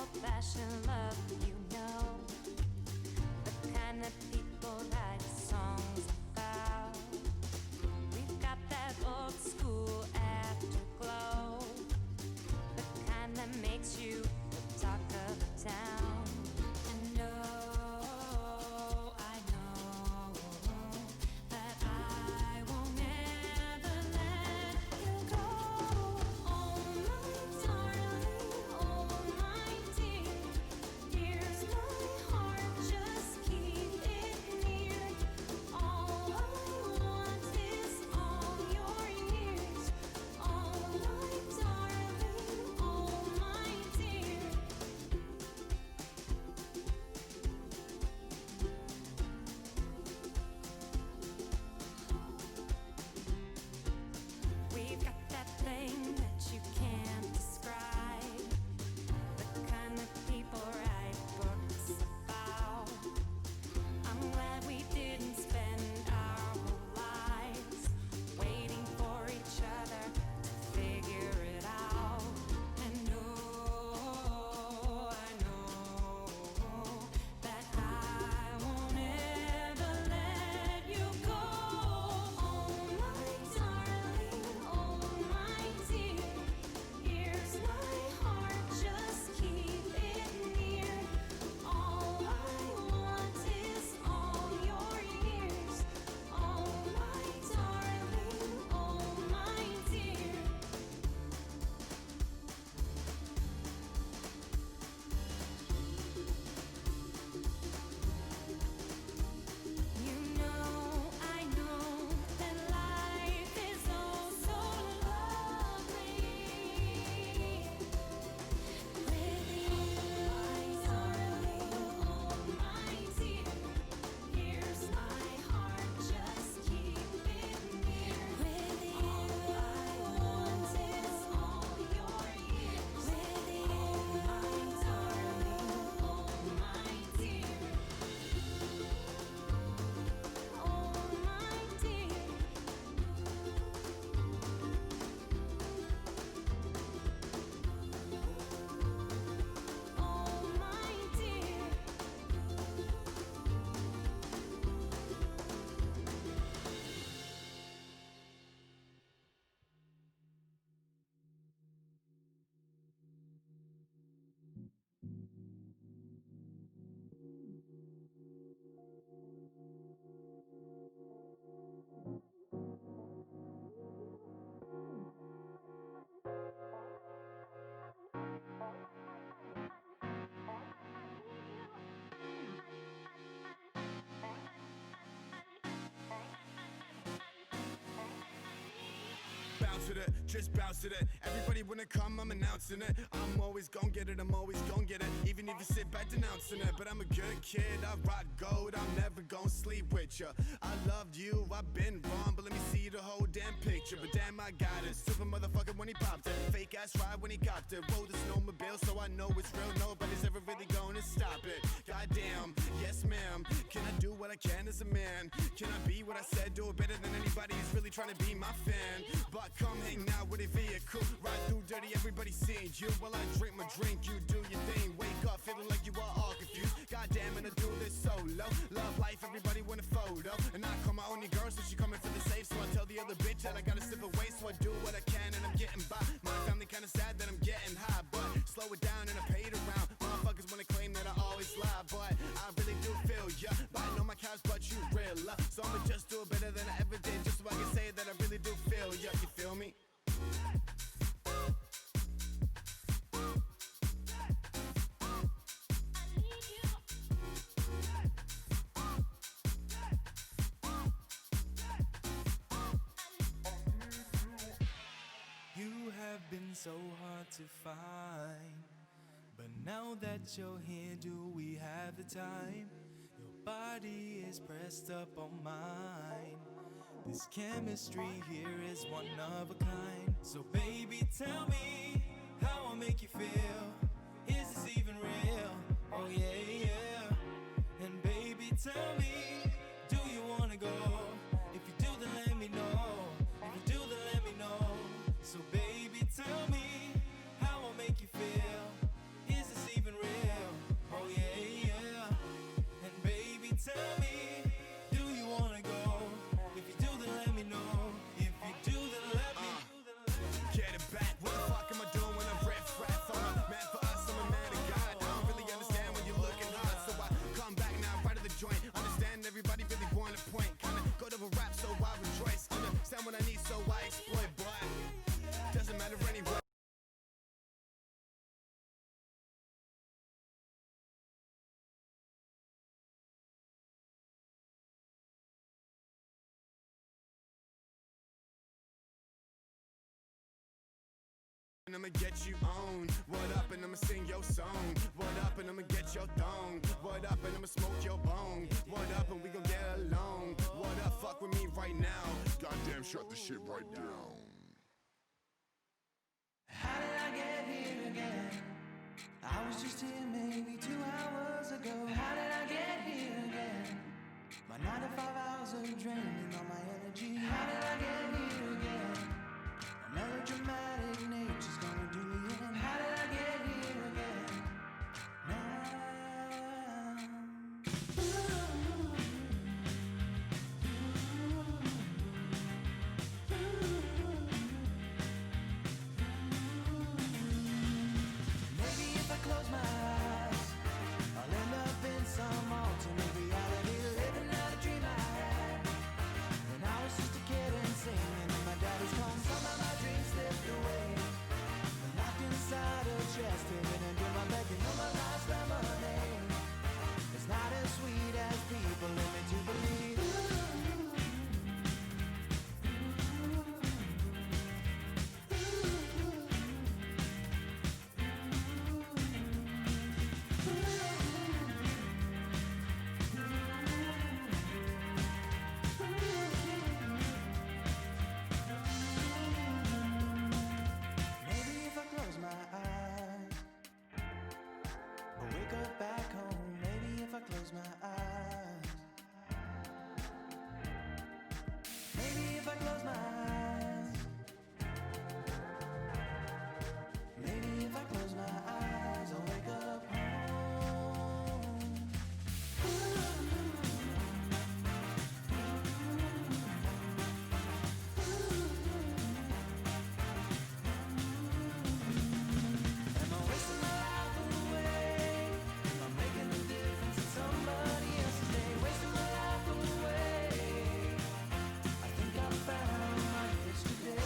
old-fashioned love, you know, the kind of people that songs about. We've got that old school afterglow, the kind that makes you the talk of the town. And I know that I won't ever let you go. Oh my darling, oh my dear, here's my heart, just keep it near. All I want is all your years. Oh my darling, oh my dear. We've got that thing that you can't describe, the kind of people write books about. I'm glad we didn't spend our whole lives waiting for each other to figure it out. And I know that I won't ever let you go. Oh my darling, oh my dear, here's my heart, just keep it near. All I want is all your years. Oh my darling, oh my dear. You know, I know that life is oh so lovely with you, my darling, oh my dear. Here's my heart, just keep it near. With you, all I want is all your years. With you, my darling, oh my dear. Oh my dear. Oh my dear. Bounce with it, just bounce with it. Everybody wanna come, I'm announcing it. I'm always gon' get it, I'm always gon' get it. Even if you sit back denouncing it. But I'm a good kid, I rock gold, I'm never gon' sleep with ya. I loved you, I've been wrong, but let me see the whole damn picture. But damn, I got it. Super motherfucker when he popped it. Fake ass ride when he copped it. Rode the snowmobile, so I know it's real. Nobody's ever really gonna stop it. Goddamn, yes ma'am. Can I do what I can as a man? Can I be what I said? Do it better than anybody who's really trying to be my fan. But come hang out with a vehicle. Ride through dirty, everybody seeing you. While I drink my drink, you do your thing. Wake up feeling like you are all confused. Goddamn, and I do this solo. Love life, everybody want a photo. And I call my only girl, so she coming for the safe. So I tell the other bitch that I gotta slip away. So I do what I can and I'm getting by. My family kinda sad that I'm getting high, but slow it down and I paid around. Motherfuckers wanna claim that I always lie, but I really do feel ya. But I know my cows, but you real love. So I'ma just do it better than I ever did, just so I can say that I really do feel ya. You feel me? You have been so hard to find, but now that you're here, do we have the time? Your body is pressed up on mine. This chemistry here is one of a kind. So baby, tell me how I make you feel. Is this even real? Oh yeah, yeah. And baby, tell me, do you wanna go? If you do, then let me know. If you do, then let me know. So baby, tell me how I make you feel. Is this even real? and I'ma get you on. What up and I'ma sing your song. What up and I'ma get your thong. What up and I'ma smoke your bone. What up and we gon' get along. What up, fuck with me right now. Goddamn, shut the shit right down. How did I get here again? I was just here maybe 2 hours ago. How did I get here again? My 9 to 5 hours are draining all my energy. How did I get here again? My melodramatic nature's gonna do me in. How did I get here again? Now. Maybe if I close my eyes, I'll end up in some alternate reality, living out a dream I had when I was just a kid and singing in my daddy's car. Somehow my dreams slipped away, I'm locked inside a chest, living into my bed. You know my life's lemonade, it's not as sweet as people let me to believe. Maybe if I close my eyes, I'll wake up back home. Maybe if I close my eyes. Maybe if I close my eyes. Maybe if I close my eyes, I'll wake up home. Am I wasting my life away? Am I making a difference in somebody else's day? Wasting my life away. I think I found my yesterday.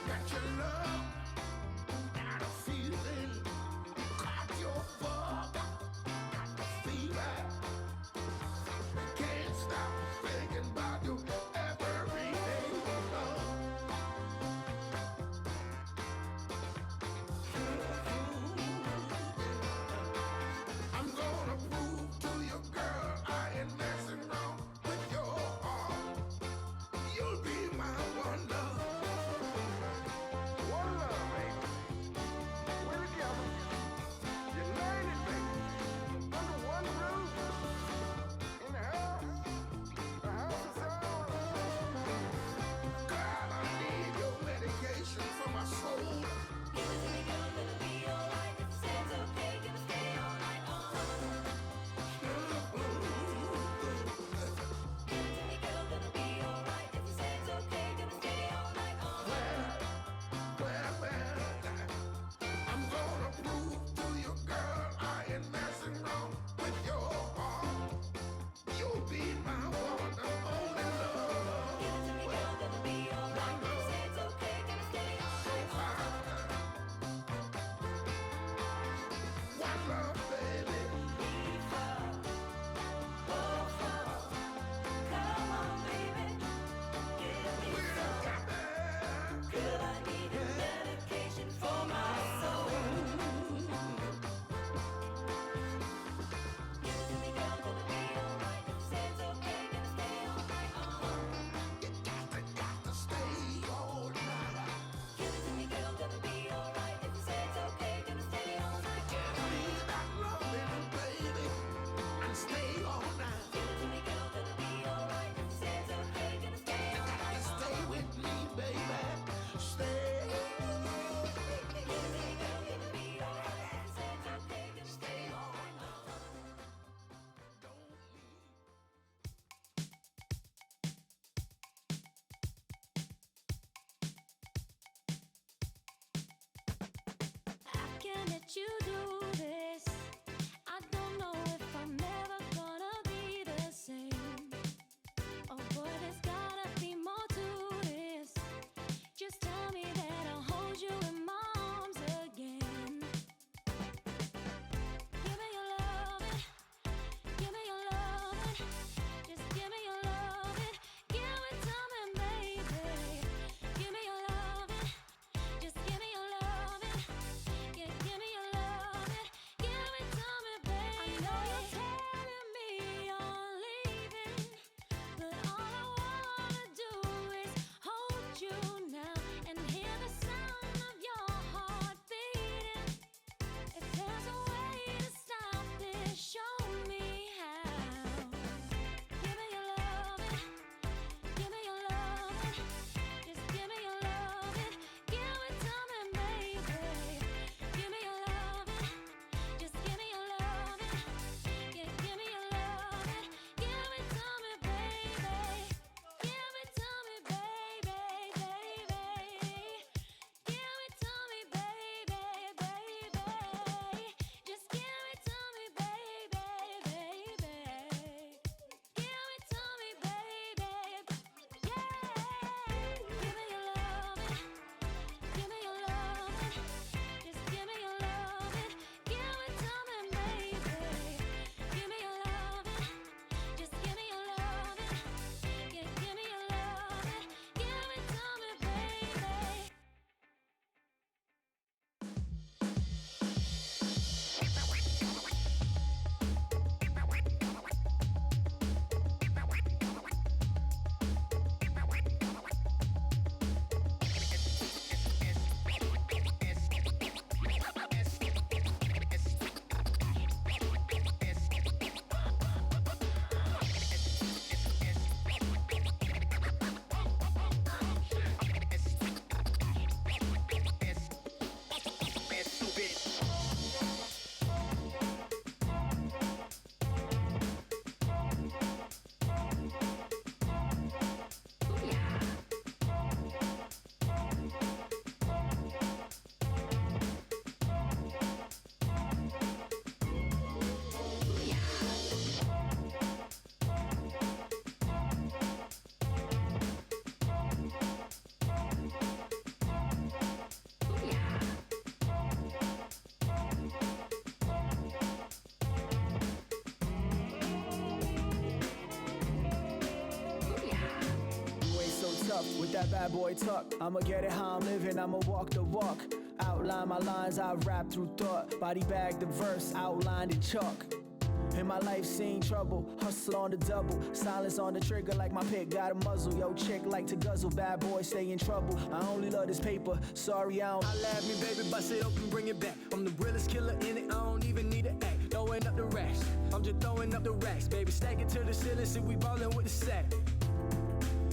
Got your love, got a feeling. Caught your fuck, got the fever. Can't stop thinking about you every day. I'm gonna prove to you, girl, I ain't messing around with your heart. You'll be my one love. One love, baby. We're together. United, baby. Under one roof. In the house. The house is ours. God, I need your medication for my soul. Give it to me, girl, gonna be alright. If you say it's okay, gonna stay all night on. Give it to me, girl, gonna be alright. If you say it's okay, gonna stay all night on. Well, I'm gonna prove to you, girl, I ain't messing around with your heart. You'll be my one and only love. Give it to me, girl, gonna be alright. If you say it's okay, gonna stay all night on. One love, baby. Come on, baby. Give me We're some. together. Girl, I need a medication for my soul. Give it to me, girl, gonna be alright. If you say it's okay, gonna stay all night on. You got to stay all night. Give it to me, girl, gonna be alright. If you say it's okay, gonna stay all night Give on. me that loving, baby, and stay all night. Give it to me, girl, gonna be alright. If you say it's okay, gonna stay You all got to night stay on. with me, baby. Stay. Give it to me, girl, gonna be alright. If you say it's okay, gonna stay all night on. I can't let you do this. I don't know if I'm ever gonna be the same. Oh boy, there's gotta be more to this. that bad boy talk. I'ma get it how I'm living, I'ma walk the walk. Outline my lines, I rap through thought. Body bag the verse, outlined in chalk. In my life seen trouble, hustle on the double. Silence on the trigger like my pick got a muzzle. Yo, chick like to guzzle, bad boy stay in trouble. I only love this paper, sorry I don't. I laugh me, baby, bust it open, bring it back. I'm the realest killer in it, I don't even need an act. Throwing up the racks, I'm just throwing up the racks. Baby, stack it to the ceiling, see we ballin' with the sack.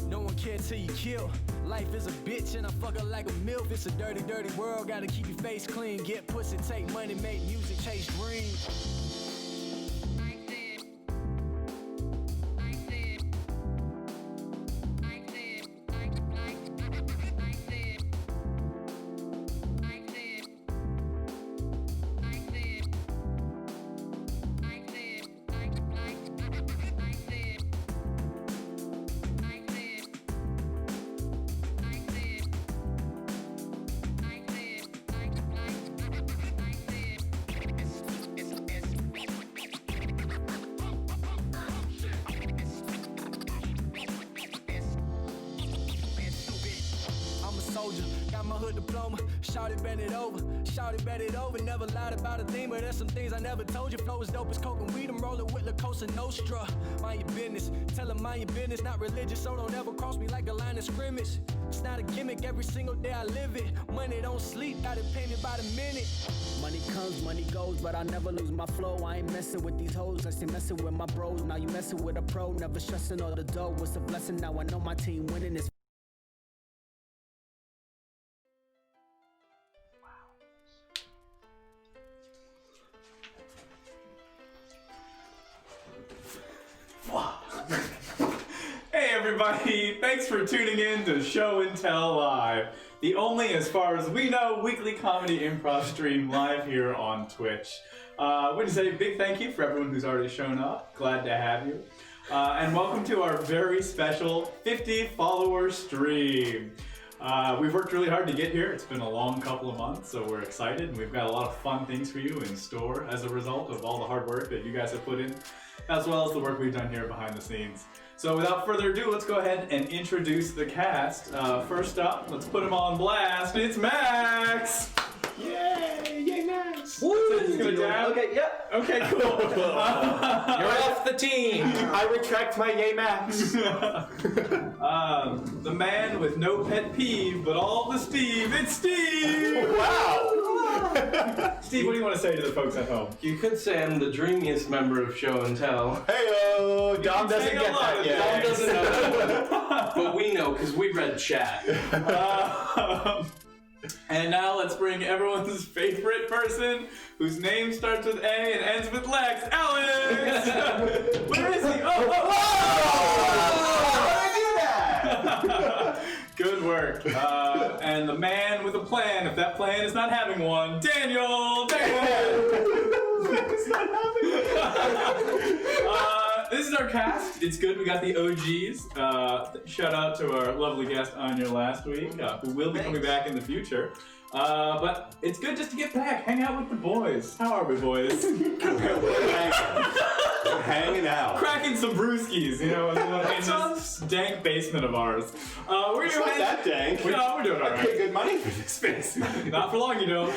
No one cares till you kill. Life is a bitch and I fuck her like a MILF. It's a dirty, dirty world, gotta keep your face clean. Get pussy, take money, make music, chase dreams. Shouted, bend it over, shouted, bend it over. Never lied about a thing, but there's some things I never told you. Flow is dope as coke and weed, I'm rolling with La Cosa Nostra. Mind your business, tell them mind your business. Not religious, so don't ever cross me like a line of scrimmage. It's not a gimmick, every single day I live it. Money don't sleep, got it painted by the minute. Money comes, money goes, but I never lose my flow. I ain't messing with these hoes, I stay messing with my bros. Now you messing with a pro, never stressing all the dough. What's a blessing, now I know my team winning this. Hey everybody, thanks for tuning in to Show and Tell Live, the only, as far as we know, weekly comedy improv stream live here on Twitch. I want to say a big thank you for everyone who's already shown up. Glad to have you. And welcome to our very special 50 follower stream. We've worked really hard to get here. It's been a long couple of months, so we're excited, and we've got a lot of fun things for you in store as a result of all the hard work that you guys have put in, as well as the work we've done here behind the scenes. So without further ado, let's go ahead and introduce the cast. First up, let's put him on blast. It's Max! Yay! Yay, Max! Woo! So he's gonna dab? Okay, yep. Okay, cool. You're off the team. I retract my yay, Max. The man with no pet peeve, but all the Steve. It's Steve! Wow. Steve, what do you want to say to the folks at home? You could say I'm the dreamiest member of Show and Tell. Heyo, Dom doesn't take a get lot that of yet. Dom doesn't know, but we know because we read chat. And now let's bring everyone's favorite person, whose name starts with A and ends with Lex, Alex! Where is he? Oh! How did I do that? Good work. And the man with a plan, if that plan is not having one, Daniel! This is our cast. It's good. We got the OGs. Shout out to our lovely guest Anya last week, who will be coming back in the future. But it's good just to get back, hang out with the boys. How are we, boys? We're hanging out. Cracking some brewskis, you know, in this dank basement of ours. We're It's not that dank. No, we're doing all I right. pay good money for this space. Not for long, you don't.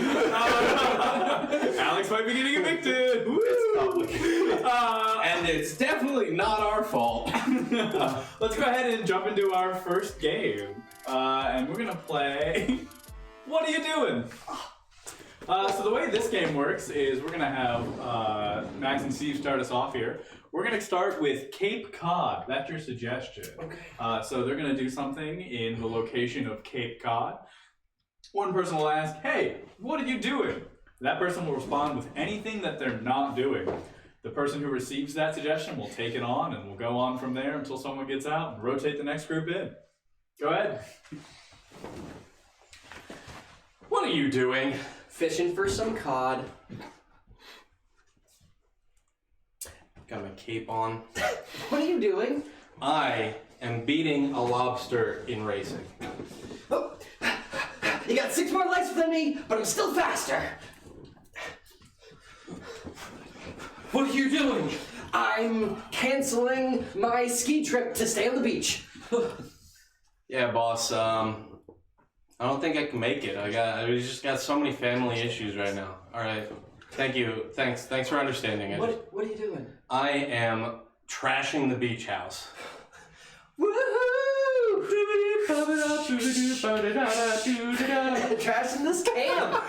Alex might be getting evicted. It's public. And it's definitely not our fault. Let's go ahead and jump into our first game. And we're gonna play What Are You Doing? So the way this game works is we're gonna have Max and Steve start us off here. We're gonna start with Cape Cod. That's your suggestion. Okay. So they're gonna do something in the location of Cape Cod. One person will ask, "Hey, what are you doing?" That person will respond with anything that they're not doing. The person who receives that suggestion will take it on, and we'll go on from there until someone gets out and rotate the next group in. Go ahead. What are you doing? Fishing for some cod. Got my cape on. What are you doing? I am beating a lobster in racing. Oh, you got 6 more lives than me, but I'm still faster. What are you doing? I'm canceling my ski trip to stay on the beach. Yeah, boss. I don't think I can make it. I just got so many family issues right now. All right. Thank you. Thanks for understanding it. What are you doing? I am trashing the beach house. Woohoo! Trashing this camp.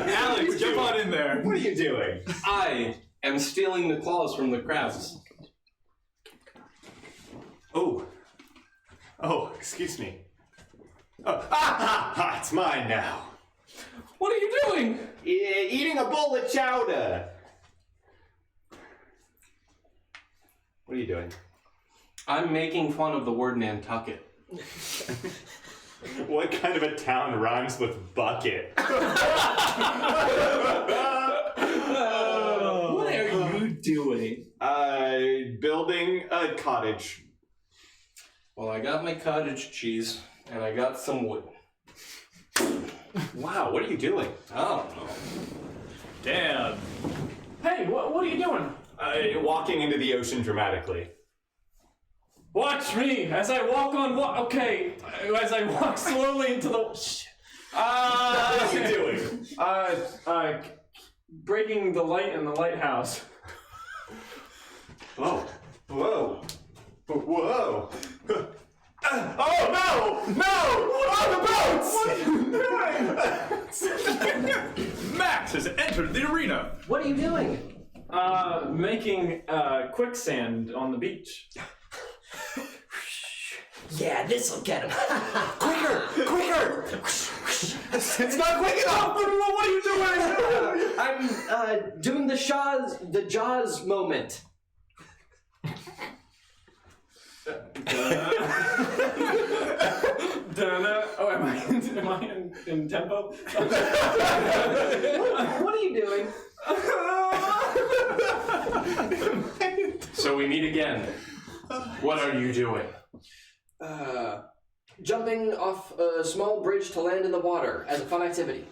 Alex, jump on in there. What are you doing? I am stealing the claws from the crabs. Oh, excuse me. It's mine now. What are you doing? Eating a bowl of chowder. What are you doing? I'm making fun of the word Nantucket. What kind of a town rhymes with bucket? What are you doing? Building a cottage. Well, I got my cottage cheese, and I got some wood. Wow, what are you doing? I don't know. Damn. Hey, what are you doing? Walking into the ocean dramatically. Watch me as I walk on okay. As I walk slowly into the What are you doing? breaking the light in the lighthouse. Whoa. Whoa. Whoa. Oh no! No! On the boats! What are you doing? Max has entered the arena. What are you doing? Making quicksand on the beach. Yeah, this'll get him. Quicker! It's not quick enough! What are you doing? I'm doing the Jaws moment. Oh, am I in tempo? What are you doing? So we meet again. What are you doing? Jumping off a small bridge to land in the water as a fun activity.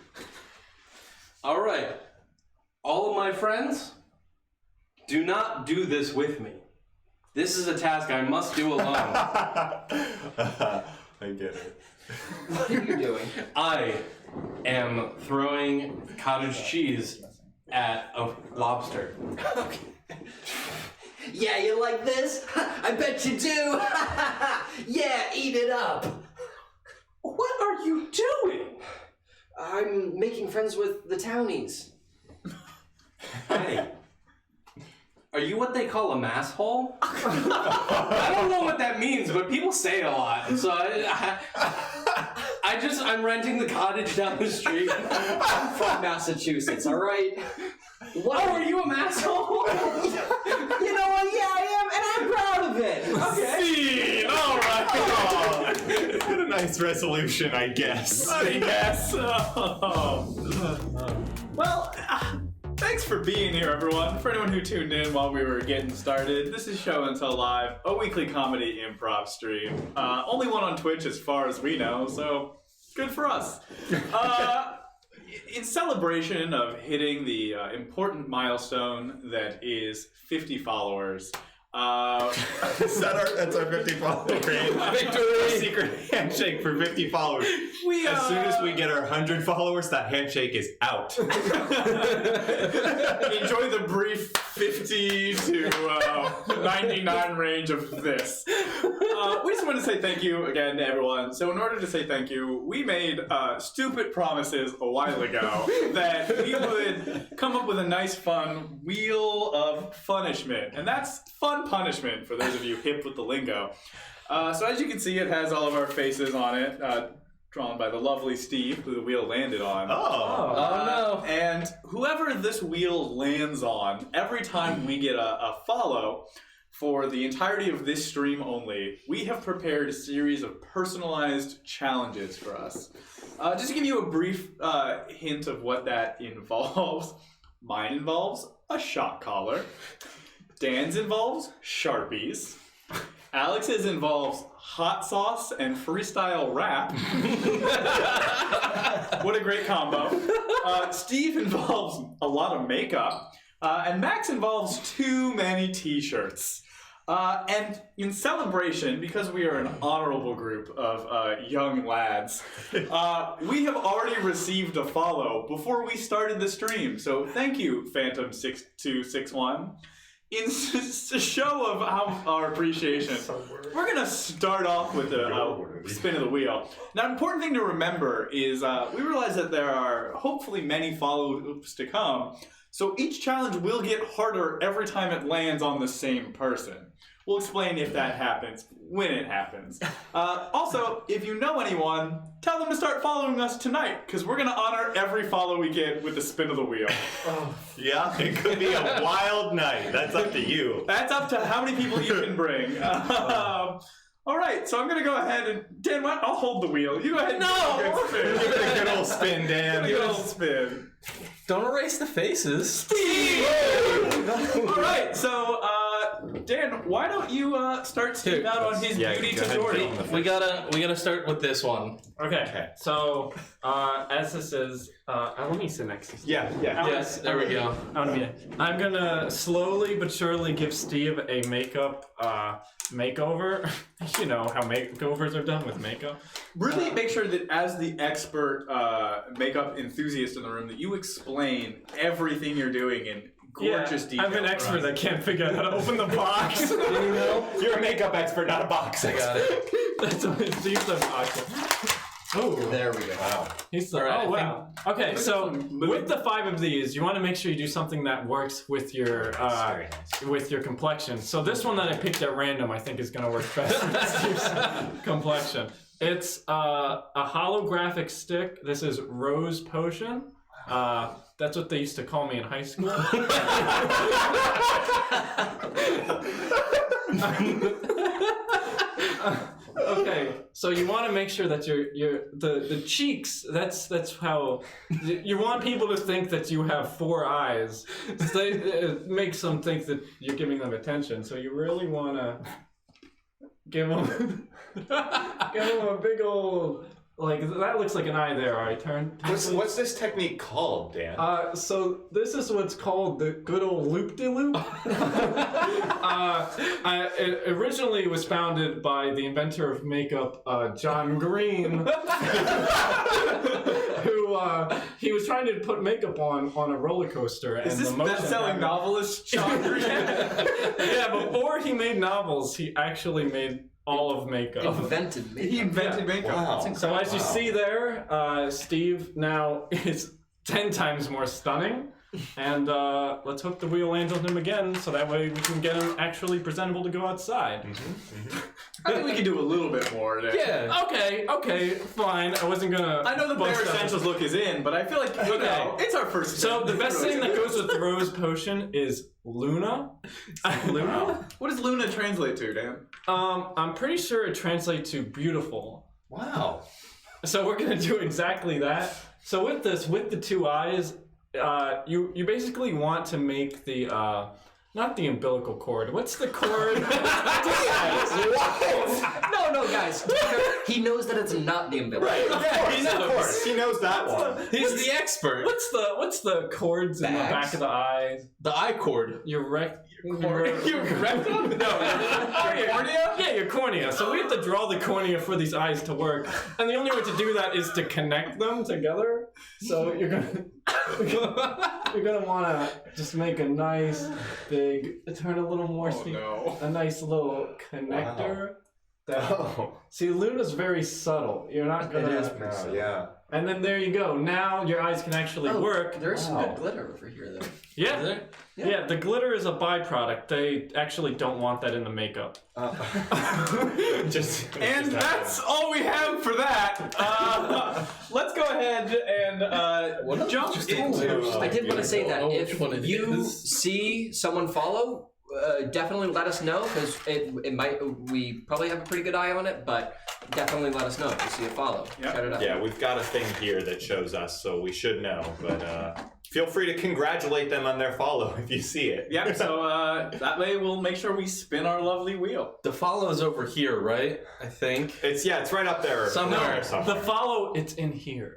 All right. All of my friends, do not do this with me. This is a task I must do alone. I get it. What are you doing? I am throwing cottage cheese at a lobster. Yeah, you like this? I bet you do. Yeah, eat it up. What are you doing? I'm making friends with the townies. Hey. Are you what they call a masshole? I don't know what that means, but people say it a lot. So I'm renting the cottage down the street. I'm from Massachusetts, all right? What? Oh, are you a masshole? You know what? Yeah, I am, and I'm proud of it. Okay. Scene! Alright! What a nice resolution, I guess. Well, thanks for being here, everyone. For anyone who tuned in while we were getting started, this is Show and Tell Live, a weekly comedy improv stream. Only one on Twitch as far as we know, so good for us. In celebration of hitting the important milestone that is 50 followers, That's our 50 follower victory. Secret handshake for 50 followers. As soon as we get our 100 followers, that handshake is out. enjoy the brief 50 to 99 range of this. We just want to say thank you again to everyone. So in order to say thank you, we made stupid promises a while ago that we would come up with a nice fun wheel of punishment. And that's fun punishment for those of you hip with the lingo. So as you can see, it has all of our faces on it, drawn by the lovely Steve, who the wheel landed on. Oh no. And whoever this wheel lands on, every time we get a follow, for the entirety of this stream only, we have prepared a series of personalized challenges for us. Just to give you a brief hint of what that involves, mine involves a shock collar. Dan's involves Sharpies. Alex's involves hot sauce and freestyle rap. What a great combo. Steve involves a lot of makeup. And Max involves too many t-shirts. And in celebration, because we are an honorable group of young lads, we have already received a follow before we started the stream. So thank you, Phantom6261. In a show of our appreciation, we're going to start off with a spin of the wheel. Now, an important thing to remember is we realize that there are hopefully many follow-ups to come, so each challenge will get harder every time it lands on the same person. We'll explain if that happens, when it happens. Also, if you know anyone, tell them to start following us tonight, because we're going to honor every follow we get with the spin of the wheel. Yeah, it could be a wild night. That's up to you. That's up to how many people you can bring. All right, so I'm going to go ahead and... Dan, I'll hold the wheel. You go ahead and give it a good spin. Give it a good old spin, Dan. Give it a good old spin. Don't erase the faces. Steve! All right, so... Dan, why don't you start Steve out on his beauty tutorial? We gotta start with this one. Okay. So, as this is, let me sit next to Steve. Yeah. Yes, there we go. I'm gonna slowly but surely give Steve a makeup makeover. You know how makeovers are done with makeup. Really make sure that as the expert makeup enthusiast in the room that you explain everything you're doing in gorgeous detail. I'm an expert that can't figure out how to open the box. You're a makeup expert, not a box I got it. That's what Steve's the box. Oh, There we go. Wow. he's the. Alright, Oh wow. Okay, so with the 5 of these, you want to make sure you do something that works with your Very nice. with your complexion. So this one that I picked at random, I think is going to work best with Steve's complexion. It's a holographic stick. This is Rose Potion. That's what they used to call me in high school. Okay, so you want to make sure that the cheeks. That's how you want people to think that you have 4 eyes. It makes them think that you're giving them attention. So you really want to give them a big old. Like, that looks like an eye there. All right, turn. What's this technique called, Dan? So this is what's called the good old loop-de-loop. It originally was founded by the inventor of makeup, John Green, who he was trying to put makeup on a roller coaster. Is and this the motion best-selling novelist John Green? Yeah, before he made novels, he actually made all of makeup. Invented makeup. He invented makeup. Wow. So as you see there, Steve now is 10 times more stunning. And let's hope the wheel lands on him again, so that way we can get him actually presentable to go outside. I think we can do a little bit more there. Yeah. Okay, fine. I wasn't gonna. I know the Bare bust out- Essentials look is in, but I feel like, you know, it's our first So step. the best thing that goes with the Rose Potion is Luna. Luna? What does Luna translate to, Dan? I'm pretty sure it translates to beautiful. Wow. So we're gonna do exactly that. So with this, with the 2 eyes, you basically want to make the not the umbilical cord. What's the cord? No, guys. He knows that it's not the umbilical. Right, of course. He knows that one. He's the expert. What's the cords in the back of the eye? The eye cord. Your rectum? Your rectum? No. Your cornea? Yeah, your cornea. So we have to draw the cornea for these eyes to work, and the only way to do that is to connect them together. So you're gonna want to just make a nice big, turn a little more, no. a nice little connector. See, Luna's very subtle. You're not gonna. It is pretty subtle. Yeah. And then there you go. Now your eyes can actually work. There's some good glitter over here, though. Yeah. Yeah, the glitter is a byproduct. They actually don't want that in the makeup. And that's all we have for that. Let's go ahead and jump into. I did want to say that which if one it you is. see someone follow, definitely let us know, because it might. We probably have a pretty good eye on it, but definitely let us know if you see a follow. Yep. Shout it out. Yeah, we've got a thing here that shows us, so we should know. But feel free to congratulate them on their follow if you see it. Yep, so that way we'll make sure we spin our lovely wheel. The follow is over here, right? I think. It's right up there Somewhere. The follow, it's in here.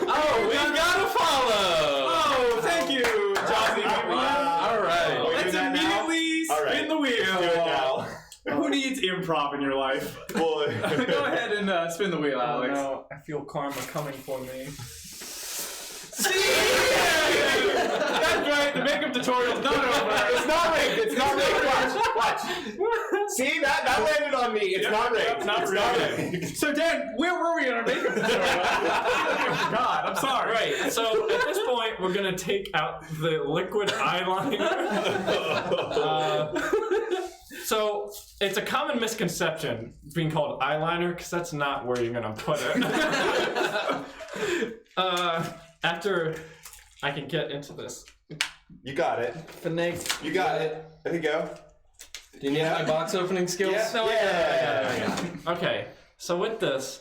Oh, we got a follow! Oh, thank you, Jazzy. All right. We do Let's that now? immediately All right. spin the wheel. improv in your life. Boy. Go ahead and spin the wheel, Oh Alex. no, I feel karma coming for me. That's right, the makeup tutorial's not over. It's not rigged. It's not rigged. Watch. See, that landed on me. It's not rigged. It's not rigged. So, Dan, where were we in our makeup tutorial? I forgot. I'm sorry. Right, so at this point, we're gonna take out the liquid eyeliner. So it's a common misconception being called eyeliner because that's not where you're gonna put it. After I can get into this. You got it. You got it. There you go. Do you need my box opening skills? Yeah. No, Yeah. Okay, so with this,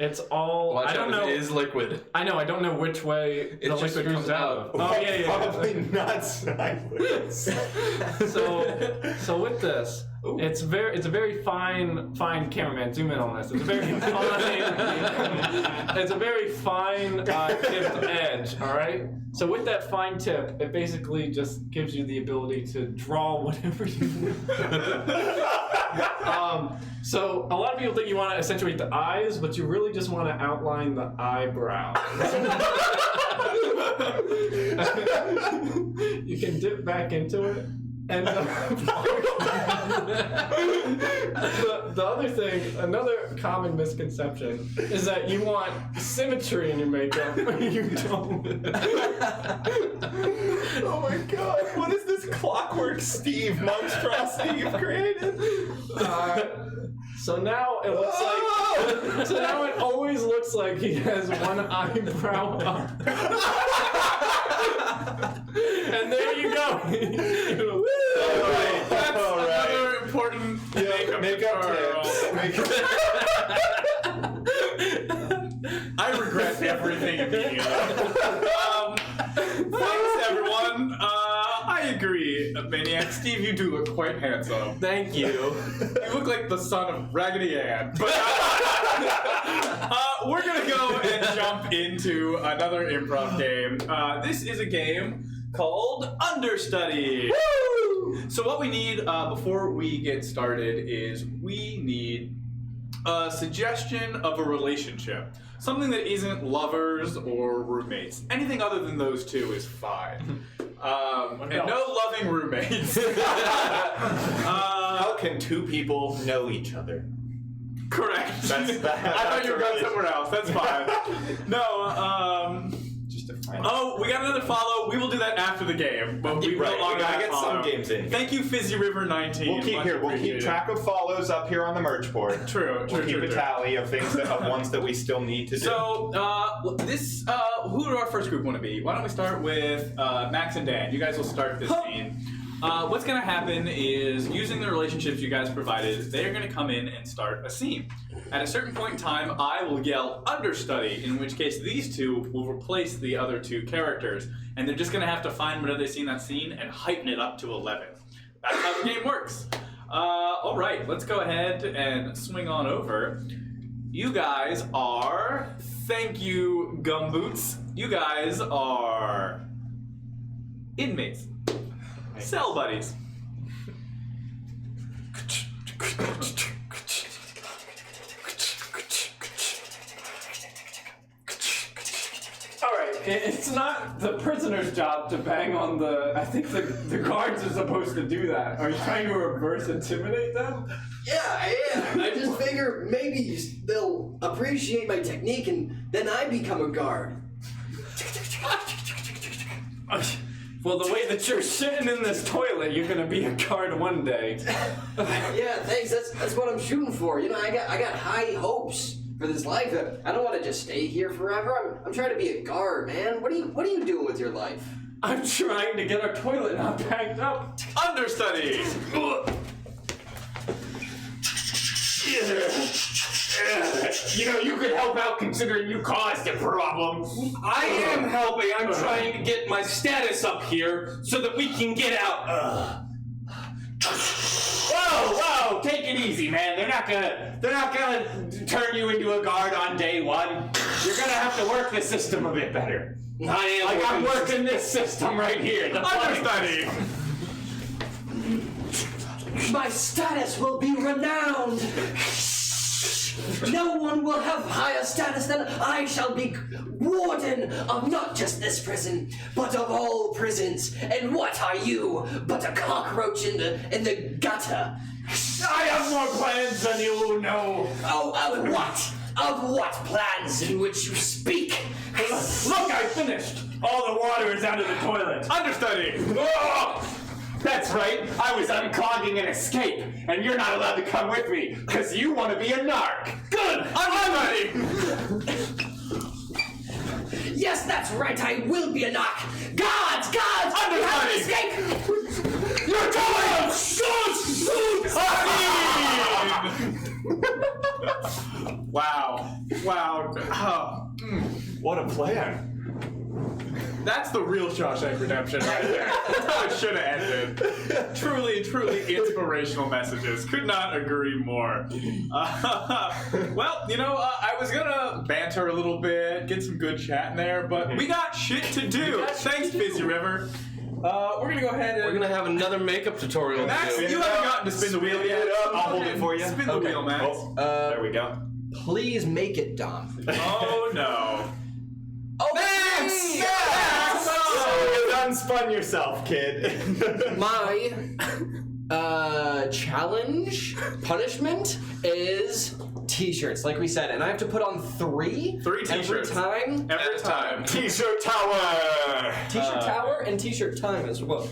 it's all Watch I don't out, know. it is liquid. I know. I don't know which way the just liquid comes comes out. out. Oh yeah. Probably not sideways. So with this, it's a very fine cameraman. Zoom in on this. It's a very fine tipped edge. All right. So with that fine tip, it basically just gives you the ability to draw whatever you want. So a lot of people think you want to accentuate the eyes, but you really just want to outline the eyebrows. You can dip back into it. And the other thing, another common misconception is that you want symmetry in your makeup. You don't. Oh my god, what is this clockwork Steve monstrosity you've created? So now it looks like. So now it always looks like he has one eyebrow up. And there you go. Alright, that's another important makeup tips. I regret everything immediately. Thanks, everyone. I agree, Maniac. Steve, you do look quite handsome. Thank you. You look like the son of Raggedy Ann. But we're gonna go and jump into another improv game. This is a game called Understudy. Woo! So what we need before we get started is we need a suggestion of a relationship. Something that isn't lovers or roommates. Anything other than those two is fine. And no loving roommates. How can two people know each other? Correct. I thought you were going somewhere else. That's fine. No, Just to find oh, we got another follow. We will do that after the game. But we will honor we gotta that get follow. some games in. Thank you, Fizzy River 19. We'll keep Much We'll keep appreciated. track of follows up here on the merch board. True. We'll keep a tally of things of ones that we still need to do. So, who do our first group want to be? Why don't we start with Max and Dan? You guys will start this scene. What's going to happen is, using the relationships you guys provided, they're going to come in and start a scene. At a certain point in time, I will yell Understudy, in which case these two will replace the other two characters, and they're just going to have to find whatever they see in that scene and heighten it up to 11. That's how the game works. All right, let's go ahead and swing on over. You guys are... Thank you, Gumboots. You guys are... inmates. Cell buddies. Alright, it's not the prisoner's job to bang on the... I think the guards are supposed to do that. Are you trying to reverse intimidate them? Yeah, I am. I just figure maybe they'll appreciate my technique and then I become a guard. Well, the way that you're sitting in this toilet, you're gonna be a guard one day. Yeah, thanks. That's what I'm shooting for. You know, I got high hopes for this life. I don't want to just stay here forever. I'm trying to be a guard, man. What are you doing with your life? I'm trying to get our toilet not backed up. Understudy. You know, you could help out considering you caused the problem. I am helping. I'm trying to get my status up here so that we can get out. Whoa, take it easy, man. They're not gonna turn you into a guard on day one. You're gonna have to work the system a bit better. I'm working this system right here. The Understudy. My status will be renowned. No one will have higher status than I shall be warden of not just this prison, but of all prisons. And what are you but a cockroach in the gutter? I have more plans than you know. Oh, of what? Of what plans in which you speak? Look, I finished. All the water is out of the toilet. Understudy! Oh! That's right. I was unclogging an escape, and you're not allowed to come with me because you want to be a narc. Good. I'm ready. Yes, that's right. I will be a knock. Guards! Guards! You have to escape! You're going! Wow. What a plan. That's the real Shawshank Redemption right there. That's how it should have ended. Truly inspirational messages. Could not agree more. Well, I was gonna banter a little bit, get some good chat in there, but we got shit to do. Thanks, Busy River. We're gonna go ahead and... We're gonna have another makeup tutorial. Max, you haven't gotten to spin the wheel yet. I'll hold it for you. Spin the wheel, Max. Oh, there we go. Please make it, Dom. Oh, no. Oh, Max! You unspun yourself, kid. My challenge punishment is t-shirts, like we said, and I have to put on three t-shirts every time. T-shirt tower. T-shirt tower and t-shirt time as well.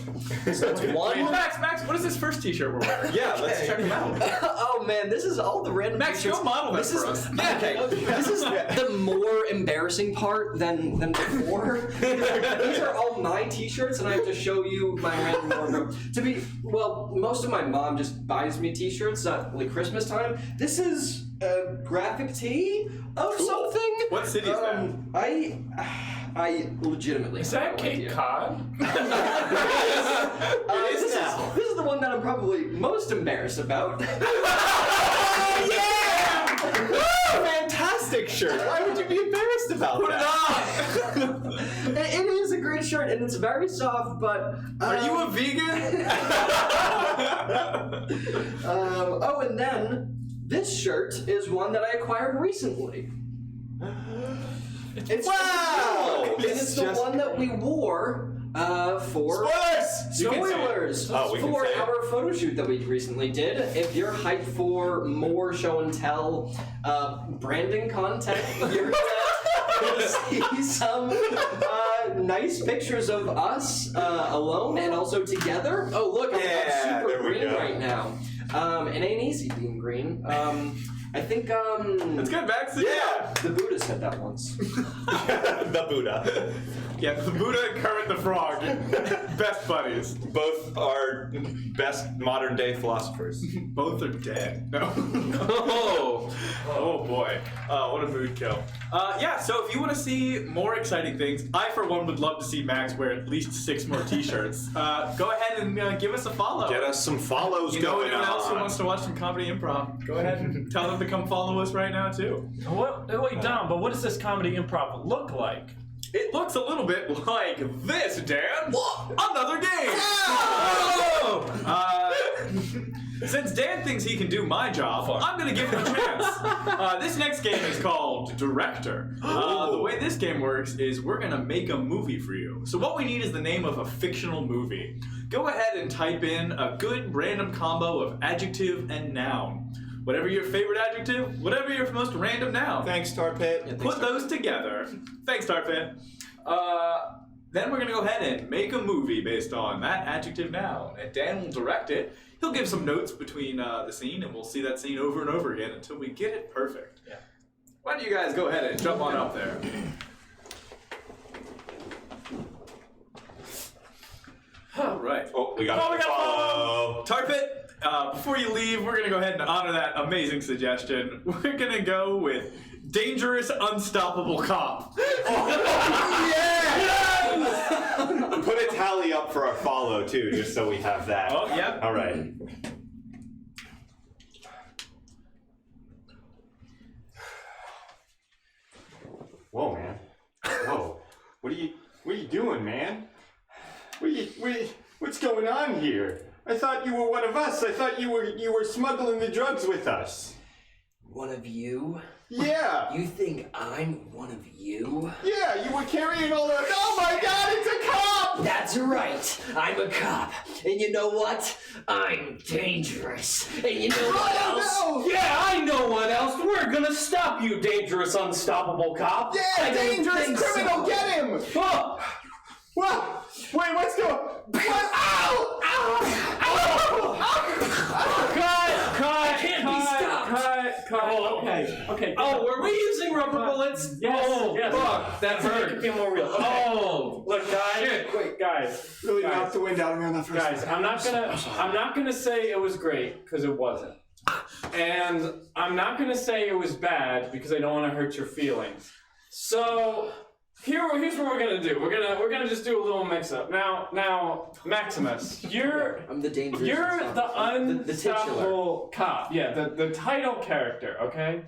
So that's one. Well, Max, what is this first t-shirt we're wearing? Yeah, let's check them out. Oh man, this is all the random Max, t-shirts. go model that for us. Okay, this is the more embarrassing part than before. These are all my t-shirts, and I have to show you my random wardrobe. Most of my mom just buys me t-shirts at like Christmas time. This is a graphic tee of something. What city is that? I legitimately Is that Cape Cod? This is the one that I'm probably most embarrassed about. Fantastic shirt. Why would you be embarrassed about that? It is a great shirt and it's very soft, but Are you a vegan? and then this shirt is one that I acquired recently. It's Wow! and it's the one that we wore for spoilers Oh, we can for say it. our photo shoot that we recently did. If you're hyped for more show and tell branding content, you're gonna see some nice pictures of us alone and also together. Oh look, I'm super there we green go. right now. It ain't easy being green. I think That's good, Max. Yeah. the Buddha said that once. The Buddha. Yeah, the Buddha and Kermit the Frog. Best buddies. Both are best modern day philosophers. Both are dead. No. Oh, boy. What a mood kill. So if you want to see more exciting things, I for one would love to see Max wear at least 6 more t-shirts. Go ahead and give us a follow. Get us some follows You know going anyone else who on. wants to watch some comedy improv? Go ahead and tell them to come follow us right now too. Wait, Dom, but what does this comedy improv look like? It looks a little bit like this, Dan. Another game. Since Dan thinks he can do my job, I'm gonna give him a chance. This next game is called Director. The way this game works is we're gonna make a movie for you. So what we need is the name of a fictional movie. Go ahead and type in a good random combo of adjective and noun. Whatever your favorite adjective, whatever your most random noun. Thanks, Tar Pit. Put those together. Thanks, Tarpit. Then we're gonna go ahead and make a movie based on that adjective noun, and Dan will direct it. He'll give some notes between the scene, and we'll see that scene over and over again until we get it perfect. Yeah. Why don't you guys go ahead and jump on up there? All right. Oh, we got to follow. Tarpit, before you leave, we're gonna go ahead and honor that amazing suggestion. We're gonna go with Dangerous Unstoppable Cop. Put a tally up for our follow too, just so we have that. Oh, yep. All right. Whoa, man. Whoa. What are you doing, man? What's going on here? I thought you were one of us. I thought you were smuggling the drugs with us. One of you? Yeah. You think I'm one of you? Yeah, you were carrying all the... Oh my God, it's a cop! That's right. I'm a cop. And you know what? I'm dangerous. And you know what else? No! Yeah, I know what else. We're gonna stop you, dangerous, unstoppable cop. Yeah, I don't dangerous think criminal, so. get him! Oh, What? Wait, what's going... What? Ow! cut! can't be stopped. Oh, okay. Oh, were we using rubber bullets? Yes, Oh, yes. fuck, that Make it hurt. feel more real. Okay. Oh, Look, guys. Shit. Wait, guys. Really Guys. knocked the wind out of me on that first Guys, one. I'm not gonna say it was great because it wasn't, and I'm not gonna say it was bad because I don't want to hurt your feelings. So here's what we're gonna do. We're gonna just do a little mix-up. Now, Maximus, I'm the dangerous. you're the the titular. unstoppable cop. Yeah, the title character. Okay.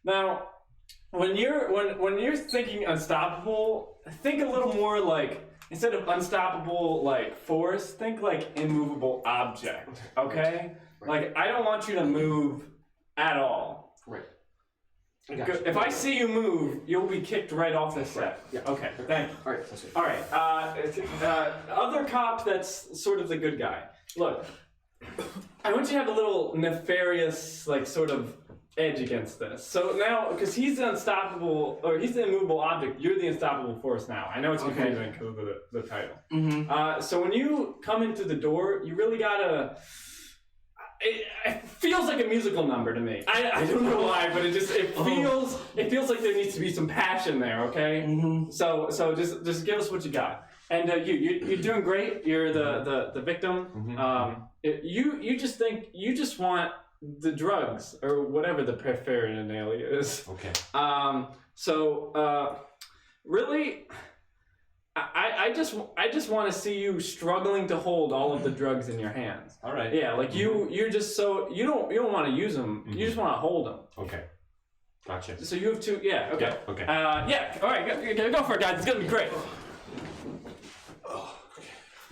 Now, when you're thinking unstoppable, think a little more like, instead of unstoppable like force, think like immovable object. Okay. Like, I don't want you to move at all. Right. If I see you move, you'll be kicked right off the set. Yeah. Okay. Thank you. All right. That's it. All right. Other cop that's sort of the good guy. Look, I want you to have a little nefarious, like, sort of edge against this. So now, because he's the unstoppable, or he's the immovable object, you're the unstoppable force now. I know it's confusing because of the title. Mm-hmm. So when you come into the door, you really gotta. It feels like a musical number to me. I don't know why, but it feels like there needs to be some passion there. Okay. Mm-hmm. So just give us what you got. And you're doing great. You're the victim. You just want the drugs or whatever the paraphernalia is. Okay. Really, I just want to see you struggling to hold all of the drugs in your hands. All right. Yeah, like you're just so you don't want to use them. You just want to hold them. Okay. Gotcha. So you have two. Yeah. Okay. Yeah, okay. Yeah. All right. Go for it, guys. It's gonna be great.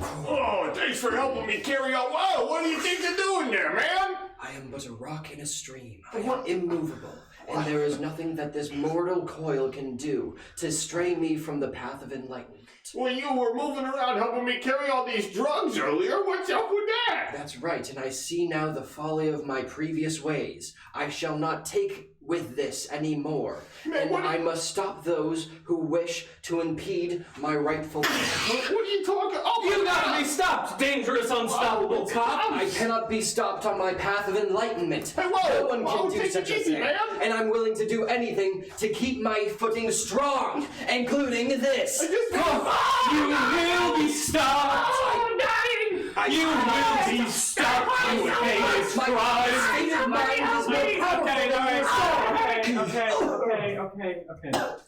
Oh, thanks for helping me carry out. Whoa, what do you think you're doing there, man? I am but a rock in a stream. I am immovable, and there is nothing that this mortal coil can do to stray me from the path of enlightenment. Well, you were moving around helping me carry all these drugs earlier. What's up with that? That's right, and I see now the folly of my previous ways. I shall not take with this anymore, Man, and I must stop those who wish to impede my rightful What are you talking? Oh, You my gotta God. be stopped, dangerous, unstoppable cop. I cannot be stopped on my path of enlightenment. Hey, whoa, No one whoa, can do take it such a easy, thing. man. And I'm willing to do anything to keep my footing strong, including this. You will be stopped. You will be stopped, you heinous My crime. state of mind is more powerful Okay. than All right. yourself. Okay.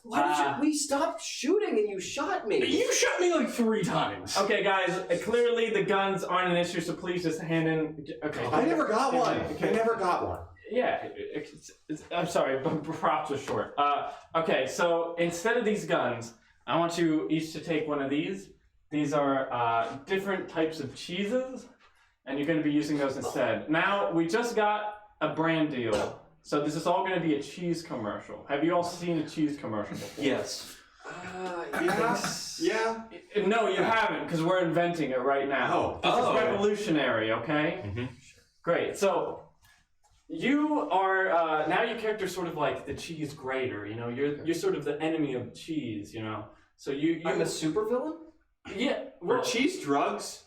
Why did we stopped shooting and you shot me? You shot me like 3 times. Okay, guys. Clearly the guns aren't an issue, so please just hand in. Okay. I never got one. Okay. I never got one. Yeah, I'm sorry, but props are short. Okay, so instead of these guns, I want you each to take one of these. These are different types of cheeses, and you're going to be using those instead. Now, we just got a brand deal, so this is all going to be a cheese commercial. Have you all seen a cheese commercial before? Yes. Yeah. No, you haven't, because we're inventing it right now. This is revolutionary, okay? Great. So you are now your character's sort of like the cheese grater. You know, you're sort of the enemy of cheese. You know, so I'm a supervillain? yeah. Or Well, cheese drugs?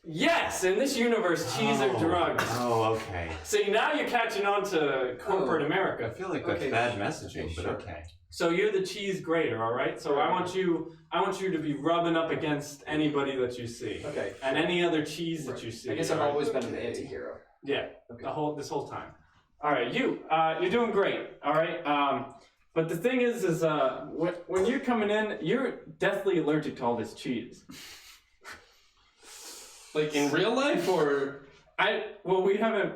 yes, in this universe, cheese are drugs. Oh, okay. So now you're catching on to corporate I America. feel like that's Okay. bad messaging, Okay, but sure. okay. So you're the cheese grater, all right? So I want you to be rubbing up against anybody that you see, Okay. and any other cheese that you see. I guess I've all right? always been an anti-hero. Yeah, Okay. this whole time. All right, you're doing great. All right, but the thing is when you're coming in, you're deathly allergic to all this cheese. Like in real life, or we haven't.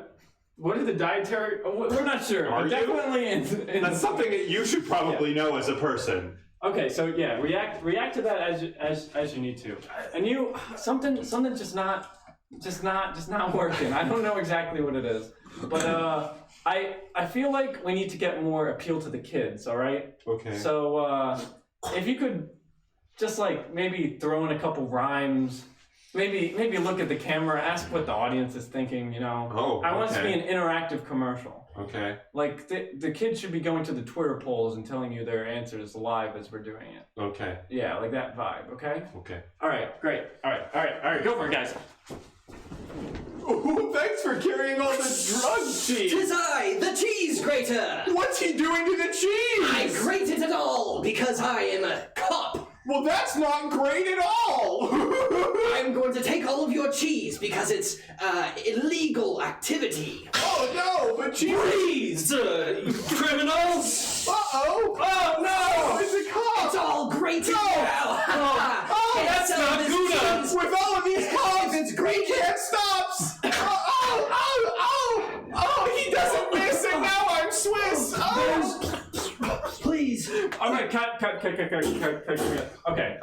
What are the dietary? We're not sure. Are But you? definitely in That's something that you should probably know as a person. Okay, so yeah, react to that as you need to, and something just not just not working. I don't know exactly what it is, but I feel like we need to get more appeal to the kids. All right. Okay. So if you could just like maybe throw in a couple rhymes. Maybe look at the camera, ask what the audience is thinking, you know. Oh, I want it to be okay. an interactive commercial. Okay. Like, the kids should be going to the Twitter polls and telling you their answers live as we're doing it. Okay. Yeah, like that vibe, okay? Okay. All right, great. All right, go for it, guys. Ooh, thanks for carrying all the drug cheese. Tis I, the cheese grater! What's he doing to the cheese? I grated it all because I am a cop! Well, that's not great at all! I'm going to take all of your cheese because it's illegal activity. Oh no, but cheese. Freeze, criminals! Uh-oh! Oh no! It's a cop! It's all grated now! Oh, that's not good enough! With all of these cops, it's great! He can't stop! Oh, he doesn't miss, and now I'm Swiss! Oh! Please! All right, cut. Okay.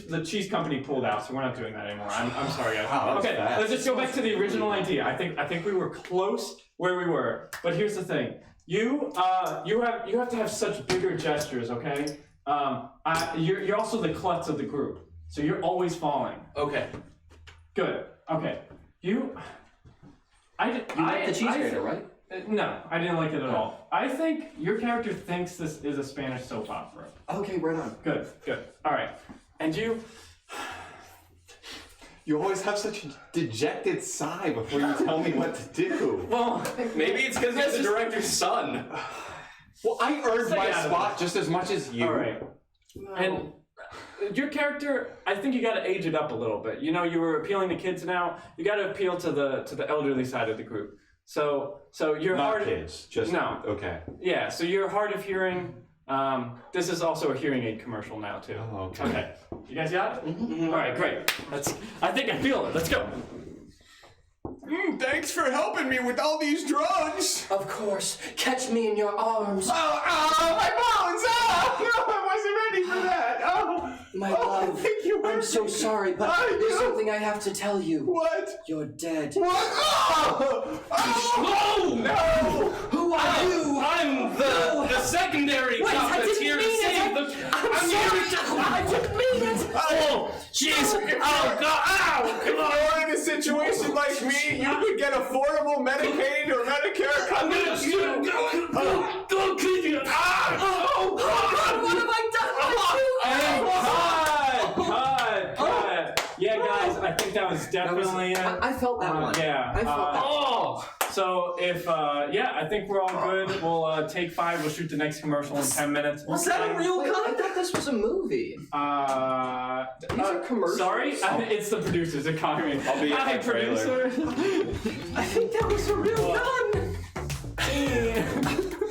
The cheese company pulled out, so we're not doing that anymore. I'm sorry, guys. Wow, Okay, fast. let's just go back to the original idea. I think we were close where we were, but here's the thing. You have to have such bigger gestures, okay? You're also the klutz of the group, so you're always falling. Okay. Good. Okay. You like the cheese grater, right? No, I didn't like it at all. I think your character thinks this is a Spanish soap opera. Okay, right on. Good. All right. And you always have such a dejected sigh before you tell me what to do. Well, Maybe it's because you're the director's son. Well, I earned Stay my out of spot it. just as much as you. all right. And your character, I think you got to age it up a little bit. You know, you were appealing to kids now. You got to appeal to the elderly side of the group. So you're Not hard. kids, just No. Okay. Yeah. So you're hard of hearing. This is also a hearing aid commercial now too. Oh, okay. Okay. You guys got it? All right. Great. I think I feel it. Let's go. Thanks for helping me with all these drugs. Of course, catch me in your arms. Oh, my bones! Oh, no, I wasn't ready for that. Oh, My love, thank you. I'm so sorry, but I there's know. something I have to tell you. What? You're dead. What? Oh! Oh! No! Who are you? I'm the secondary Wait, cop I that's didn't here to mean it. save the. I'm sorry. I didn't mean it. Oh, jeez! Oh God! Ow! If you're in a situation like me, you could get affordable Medicaid or Medicare coverage. What have I Cut. Yeah, guys, I think that was definitely. I felt that one. Yeah. I felt that. Oh! So if I think we're all good. We'll take 5. We'll shoot the next commercial in 10 minutes. Was that a real cut? I thought this was a movie. These are commercials. Sorry, it's the producers. They're calling me. I'll be in Hi, the trailer. producer. I think that was a real gun.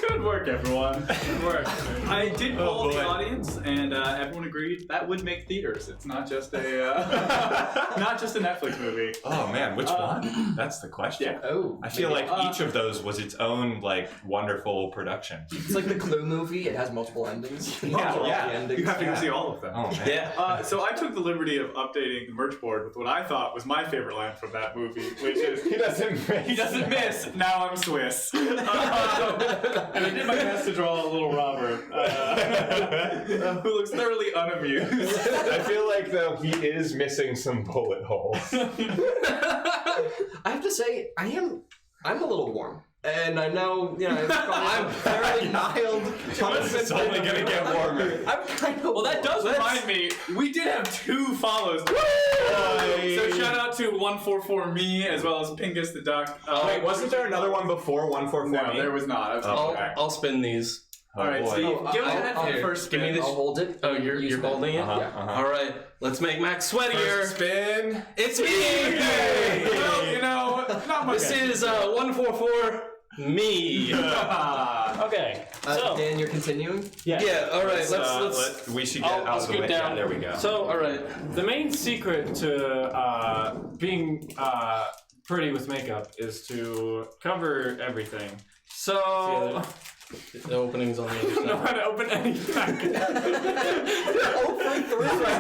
Good work, everyone. Good work. I did poll the boy. audience, and everyone agreed that would make theaters. It's not just a not just a Netflix movie. Oh man, which one? That's the question. Yeah. Oh. I feel like each of those was its own like wonderful production. It's like the Clue movie. It has multiple endings. Yeah, Multiple yeah. endings. You have to go see all of them. Oh man. Yeah. So I took the liberty of updating the merch board with what I thought was my favorite line from that movie, which is He doesn't miss. "He doesn't miss. Now I'm Swiss." And I did my best to draw a little Robert, who looks thoroughly unamused. I feel like though he is missing some bullet holes. I have to say, I'm a little warm. And I know, I'm fairly mild. It's only gonna get warmer. I'm kind of. Well, that does remind me, we did have 2 follows. So shout out to 144me as well as Pingus the Duck. Wait, wasn't there another one before 144? No, there was not. I was Oh, back. I'll spin these. Oh, All right, boy. Steve, give us a head for the I'll- first give me spin. this. I'll hold it. Oh, you're spin. holding it. All right, let's make Max sweatier. First spin. It's me. Well, not much. This is 144 me. Okay. So Dan, you're continuing? Yeah. All right. Let's. We should get I'll out of the scoot way. down. Yeah, there we go. So All right. the main secret to being pretty with makeup is to cover everything. So The opening's on the other I don't know side. how to open any package.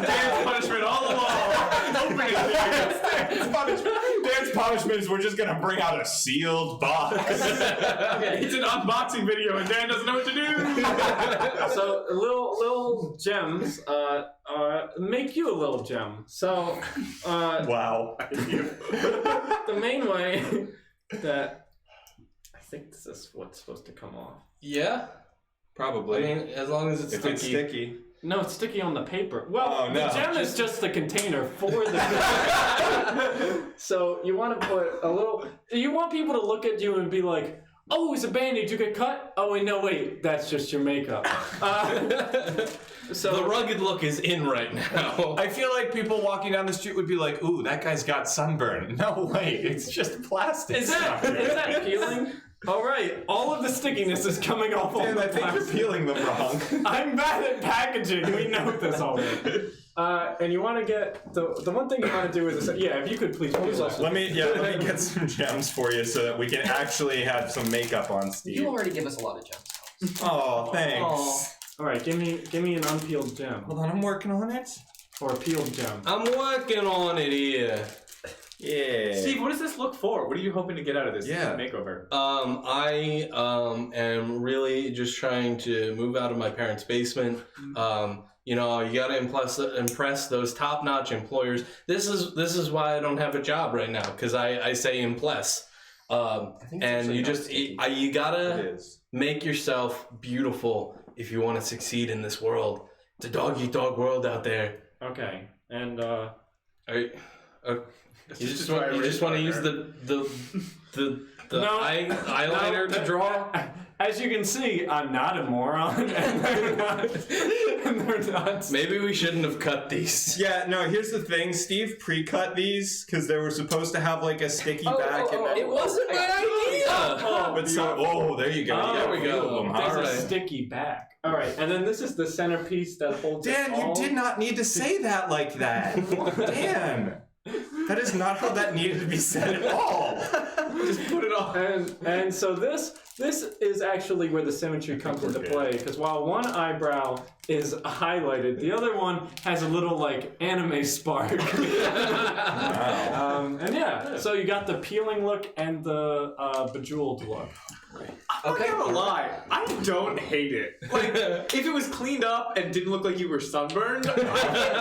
Dance punishment all along. Opening Dance punishment is we're just gonna bring out a sealed box. It's an unboxing video and Dan doesn't know what to do. So little gems make you a little gem. So Wow. the main way that I think this is what's supposed to come off. Yeah, Probably. I mean, as long as it's if sticky. it's sticky. No, it's sticky on the paper. Well, Oh, no. the gem is just the container for the. So you want to put a little. You want people to look at you and be like, "Oh, it's a bandage. You get cut? Oh, wait, no, wait, that's just your makeup." So The rugged look is in right now. I feel like people walking down the street would be like, "Ooh, that guy's got sunburn." No, wait, it's just plastic. is that peeling? All right, all of the stickiness is coming off. Dan, all I the think you're plastic. peeling them wrong. I'm bad at packaging. We know this already. And you want to get the one thing you want to do is if you could please peel that. Let me get some gems for you so that we can actually have some makeup on Steve. You already give us a lot of gems. Oh, thanks. Aw. All right, give me an unpeeled gem Hold on, I'm working on it. or a peeled gem. I'm working on it here. Yeah. Steve, what does this look for? What are you hoping to get out of this makeover? I am really just trying to move out of my parents' basement. You know, you gotta impress those top-notch employers. This is why I don't have a job right now, because I say impress. And you gotta make yourself beautiful if you want to succeed in this world. It's a dog-eat-dog world out there. Okay, and You just want to use the eyeliner to draw? As you can see, I'm not a moron, and they're not. Maybe we shouldn't have cut these. Yeah, no, here's the thing. Steve pre-cut these because they were supposed to have like a sticky back. It wasn't my idea! There you go. There we go. There's a Alright. sticky back. All right, and then this is the centerpiece that holds. Dan, it you all. did not need to say that like that. Dan, that is not how that needed to be said at all. Just put it on. And so this is actually where the symmetry comes into play, because while one eyebrow is highlighted, the other one has a little like anime spark. So you got the peeling look and the bejeweled look. I'm not gonna lie, I don't hate it. Like, if it was cleaned up and didn't look like you were sunburned, I think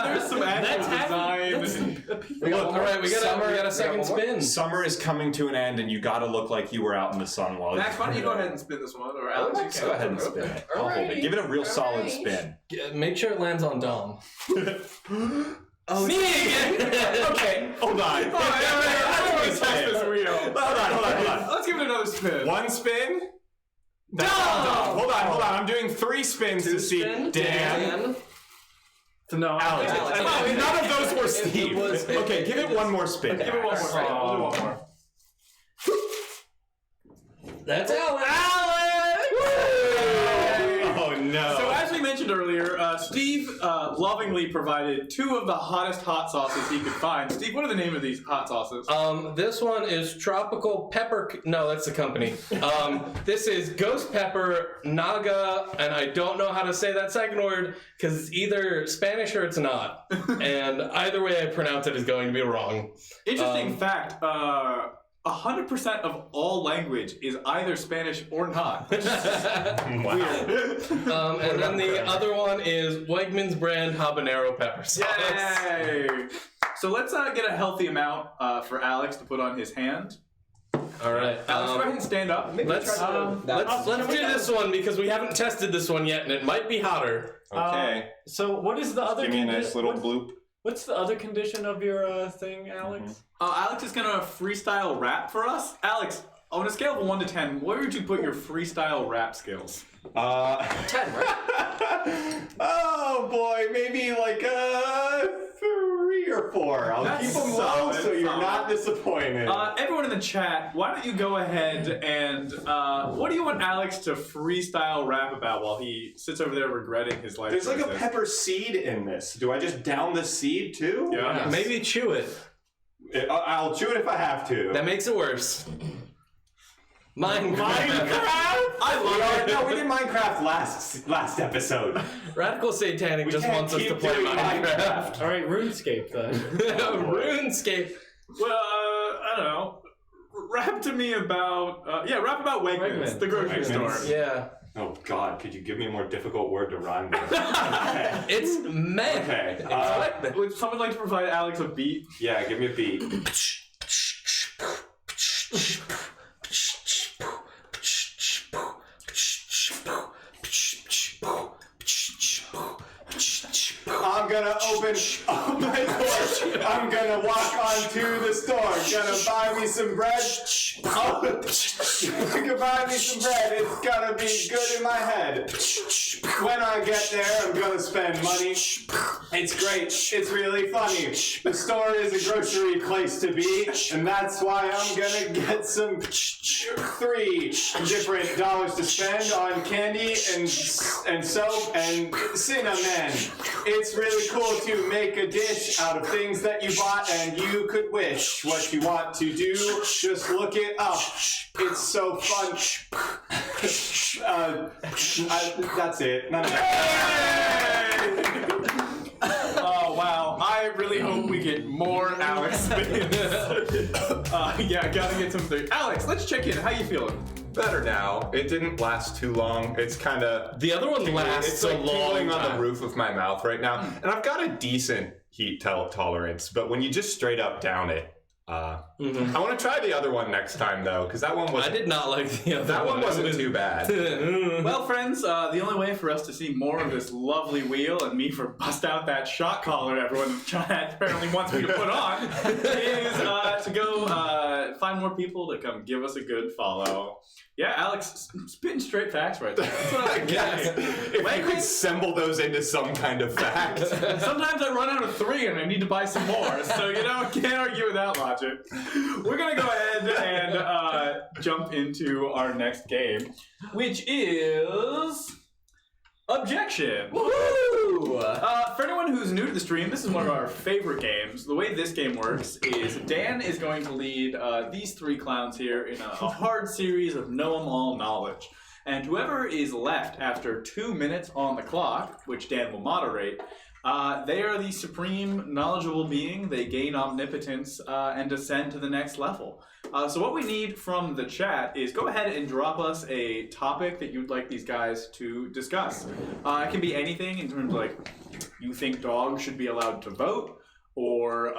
there's some actual design. All right, we got a second spin. Summer is coming to an end, and you got to look like you were out in the sun while. Max, why don't you go ahead and spin this one, or Alex? You can. Go ahead and spin it. I'll hold it. Give it a real solid spin. Make sure it lands on Dom. Oh, me again? Okay, hold on. I don't want to touch this wheel. Hold on. Let's give it another spin. One spin. Dom! Hold on. I'm doing 3 spins to see Dan. No, Alex. None of those were Steve. Okay, give it one more spin. Give it one more spin. We'll do one more. That's Alex! Oh no. So as we mentioned earlier, Steve lovingly provided 2 of the hottest hot sauces he could find. Steve, what are the name of these hot sauces? This one is Tropical Pepper. No, that's the company. This is Ghost Pepper Naga, and I don't know how to say that second word because it's either Spanish or it's not. And either way I pronounce it is going to be wrong. Interesting fact. 100% of all language is either Spanish or not. Wow. And then the other one is Wegmans brand habanero pepper sauce. Yay! So let's get a healthy amount for Alex to put on his hand. All right. Alex, go ahead and stand up. Let's do this one because we haven't tested this one yet, and it might be hotter. Okay. So what is the other? Give me a nice little bloop. What's the other condition of your thing, Alex? Alex is gonna freestyle rap for us. Alex, on a scale of 1 to 10, where would you put your freestyle rap skills? 10, right? Oh boy, maybe like 3 or 4. I'll keep them low so you're not disappointed. Everyone in the chat, why don't you go ahead and what do you want Alex to freestyle rap about while he sits over there regretting his life? There's like a choices? pepper seed in this. Do I just down the seed too? Yeah. Maybe chew it. I'll chew it if I have to. That makes it worse. Minecraft. I love No, we did Minecraft last episode. Radical Satanic just can't wants us to keep play doing Minecraft. All right, RuneScape then. RuneScape. Well, I don't know. Rap to me about rap about Wegmans, the grocery store. Yeah. Oh God, could you give me a more difficult word to rhyme with? Okay. It's men. Okay. Would someone like to provide Alex a beat? Yeah, give me a beat. I'm gonna open my door. I'm gonna walk onto the store. Gonna buy me some bread. Oh, you can buy me some bread. It's gonna be good in my head. When I get there, I'm gonna spend money. It's great. It's really funny. The store is a grocery place to be, and that's why I'm gonna get some 3 different dollars to spend on candy and soap and cinnamon. It's really cool to make a dish out of things that you bought and you could wish. What you want to do, just look it up. It's so fun. That's it. None of that. Oh wow! I really hope we get more Alex spins. Yeah, gotta get some things. Alex, let's check in. How you feeling? Better now. It didn't last too long. It's kind of The other one lasts it's a like long tingling on time. the roof of my mouth right now, and I've got a decent heat tolerance. But when you just straight up down it, I want to try the other one next time though, because that one was. I did not like the other That one It wasn't was- too bad. Well, friends, the only way for us to see more of this lovely wheel and me for bust out that shot collar everyone apparently wants me to put on is to go find more people to come give us a good follow. Yeah, Alex, spitting straight facts right there. That's what I like. Yes. If you could assemble those into some kind of fact. Sometimes I run out of 3 and I need to buy some more, so can't argue with that logic. We're gonna go ahead and jump into our next game, which is Objection. Woohoo! For anyone who's new to the stream, this is one of our favorite games. The way this game works is Dan is going to lead these 3 clowns here in a hard series of know-em-all knowledge. And whoever is left after 2 minutes on the clock, which Dan will moderate, they are the supreme knowledgeable being. They gain omnipotence and descend to the next level. So what we need from the chat is go ahead and drop us a topic that you'd like these guys to discuss. It can be anything in terms of like, you think dogs should be allowed to vote, or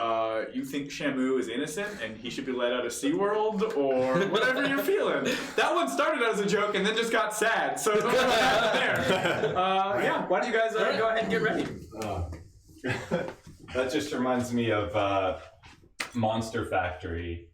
you think Shamu is innocent and he should be let out of SeaWorld, or whatever you're feeling. That one started as a joke and then just got sad, so don't know what happened there. Yeah, why don't you guys go ahead and get ready? That just reminds me of Monster Factory.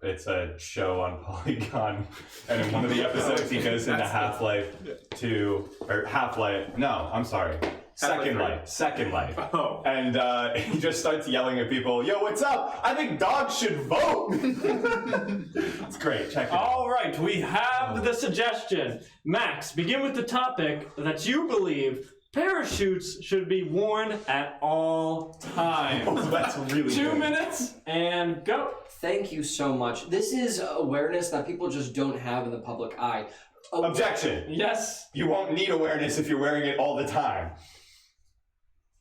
It's a show on Polygon, and in one of the episodes he goes into Half-Life 2, or Half-Life, no, I'm sorry. Second Life. Oh. And he just starts yelling at people, "Yo, what's up? I think dogs should vote." It's great. Check it out. All right, we have the suggestion. Max, begin with the topic that you believe parachutes should be worn at all times. Oh, that's really 2 good. minutes and go. Thank you so much. This is awareness that people just don't have in the public eye. Objection. Yes, You won't need awareness if you're wearing it all the time.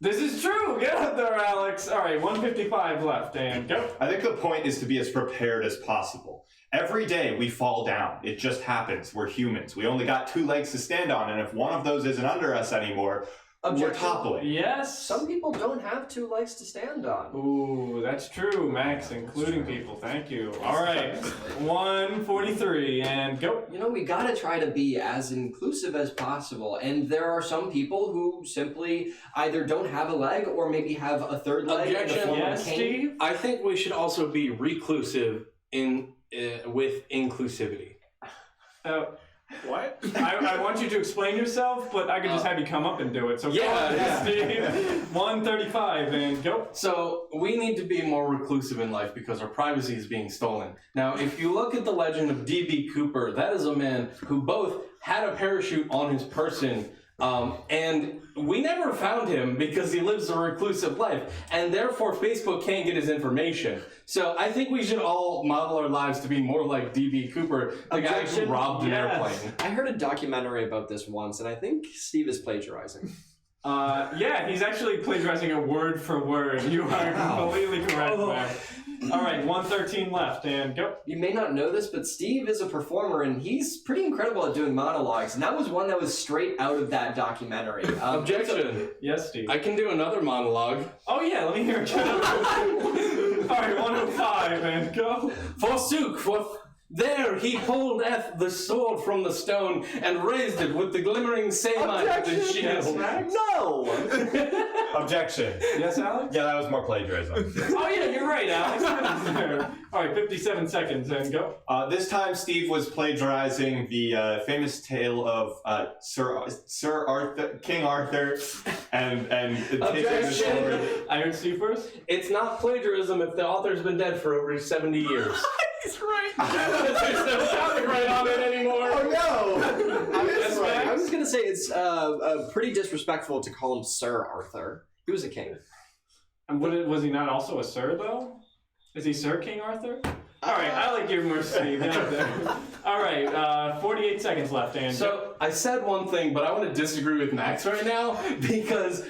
this is true. Get up there, Alex. All right, 155 left and go. I think the point is to be as prepared as possible. Every day we fall down. It just happens. We're humans. We only got 2 legs to stand on, and if one of those isn't under us anymore, we're Objection. toppling. Yes. Some people don't have 2 legs to stand on. Ooh, that's true, Max, including people. Thank you. All right, 143 and go. You know, we gotta try to be as inclusive as possible, and there are some people who simply either don't have a leg or maybe have a 3rd leg in the Objection. form of Yes, a cane. Steve. I think we should also be reclusive with inclusivity. What? I want you to explain yourself, but I could just have you come up and do it. So go Yeah, on, yeah. Steve. 135 and go. So we need to be more reclusive in life because our privacy is being stolen. Now, if you look at the legend of D.B. Cooper, that is a man who both had a parachute on his person And we never found him because he lives a reclusive life, and therefore Facebook can't get his information. So I think we should all model our lives to be more like D.B. Cooper, the guy who robbed an airplane. I heard a documentary about this once, and I think Steve is plagiarizing. Yeah, he's actually plagiarizing it word for word. You are completely correct, Mac. All right, 113 left, and go. You may not know this, but Steve is a performer, and he's pretty incredible at doing monologues. And that was one that was straight out of that documentary. Objection. Yes, Steve. I can do another monologue. Oh yeah, let me hear it. All right, 105, and go. Forsooth, there he pulled the sword from the stone and raised it with the glimmering samite of his shield. No! Objection. Yes, Alex? Yeah, that was more plagiarism. Oh yeah, you're right, Alex. All right, 57 seconds, and go. This time Steve was plagiarizing the famous tale of Sir Arthur, King Arthur, and taking the sword. I heard Steve first. It's not plagiarism if the author's been dead for over 70 years. He's right. There's no copyright on it anymore. Oh no! I was gonna say it's pretty disrespectful to call him Sir Arthur. He was a king. And was he not also a Sir, though? Is he Sir King Arthur? All right, I like your more Steve. All right, 48 seconds left, and so I said one thing, but I want to disagree with Max right now because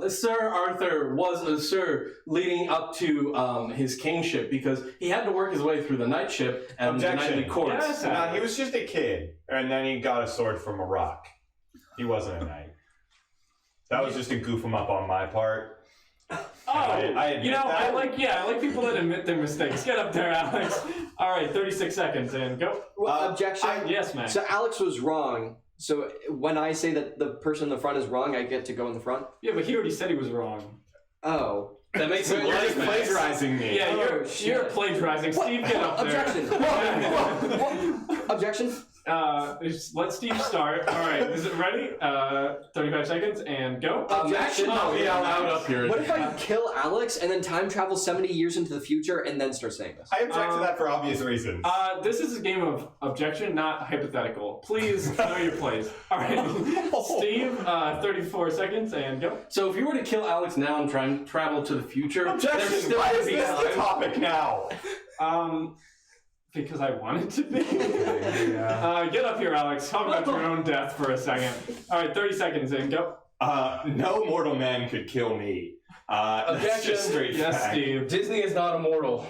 Sir Arthur was a Sir leading up to his kingship because he had to work his way through the knightship and the knightly courts. Yes, No, he was just a kid, and then he got a sword from a rock. He wasn't a knight. That was just to goof him up on my part. I admit that. I like people that admit their mistakes. Get up there, Alex. All right, 36 seconds, and go. Objection? Yes, man. So Alex was wrong. So when I say that the person in the front is wrong, I get to go in the front? Yeah, but he already said he was wrong. Oh. That makes it You're like just plagiarizing me. Yeah, you're plagiarizing. Steve, get up there. Objection. Objection. Let Steve start. All right, is it ready? 35 seconds, and go. Objection. Oh, yeah, loud up here. What if I kill Alex and then time travel 70 years into the future and then start saying this? I object to that for obvious reasons. This is a game of objection, not hypothetical. Please know your place. All right, Steve, 34 seconds, and go. So if you were to kill Alex now and try and travel to the future, Objection! there's still Why to is be this the time. topic now? Because I want it to be. Get up here, Alex. Talk about your own death for a second. All right, 30 seconds, and go. No mortal man could kill me. That's Objection. just straight Yes, fact. Steve. Disney is not immortal.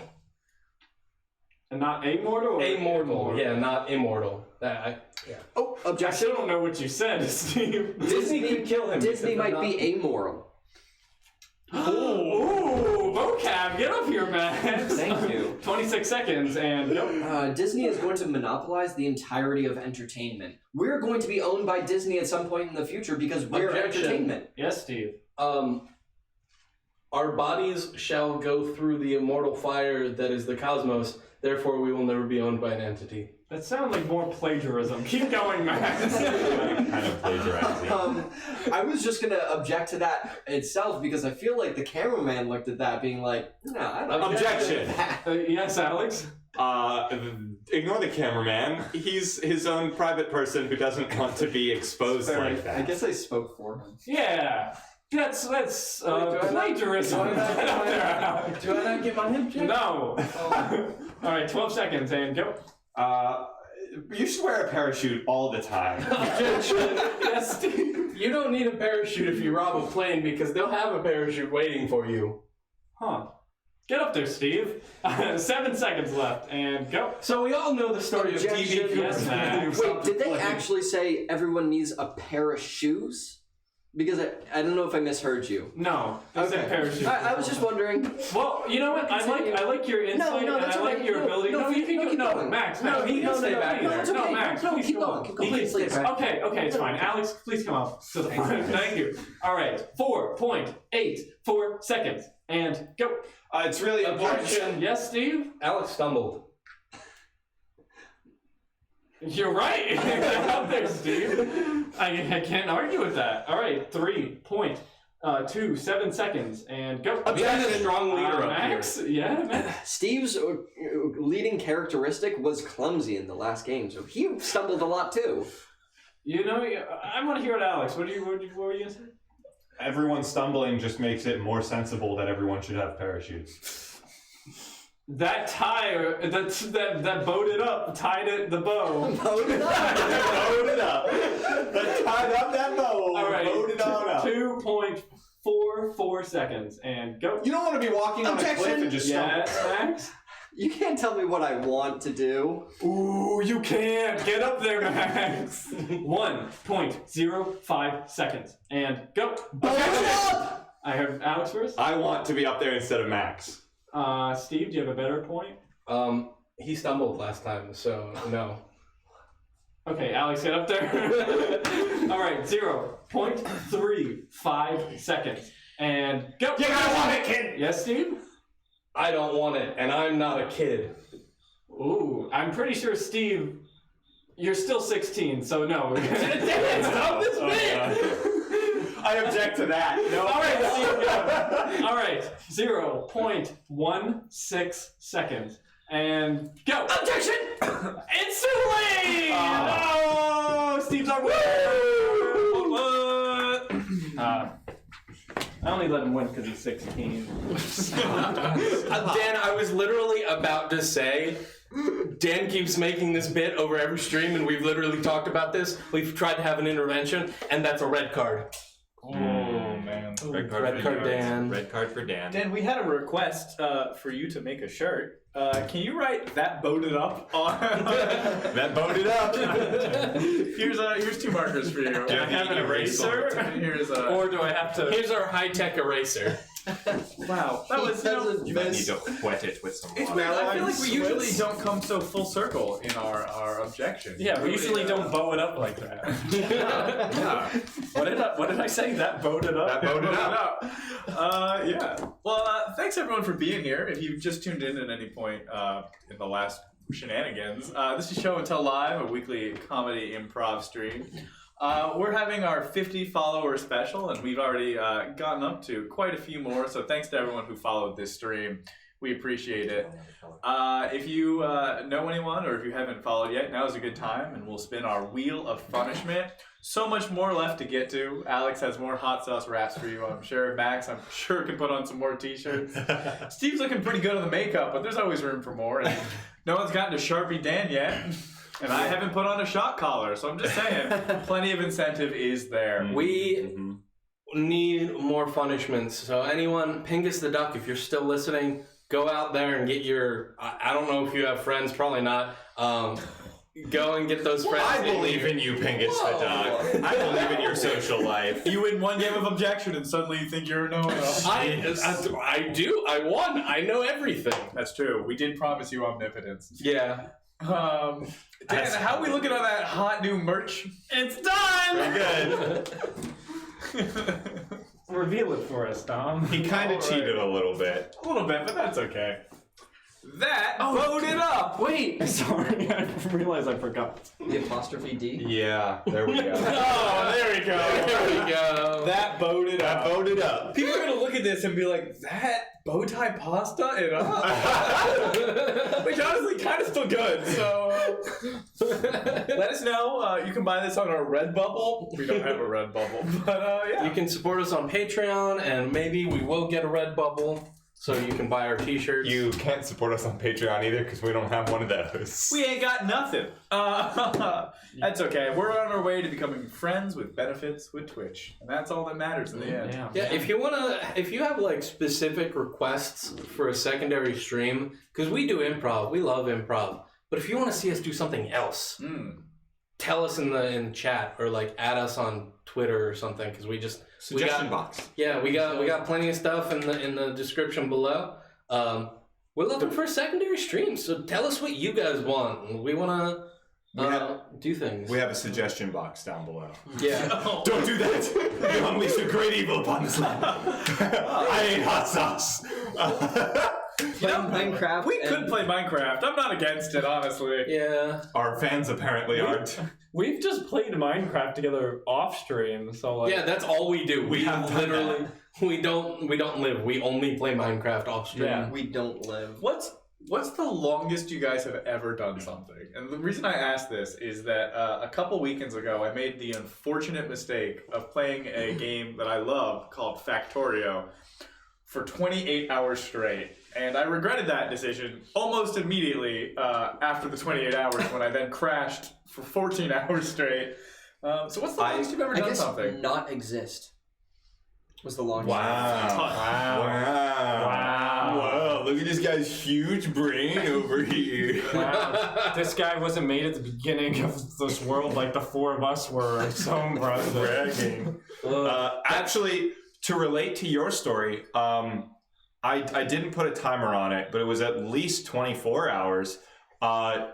And not amortal? Or Amortal, yeah, not immortal. I Objection. still don't know what you said, Steve. Disney could kill him. Disney because might they're be amoral. Ooh, vocab, get up here, Max. Thank you. 26 seconds, and go. Disney is going to monopolize the entirety of entertainment. We're going to be owned by Disney at some point in the future because we're Objection. entertainment. Yes, Steve. Our bodies shall go through the immortal fire that is the cosmos, therefore we will never be owned by an entity. That sounds like more plagiarism. Keep going, Max. Kind of plagiarizing. I was just going to object to that itself because I feel like the cameraman looked at that being like, no, I don't Objection. Yes, Alex? Ignore the cameraman. He's his own private person who doesn't want to be exposed like that. I guess I spoke for him. Yeah. That's plagiarism. Do I not get my hip check? No. All right, 12 seconds, and go. You should wear a parachute all the time. Yes, Steve. You don't need a parachute if you rob a plane because they'll have a parachute waiting for you. Huh. Get up there, Steve. 7 seconds left, and go. So we all know the story of Objection. TV. Yes, Max. Wait, did they actually say everyone needs a pair of shoes? Because I don't know if I misheard you. No, they said parachute. I was just wondering. Well, you know what? I like your insight, and that's I like okay. your ability. No, you can keep go. No, going. Max. No, He can stay back there. it's okay. No, Max. No, Please keep go going. on. Keep going. Please stay back. Okay, it's fine. Alex, please come up to the front. Thank you. All right, 4.84 seconds, and go. It's really important. Objection. Yes, Steve. Alex stumbled. You're right. Get up there, Steve. I can't argue with that. All right, 3.27 seconds, and go. We have a strong leader up Max. here. Yeah, Max. Steve's leading characteristic was clumsy in the last game, so he stumbled a lot too. You know, I want to hear what Alex. What were you gonna say? Everyone stumbling just makes it more sensible that everyone should have parachutes. That tire, that bowed it up, tied it, the bow. Bowed it up. That tied up that bow. All right, Bowed it on up. 2.44 seconds, and go. You don't want to be walking on a cliff and just stumble. Yes, Max? You can't tell me what I want to do. Ooh, you can't. Get up there, Max. 1.05 seconds, and go. Up! I have Alex first. I want to be up there instead of Max. Steve, do you have a better point? He stumbled last time, so no. Okay, Alex, get up there. All right, 0.35 seconds, and go. You gotta want it, kid. Yes, Steve? I don't want it, and I'm not a kid. Ooh, I'm pretty sure, Steve, you're still 16, so no. Damn it, stop this bit! I object to that. No. All right, Steve, go. All right, 0.16 seconds, and go. Objection! It's too late! No! Steve's our winner! I only let him win because he's 16. Dan, I was literally about to say, Dan keeps making this bit over every stream, and we've literally talked about this. We've tried to have an intervention, and that's a red card. Oh, man. Red card, Dan. Red card for Dan. Dan, we had a request for you to make a shirt. Can you write "that boated up" on? That boated up. Here's 2 markers for you. Do I have an eraser? Here's a. Or do I have to? Here's our high-tech eraser. Wow, that was You might need to wet it with some It's water. weird. I feel like we usually don't come so full circle in our objection. Yeah, we usually don't bow it up like that. What did I say? That bowed it up? That boated up. Yeah. Well, thanks everyone for being here. If you've just tuned in at any point in the last shenanigans, this is Show and Tell Live, a weekly comedy improv stream. We're having our 50 follower special, and we've already gotten up to quite a few more, so thanks to everyone who followed this stream. We appreciate it. If you know anyone, or if you haven't followed yet, now is a good time, and we'll spin our Wheel of Punishment. So much more left to get to. Alex has more hot sauce raps for you, I'm sure. Max, I'm sure, can put on some more t-shirts. Steve's looking pretty good on the makeup, but there's always room for more. And no one's gotten to Sharpie Dan yet. And I haven't put on a shock collar, so I'm just saying, plenty of incentive is there. We need more punishments. So anyone, Pingus the Duck, if you're still listening, go out there and get your, I don't know if you have friends, probably not. Go and get those friends. I believe in you, Pingus the Duck. I believe in your social life. You win one game of objection and suddenly you think you're a no-no. I do. I won. I know everything. That's true. We did promise you omnipotence. Yeah. Dan, how are we looking on that hot new merch? It's done! Very good. Reveal it for us, Tom. He kind of cheated a little bit. A little bit, but that's okay. That voted up! Wait, sorry, I realized I forgot. The apostrophe D? Yeah, there we go. Oh, there we go. There we go. That voted up. That voted up. People are going to look at this and be like, that bow tie pasta it up? Which honestly kind of still good, so let us know. You can buy this on our Redbubble. We don't have a Redbubble, but yeah. You can support us on Patreon, and maybe we will get a Redbubble, so you can buy our t-shirts. You can't support us on Patreon either because we don't have one of those. We ain't got nothing. That's okay. We're on our way to becoming friends with benefits with Twitch, and that's all that matters in the end. Yeah, if you have like specific requests for a secondary stream, because we do improv, we love improv. But if you want to see us do something else, tell us in the chat or like add us on Twitter or something, because Suggestion box. Yeah, we got plenty of stuff in the description below. We're looking for secondary streams, so tell us what you guys want. We want to do things. We have a suggestion box down below. Yeah. Don't do that! You unleash a great evil upon this land. I hate hot sauce. Minecraft. We could play Minecraft. I'm not against it, honestly. Yeah. Our fans apparently aren't. We've just played Minecraft together off stream, so like. Yeah, that's all we do. We have literally we don't live. We only play Minecraft off stream. Yeah. We don't live. What's What's the longest you guys have ever done something? And the reason I ask this is that a couple weekends ago, I made the unfortunate mistake of playing a game that I love called Factorio for 28 hours straight. And I regretted that decision almost immediately after the 28 hours when I then crashed for 14 hours straight. So what's the longest you've ever done something? Not exist was the longest. Wow, look at this guy's huge brain over here. Wow. This guy wasn't made at the beginning of this world like the four of us were. So impressive. Bragging. Actually, to relate to your story, I didn't put a timer on it, but it was at least 24 hours.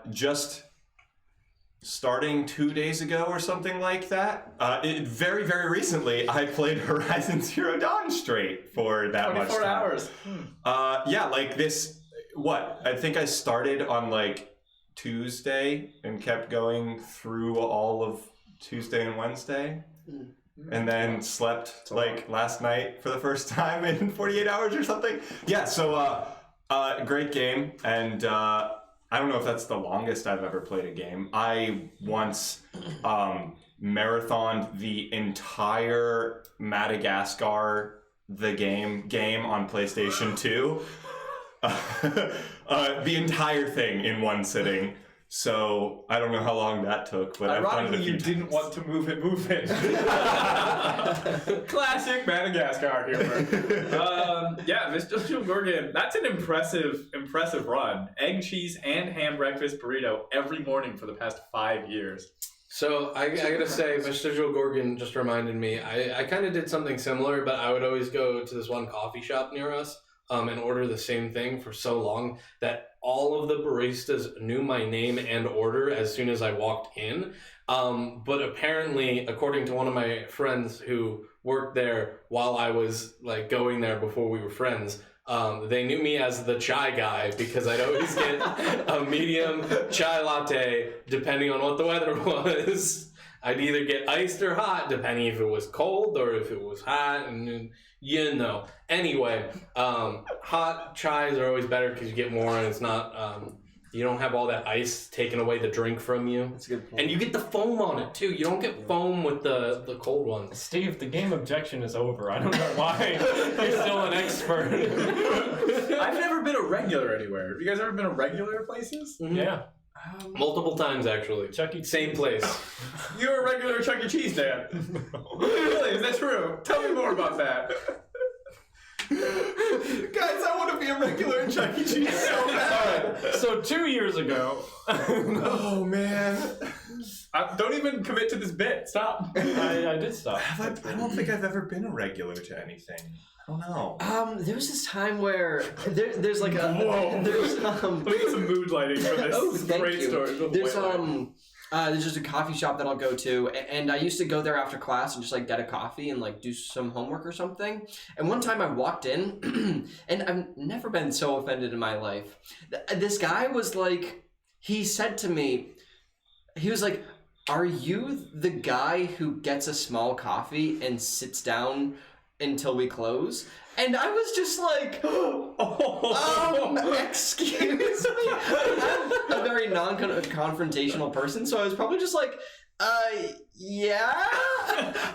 Just starting 2 days ago or something like that. Very, very recently, I played Horizon Zero Dawn straight for that much time. 24 hours. Yeah, like this, I think I started on like Tuesday and kept going through all of Tuesday and Wednesday. And then slept like last night for the first time in 48 hours or something. Yeah, so great game. And I don't know if that's the longest I've ever played a game. I once marathoned the entire Madagascar the game on PlayStation 2. The entire thing in one sitting. So I don't know how long that took, but I've done it a few you didn't want to move it. Classic Madagascar humor. Yeah, Mr. Gorgon, that's an impressive run. Egg, cheese, and ham breakfast burrito every morning for the past 5 years. So I gotta say, Vestigial Gorgon just reminded me, I kind of did something similar, but I would always go to this one coffee shop near us and order the same thing for so long that all of the baristas knew my name and order as soon as I walked in. But apparently, according to one of my friends who worked there while I was like going there before we were friends, they knew me as the chai guy because I'd always get a medium chai latte depending on what the weather was. I'd either get iced or hot depending if it was cold or if it was hot, and you know. Anyway, hot chais are always better because you get more and it's not, you don't have all that ice taking away the drink from you. That's a good point. And you get the foam on it too. You don't get foam with the cold ones. Steve, the game Objection is over. I don't know why you're still an expert. I've never been a regular anywhere. Have you guys ever been a regular places? Mm-hmm. Yeah. Multiple times, actually. Chuck E. Same place. You're a regular Chuck E. Cheese, Dan. Really? Is that true? Tell me more about that. Guys, I want to be a regular in Chuck E. Cheese so bad. So 2 years ago. Oh, man. Don't even commit to this bit. Stop. I did stop. I don't think I've ever been a regular to anything. I don't know. There was this time where there's like a Whoa. there's Let me get some mood lighting for this. Oh, This is thank great you. story. There's just a coffee shop that I'll go to, and I used to go there after class and just like get a coffee and like do some homework or something. And one time I walked in, and I've never been so offended in my life. This guy was like, he said to me, he was like, "Are you the guy who gets a small coffee and sits down until we close?" And I was just like, excuse me. I'm a very non-confrontational person, so I was probably just like, yeah.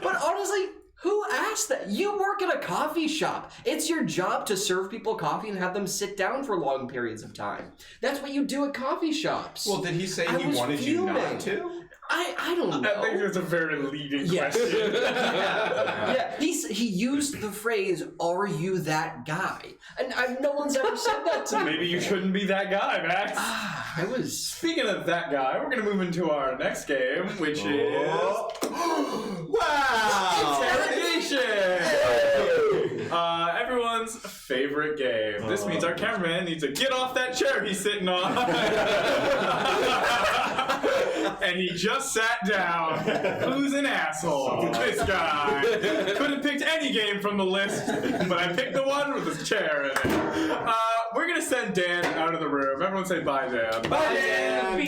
But honestly, who asked that? You work at a coffee shop. It's your job to serve people coffee and have them sit down for long periods of time. That's what you do at coffee shops. Well, did he say he wanted you not to? I don't know. I think that's a very leading question. Yeah. He used the phrase, "Are you that guy?" And no one's ever said that to me. Maybe you shouldn't be that guy, Max. I was. Speaking of that guy, we're going to move into our next game, which is... Wow! Interrogation! Everyone's favorite game. This means our cameraman needs to get off that chair he's sitting on. And he just sat down. Who's an asshole? This guy. Could have picked any game from the list, but I picked the one with his chair in it. We're going to send Dan out of the room. Everyone say bye, Dan. Bye, Dan!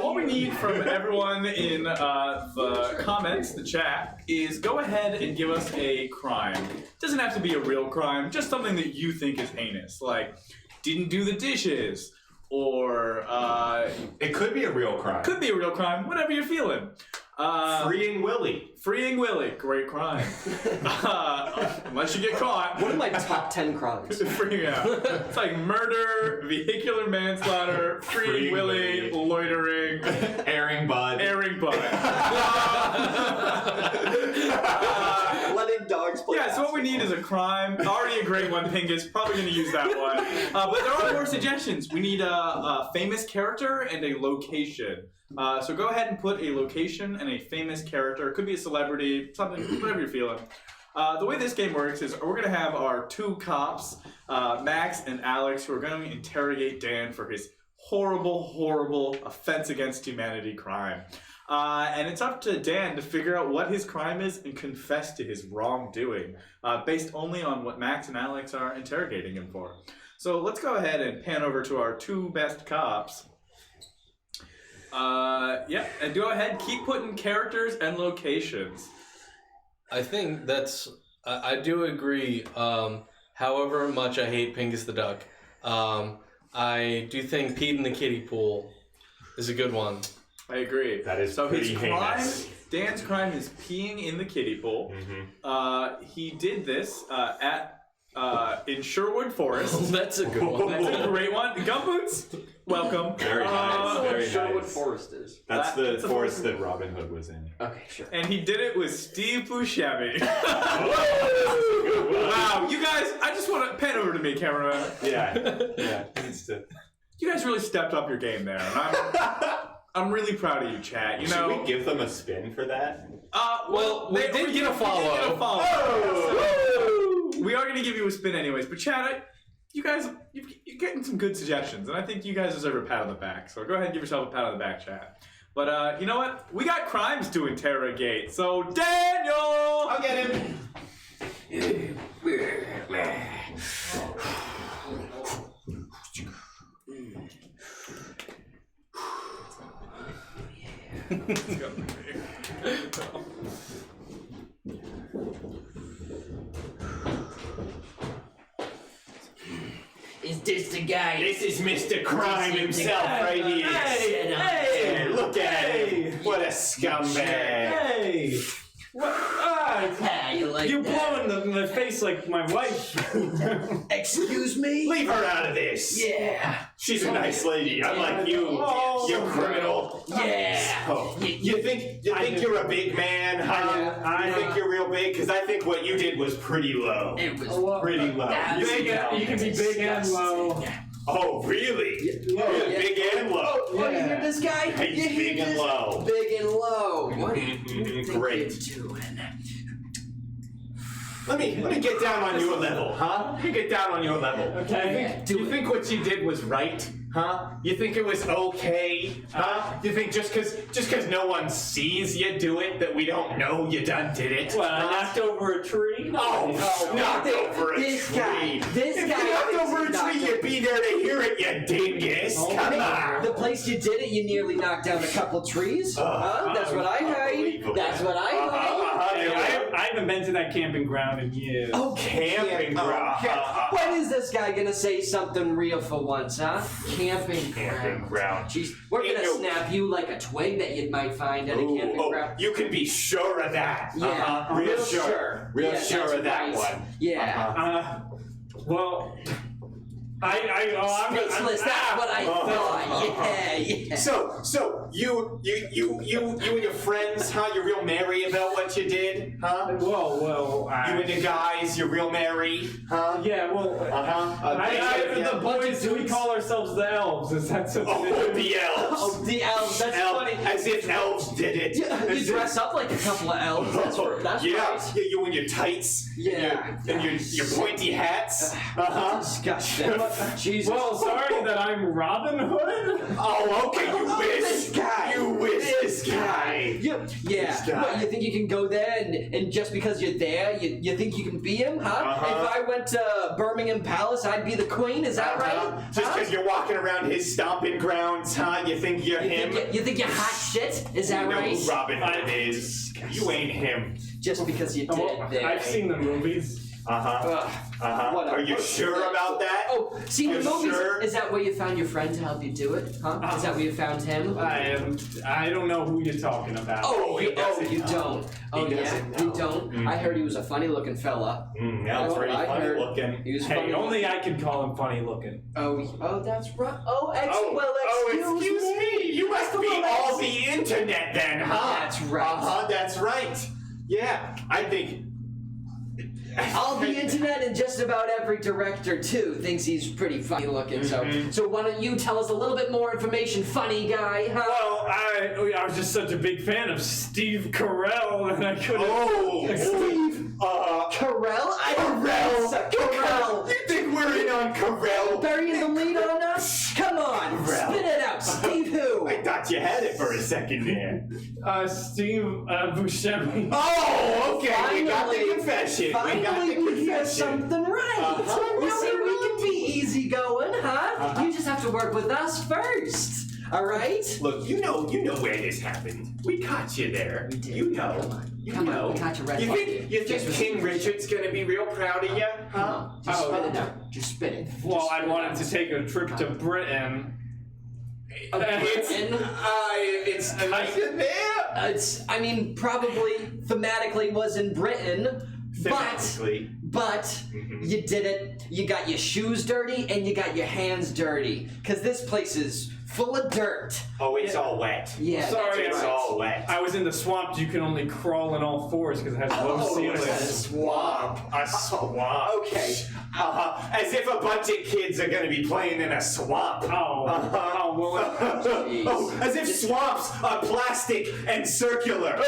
What we need from everyone in the comments, the chat, is go ahead and give us a crime. It doesn't have to be a real crime, just something that you think is heinous. Like, didn't do the dishes, or it could be a real crime. Could be a real crime, whatever you're feeling. Freeing Willie. Freeing Willie, great crime. Unless you get caught. What are my top 10 crimes? Freeing out. It's like murder, vehicular manslaughter, freeing Willie, loitering, airing bud. Letting dogs play. Yeah, so what we need is a crime. Already a great one, Pingus. Probably going to use that one. But there are more suggestions. We need a famous character and a location. So go ahead and put a location and a famous character. It could be a celebrity, something, whatever you're feeling. The way this game works is we're going to have our two cops, Max and Alex, who are going to interrogate Dan for his horrible offense against humanity crime. And it's up to Dan to figure out what his crime is and confess to his wrongdoing, based only on what Max and Alex are interrogating him for. So let's go ahead and pan over to our two best cops. And go ahead, keep putting characters and locations. I think that's. I do agree. However much I hate Pingus the Duck, I do think Pete in the kiddie pool is a good one. I agree. That is so pretty his heinous. crime. Dan's crime is peeing in the kiddie pool. Mm-hmm. He did this in Sherwood Forest. That's a good one. That's a great one. Gumboots, welcome. Very nice. Very Sherwood nice. Forest is. That's the That's a forest that Robin Hood was in. Okay, sure. And he did it with Steve Buscemi. Wow, you guys! I just want to pan over to me, cameraman. Yeah. You guys really stepped up your game there, and I'm really proud of you, chat. You know, should we give them a spin for that? Well, we did get a follow. We are going to give you a spin anyways, but chat, you guys, you're getting some good suggestions, and I think you guys deserve a pat on the back. So go ahead and give yourself a pat on the back, chat. But you know what? We got crimes to interrogate. So Daniel, I'll get him. Let's go. Is this the guy? This is Mr. Crime himself right here. Hey, look at him. What a scumbag. Hey! What? You like You that? blow in my face like my wife. Excuse me? Leave her out of this. Yeah. She's a nice lady, unlike you, you criminal. Yeah. Oh, you think you're a big man, huh? I think you're real big, because I think what you did was pretty low. It was Pretty low. That's You can be big and low. Oh, really? You're big and low. Oh, you hear this guy? He's You hear big and this? low. Big and low. What do you think Great. you're doing? Let me get down on your level, huh? Let me get down on your level. Okay. You think what you did was right, huh? You think it was okay, huh? You think just cause no one sees you do it that we don't know you done did it? Well, I knocked over a tree. Oh, knocked over a This tree. guy. This If guy. you knocked thinks over he a tree, knocked you'd be there to hear it, you dingus. Come on. The place you did it, you nearly knocked down a couple trees. That's what I heard. Unbelievable. That's what I heard. I haven't been to that camping ground in years. Oh, Camping ground. When is this guy gonna say something real for once, huh? Camping Camping ground. ground. Jeez, we're Ain't gonna no- snap you like a twig that you might find at a camping ground. You can be sure of that. Yeah, Real sure. Real Yeah, sure that's of that right. one. Yeah. Well, I'm Speechless. That's what I thought. Yeah. So you and your friends, huh? You're real merry about what you did, huh? Well, You and the guys, you're real merry, huh? yeah, well, the boys, do we call ourselves the elves? Is that something? Oh, the elves. Oh, the elves. That's funny. As if elves did it. You dress up like a couple of elves. That's right. Yeah, you and your tights. Yeah. And your pointy hats. Disgusting. Jesus. Well, sorry that I'm Robin Hood. Oh, okay, you wish. This guy. You wish this guy. Yeah. This guy. What, you think you can go there and just because you're there, you think you can be him, huh? If I went to Birmingham Palace, I'd be the queen. Is that right? Just because you're walking around his stomping grounds, huh? You think you're him? You think you're hot shit? Is that You know right? who Robin Hood is. You ain't him. Just because you did Well, there. I've seen the movies. Whatever. Are you sure about that? Oh, see, in You're the movies, sure? is that where you found your friend to help you do it? Huh? Is that where you found him? I don't know who you're talking about. You doesn't know. don't. Oh, He yeah? doesn't You know. don't? I heard he was a funny-looking fella. Yeah, That's pretty what I funny heard. looking. He was Hey, funny. only I can call him funny looking. Oh, that's right. Oh, excuse me. You must be all the internet then, huh? That's right. That's right. Yeah, I think. All the internet and just about every director too thinks he's pretty funny looking. So why don't you tell us a little bit more information, funny guy? Huh? Well, I was just such a big fan of Steve Carell that I couldn't. Steve Carell? Carell. You think we're in on Carell? Burying the lead on us? Come on, spit it out. Steve who? I thought you had it for a second there. Steve Buscemi. Oh, okay. We got the Finally. confession. Finally, we hear something right. You see, we can be easygoing, huh? You just have to work with us first. All right? Look, you know where this happened. We caught you there. We did. You know. Come on, we caught you right. You think King Richard's gonna be real proud of you? Come on, just spit it out. Just spit it. Well, I wanted to take a trip to Britain. It's kind of there. I mean, probably thematically was in Britain, Thematically. but you did it. You got your shoes dirty and you got your hands dirty, because this place is full of dirt. Oh, it's all wet. Yeah, Sorry, that's It's right. all wet. I was in the swamp. You can only crawl on all fours because it has low Oh, ceilings. it's a swamp. A swamp. Okay. As if a bunch of kids are gonna be playing in a swamp. Oh, well. Oh, as if swamps are plastic and circular.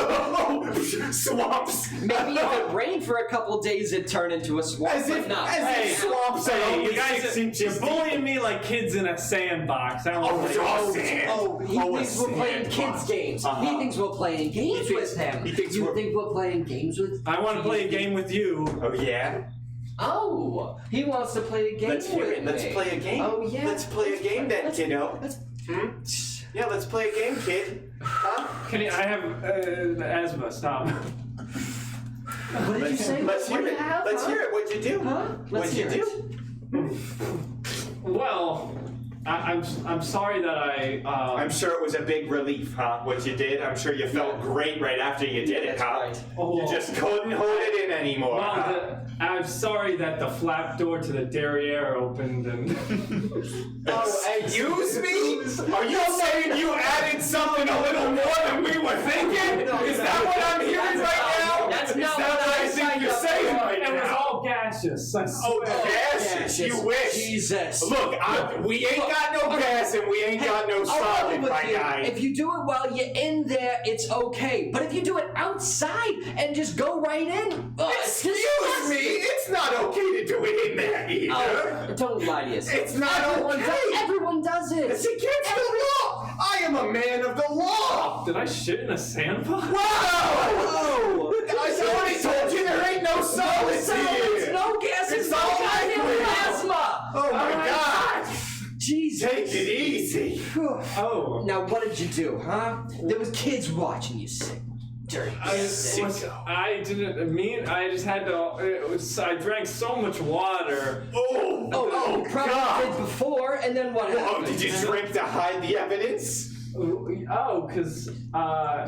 Swamps. Maybe if it rained for a couple days, it'd turn into a swamp, As but if, not. as if swamps are Hey, only you guys 6 you're inches bullying me like kids in a sandbox. I don't Oh, know. sand. Oh, he thinks we're playing kids games. He thinks we're playing games with him. he thinks you we're- think we're playing games with? I want to play a game with you. Oh, yeah? Oh, he wants to play a game Let's hear with it. Let's me. play a game. Oh yeah. Let's play a game then, kiddo. Yeah, let's play a game, kid. Huh? Can you? I have asthma. Stop. What did you say? Let's What hear do it. you have, Let's huh? hear it. What'd you do? Huh? Let's What'd you hear do? it. Well, I'm sorry that I'm sure it was a big relief, huh? What you did. I'm sure you felt great right after you did it, That's huh? right. You just couldn't hold it in anymore. Well, huh? I'm sorry that the flap door to the derriere opened and. Excuse me? Are you saying you added something a little more than we were thinking? Is that what I'm hearing right now? That's Is not that what I I think signed you're up saying for. right It was now? all gaseous. I Oh, swear. gases? You wish. Jesus. Look, we ain't got no gas and we ain't got no I'll solid, argue with my you. guy. If you do it while you're in there, it's okay. But if you do it outside and just go right in, it's Excuse me, it's not okay to do it in there either. Oh, don't lie to yourself. It's not okay. Everyone does it. It's against the law. I am a man of the law. Did I shit in a sandbox? Whoa! I already told you there ain't no solids It's here. no gas. It's It's no all goddamn liquid. plasma. Oh my God! Jesus. Take it easy. Oh. Now what did you do, huh? There was kids watching you sick. Dirty. I didn't mean. I just had to. I drank so much water. Oh you probably God! did before, and then what Oh, happened? did you drink to hide the evidence? Oh, cause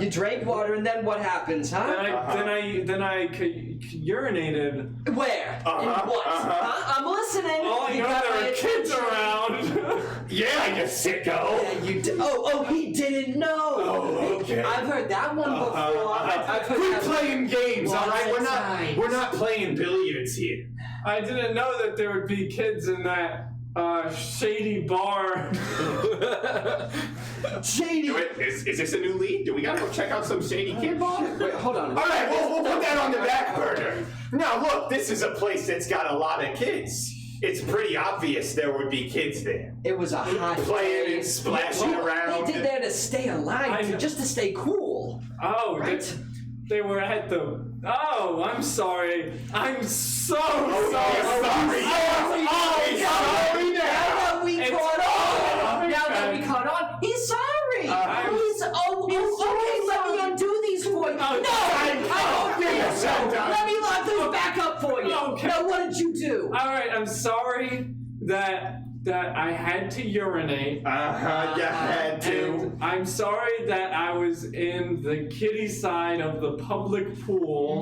You drank water, and then what happens, huh? then I urinated. Where? In what? Huh? I'm listening. Oh, I You know got there my were kids attention. around. Yeah, you sicko. Yeah, you did. Oh, he didn't know. Oh, okay. I've heard that one before. I've heard Quit that playing games, all right? lots of times. We're not playing billiards here. I didn't know that there would be kids in that shady bar. Shady. Is this a new lead? Do we gotta go check out some shady kid bar? Wait, hold on. All right, we'll put that on the back burner. Now, look, this is a place that's got a lot of kids. It's pretty obvious there would be kids there. It was a hot Playing day. and splashing around. They did that to stay alive, just to stay cool. Oh, Right. they were at the. Oh, I'm sorry. I'm so Oh, sorry. sorry. Sorry Now that we It's- caught on, Oh, now that we okay. caught on, he's sorry. I'm- He's okay. Let me undo these for you. No, I don't think so. Let me lock those back up for you. Okay. No, did you do? All right, I'm sorry that I had to urinate. You had to. And I'm sorry that I was in the kiddie side of the public pool.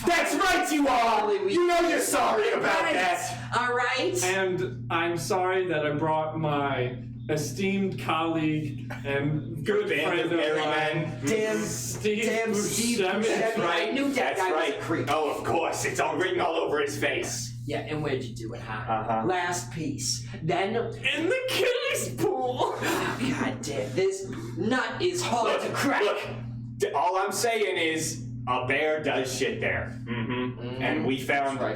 That's right, you are! You know you're sorry about that! Alright. And I'm sorry that I brought my esteemed colleague and good friend of mine, Damn Steve Steve Buscemi. Buscemi. I knew that guy was a creep. Oh, of course. It's all written all over his face. Yeah, and where'd you do it, huh? Uh-huh. Last piece. Then... In the kiddie's pool! Oh, God damn. This nut is hard to crack. Look, all I'm saying is a bear does shit there. Mm-hmm. And we found a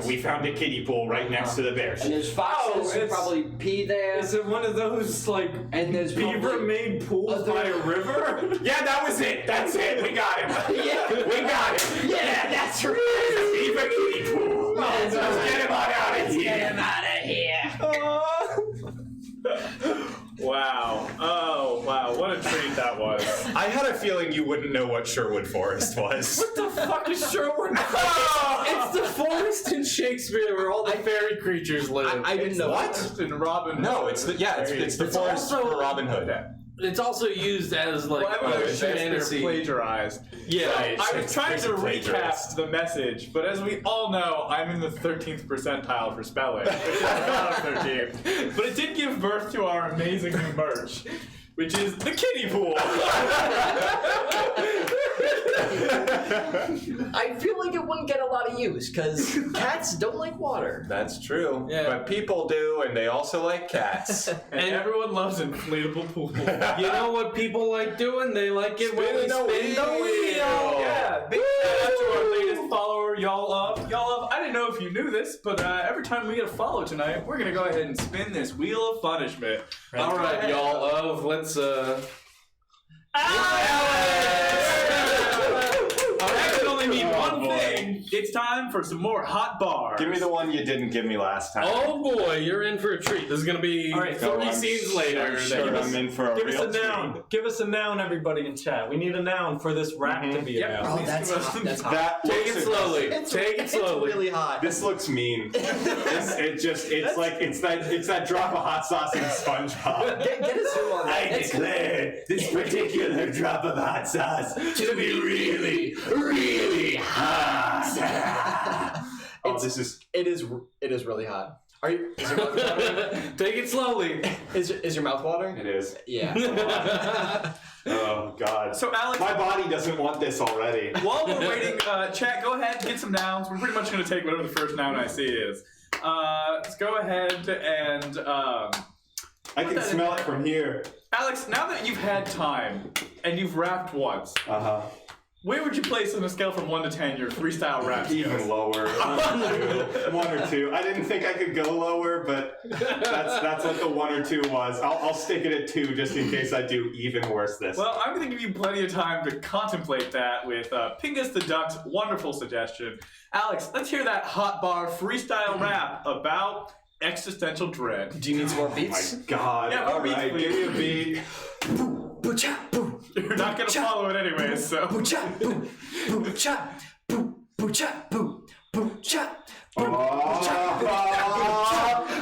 kiddie pool right next to the bears. And there's foxes who probably pee there. Is it one of those, like, and there's beaver-made pools by a river? Yeah, that was it. That's it. We got him. Yeah. We got him. Yeah, that's right. The beaver kiddie pool. That's Let's right. get him on out of here. Get him out of here. Wow. Oh, wow. What a treat that was. I had a feeling you wouldn't know what Sherwood Forest was. What the fuck is Sherwood? It's the forest in Shakespeare where all the fairy creatures live. I didn't know What? In Robin Hood. No, it's the forest also- for Robin Hood. It's also used as like Shakespeare fantasy. plagiarized. Yeah, Right. I was trying to recap plagiarist. the message, but as we all know, I'm in the 13th percentile for spelling, which is not a 13th. But it did give birth to our amazing new merch, which is the kiddie pool. I feel like it wouldn't get a lot of use because cats don't like water. That's true. Yeah. But people do, and they also like cats. And everyone loves inflatable pools. You know what people like doing? They like it when we Spinning the spin the wheel. wheel. Yeah, big shout out to our latest follower, y'all up. I didn't know if you knew this, but every time we get a follow tonight, we're gonna go ahead and spin this wheel of punishment. All right, y'all of let's That can only mean one thing. It's time for some more hot bars. Give me the one you didn't give me last time. Oh boy, you're in for a treat. This is gonna be All right, 30 scenes later. I'm sure I'm in for a Give real us a noun. treat. Give us a noun, everybody in chat. We need a noun for this rap to be Yep. about. Oh, that's hot. That's hot. That Take looks it slowly. Take it slowly. Really hot. This looks mean. It's that drop of hot sauce in SpongeBob. Get a zoom on that. I That's- declare this particular drop of hot sauce to be really, really hot. It is really hot. Are you? Is your mouth watering? Take it slowly. Is your mouth watering? It is. Yeah. Oh God. So Alex, My body doesn't want this already. while we're waiting, chat, go ahead, get some nouns. We're pretty much going to take whatever the first noun I see is. Let's go ahead and I can smell it from here. Alex, now that you've had time and you've rapped once, where would you place on a scale from 1 to 10 your freestyle rap Even skills? lower. 1 or 2. I didn't think I could go lower, but that's what the 1 or 2 was. I'll stick it at 2 just in case I do even worse this. Well, I'm going to give you plenty of time to contemplate that with Pingus the Duck's wonderful suggestion. Alex, let's hear that hot bar freestyle rap about existential dread. Do you need some more beats? My God. Yeah, more all beats, right, please. give me a beat. You're not going to follow it anyways, so.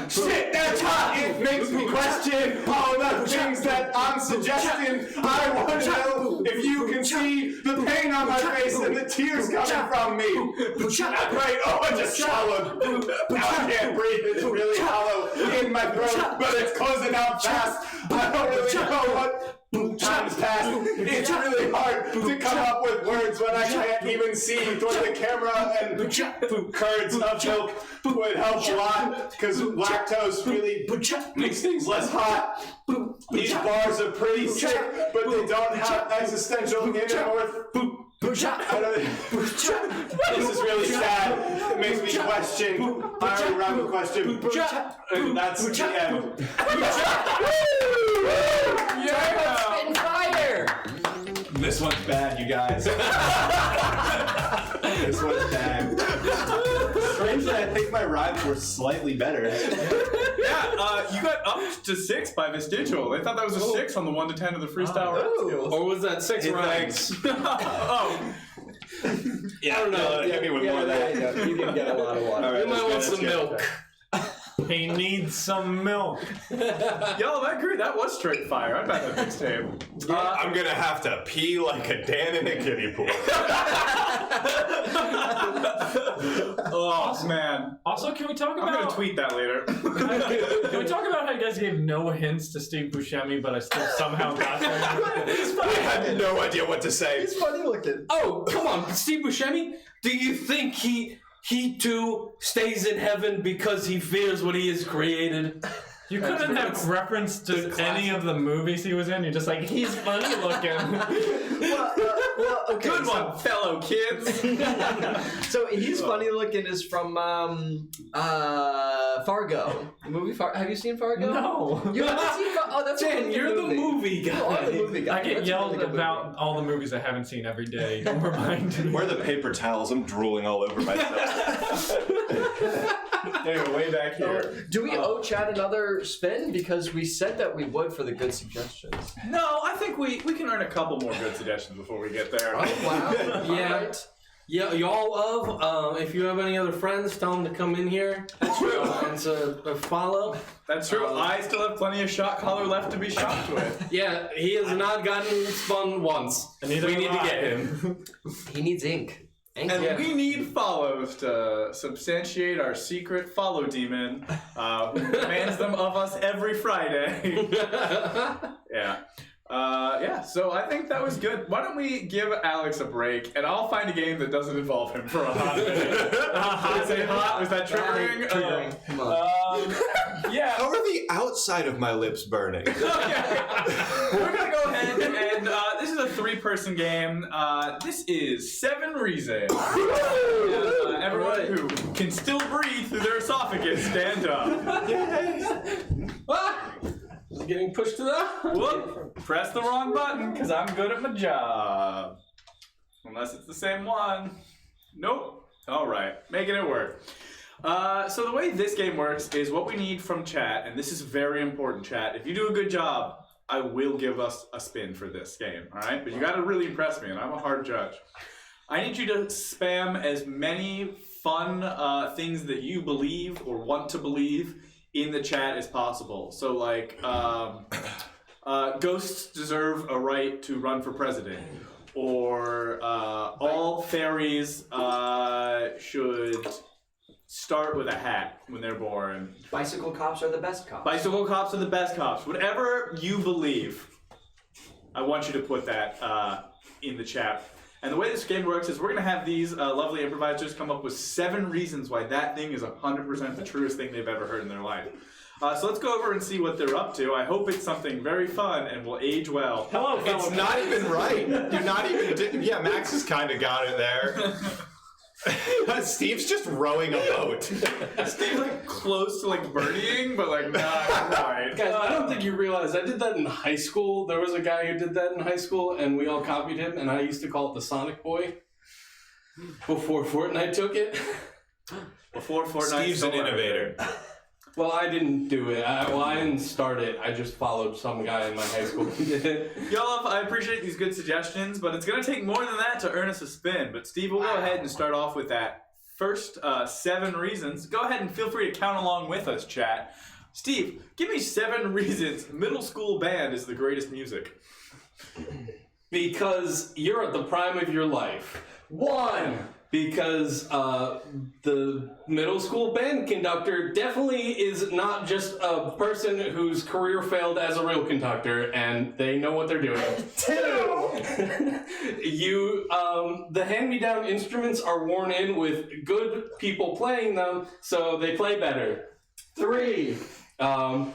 Shit, that's hot! It makes me question all the things that I'm suggesting. I want to know if you can see the pain on my face and the tears coming from me. Not right. Oh, I just swallowed. Now I can't breathe. It's really hollow in my throat, but it's closing out fast. I don't really know what time's passed. It's really hard to come up with words when I can't even see through the camera, and curds of milk would help a lot because lactose really makes things less hot. These bars are pretty sick, but they don't have existential inner worth. This is really sad. It makes me question. I already wrote a question. And that's the end. Spitting fire! This one's bad, you guys. This one's bad. Strangely, I think my rhymes were slightly better. Yeah, you got up to 6 by Vestigial. They thought that was a 6 on the 1 to 10 of the freestyle rap skills. Or was that 6 Hey, rhymes? Oh. Yeah, I don't know. hit me with more of that. Yeah, you can get a lot of water. All right, You might want let's some go. milk. He needs some milk. Yo, I agree. That was straight fire. I bet that mixtape. I'm gonna have to pee like a Dan in a kiddie pool. Oh man. Also, can we talk I'm gonna about? tweet that later. Can we talk about how you guys gave no hints to Steve Buscemi, but I still somehow got there? I had no idea what to say. He's funny looking. Oh, come on, Steve Buscemi. Do you think he too stays in heaven because he fears what he has created? You couldn't have reference to any of the movies he was in. You're just like, he's funny looking. Well, okay. Good one, fellow kids. So he's funny looking is from Fargo. The movie Have you seen Fargo? No. You haven't seen Fargo? Oh, that's a Dan, really you're good the movie guy. You are the movie guy. I get That's a yelled really good about movie. all the movies I haven't seen every day. Don't remind me. Where are the paper towels? I'm drooling all over myself. Anyway, way back here. Do we owe Chad another spin? Because we said that we would for the good suggestions. No, I think we can earn a couple more good suggestions before we get there. Oh, wow. Yeah. All right. Yeah, y'all if you have any other friends, tell them to come in here. That's true. And to follow. That's true. I still have plenty of shot collar left to be shocked with. Yeah, he has not gotten spun once. And We neither need to have I. get him. He needs ink. And we need follows to substantiate our secret follow demon, who demands them of us every Friday. Yeah. So I think that was good. Why don't we give Alex a break, and I'll find a game that doesn't involve him for a hot minute. Say hot? Was that triggering? Come on. Yeah. How are the outside of my lips burning? Okay. We're gonna go ahead and this is a 3-person game. This is 7 Reasons. Everyone who can still breathe through their esophagus, stand up. Ah! Is it getting pushed to the... Whoop! Press the wrong button because I'm good at my job. Unless it's the same one. Nope. All right, making it work. So the way this game works is what we need from chat, and this is very important, chat. If you do a good job, I will give us a spin for this game, all right? But you got to really impress me, and I'm a hard judge. I need you to spam as many fun things that you believe or want to believe in the chat as possible. So, like, ghosts deserve a right to run for president, or all fairies should start with a hat when they're born. Bicycle cops are the best cops. Bicycle cops are the best cops. Whatever you believe, I want you to put that in the chat. And the way this game works is we're going to have these lovely improvisers come up with 7 reasons why that thing is 100% the truest thing they've ever heard in their life. So let's go over and see what they're up to. I hope it's something very fun and will age well. Hello, fellow. It's not even right. You're not even... Yeah, Max has kind of got it there. Steve's just rowing a boat. Steve's like close to like birdieing, but like not quite. Guys, I don't think you realize I did that in high school. There was a guy who did that in high school, and we all copied him, and I used to call it the Sonic Boy before Fortnite took it. Before Fortnite. Steve's an innovator. Well, I didn't do it. I didn't start it. I just followed some guy in my high school who did it. Y'all, I appreciate these good suggestions, but it's going to take more than that to earn us a spin. But Steve, we'll go ahead and start off with that first 7 reasons. Go ahead and feel free to count along with us, chat. Steve, give me 7 reasons middle school band is the greatest music. Because you're at the prime of your life. 1, because the middle school band conductor definitely is not just a person whose career failed as a real conductor, and they know what they're doing. 2, the hand-me-down instruments are worn in with good people playing them, so they play better. 3, a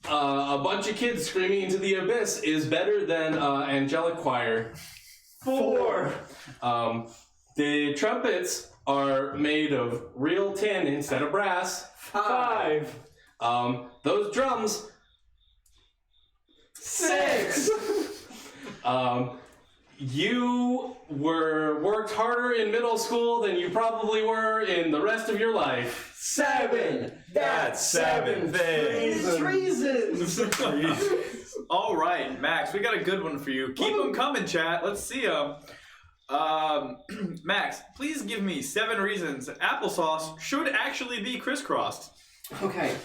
bunch of kids screaming into the abyss is better than angelic choir. 4, the trumpets are made of real tin instead of brass. 5, those drums. 6, you worked harder in middle school than you probably were in the rest of your life. 7, That's 7 things. Reasons. All right, Max, we got a good one for you. Keep them coming, chat. Let's see them. Max, please give me 7 reasons applesauce should actually be crisscrossed. Okay.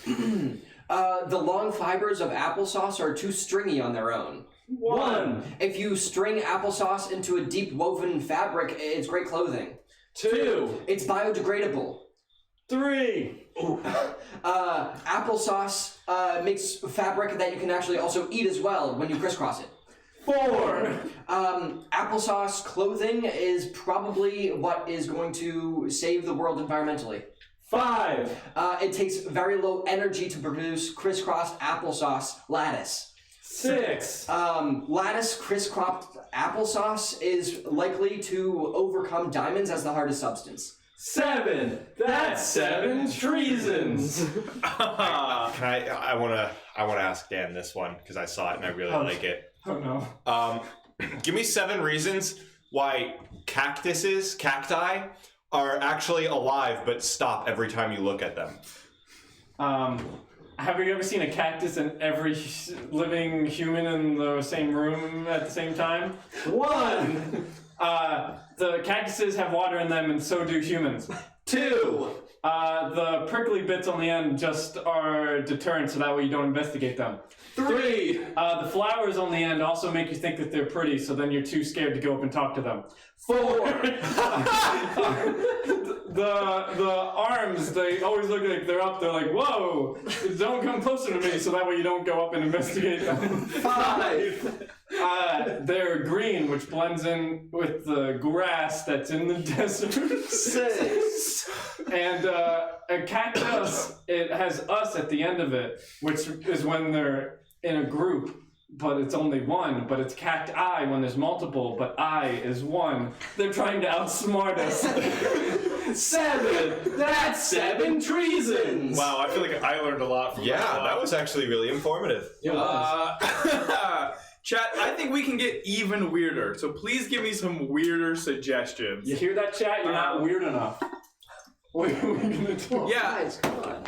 The long fibers of applesauce are too stringy on their own. 1. If you string applesauce into a deep woven fabric, it's great clothing. 2. It's biodegradable. 3. Applesauce makes fabric that you can actually also eat as well when you crisscross it. 4. Applesauce clothing is probably what is going to save the world environmentally. 5. It takes very low energy to produce crisscrossed applesauce lattice. 6. Lattice crisscrossed applesauce is likely to overcome diamonds as the hardest substance. 7. That's 7 treasons. I wanna ask Dan this one because I saw it and I really like it. Oh no. Give me 7 reasons why cacti, are actually alive but stop every time you look at them. Have you ever seen a cactus and every living human in the same room at the same time? 1. The cactuses have water in them and so do humans. 2. The prickly bits on the end just are deterrent so that way you don't investigate them. 3. The flowers on the end also make you think that they're pretty, so then you're too scared to go up and talk to them. 4. The arms, they always look like they're up. They're like, whoa, don't come closer to me, so that way you don't go up and investigate them. 5. They're green, which blends in with the grass that's in the desert. 6. And a cactus, it has us at the end of it, which is when they're in a group, but it's only one. But it's cacti when there's multiple, but I is one. They're trying to outsmart us. 7. That's 7 treasons. Wow, I feel like I learned a lot from that was actually really informative. It was. Chat, I think we can get even weirder, so please give me some weirder suggestions. You hear that, chat? You're not weird enough. What are we gonna do? Yeah. Guys, come on.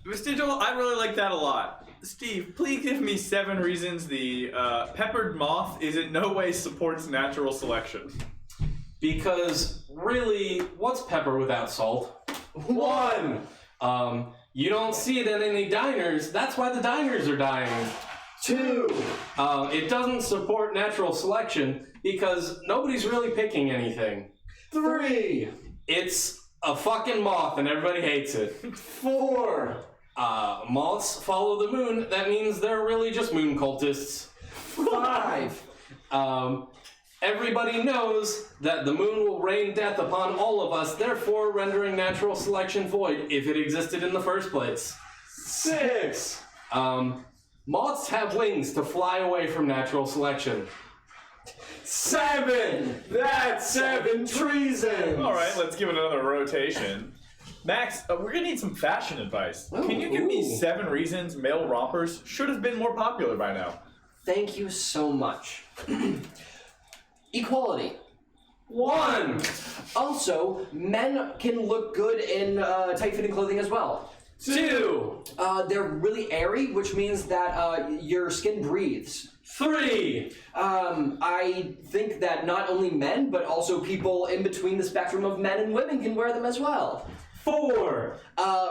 Vestigial, I really like that a lot. Steve, please give me 7 reasons the peppered moth is in no way supports natural selection. Because really, what's pepper without salt? 1. You don't see it in any diners. That's why the diners are dying. 2. It doesn't support natural selection because nobody's really picking anything. 3. It's a fucking moth and everybody hates it. 4. Moths follow the moon. That means they're really just moon cultists. 5. Everybody knows that the moon will rain death upon all of us, therefore rendering natural selection void if it existed in the first place. 6. Moths have wings to fly away from natural selection. 7. That's 7 treasons. All right, let's give it another rotation. Max, we're gonna need some fashion advice. Can you give me 7 reasons male rompers should have been more popular by now? Thank you so much. Equality. 1. Also, men can look good in tight-fitting clothing as well. 2. They're really airy, which means that your skin breathes. 3. I think that not only men, but also people in between the spectrum of men and women can wear them as well. 4.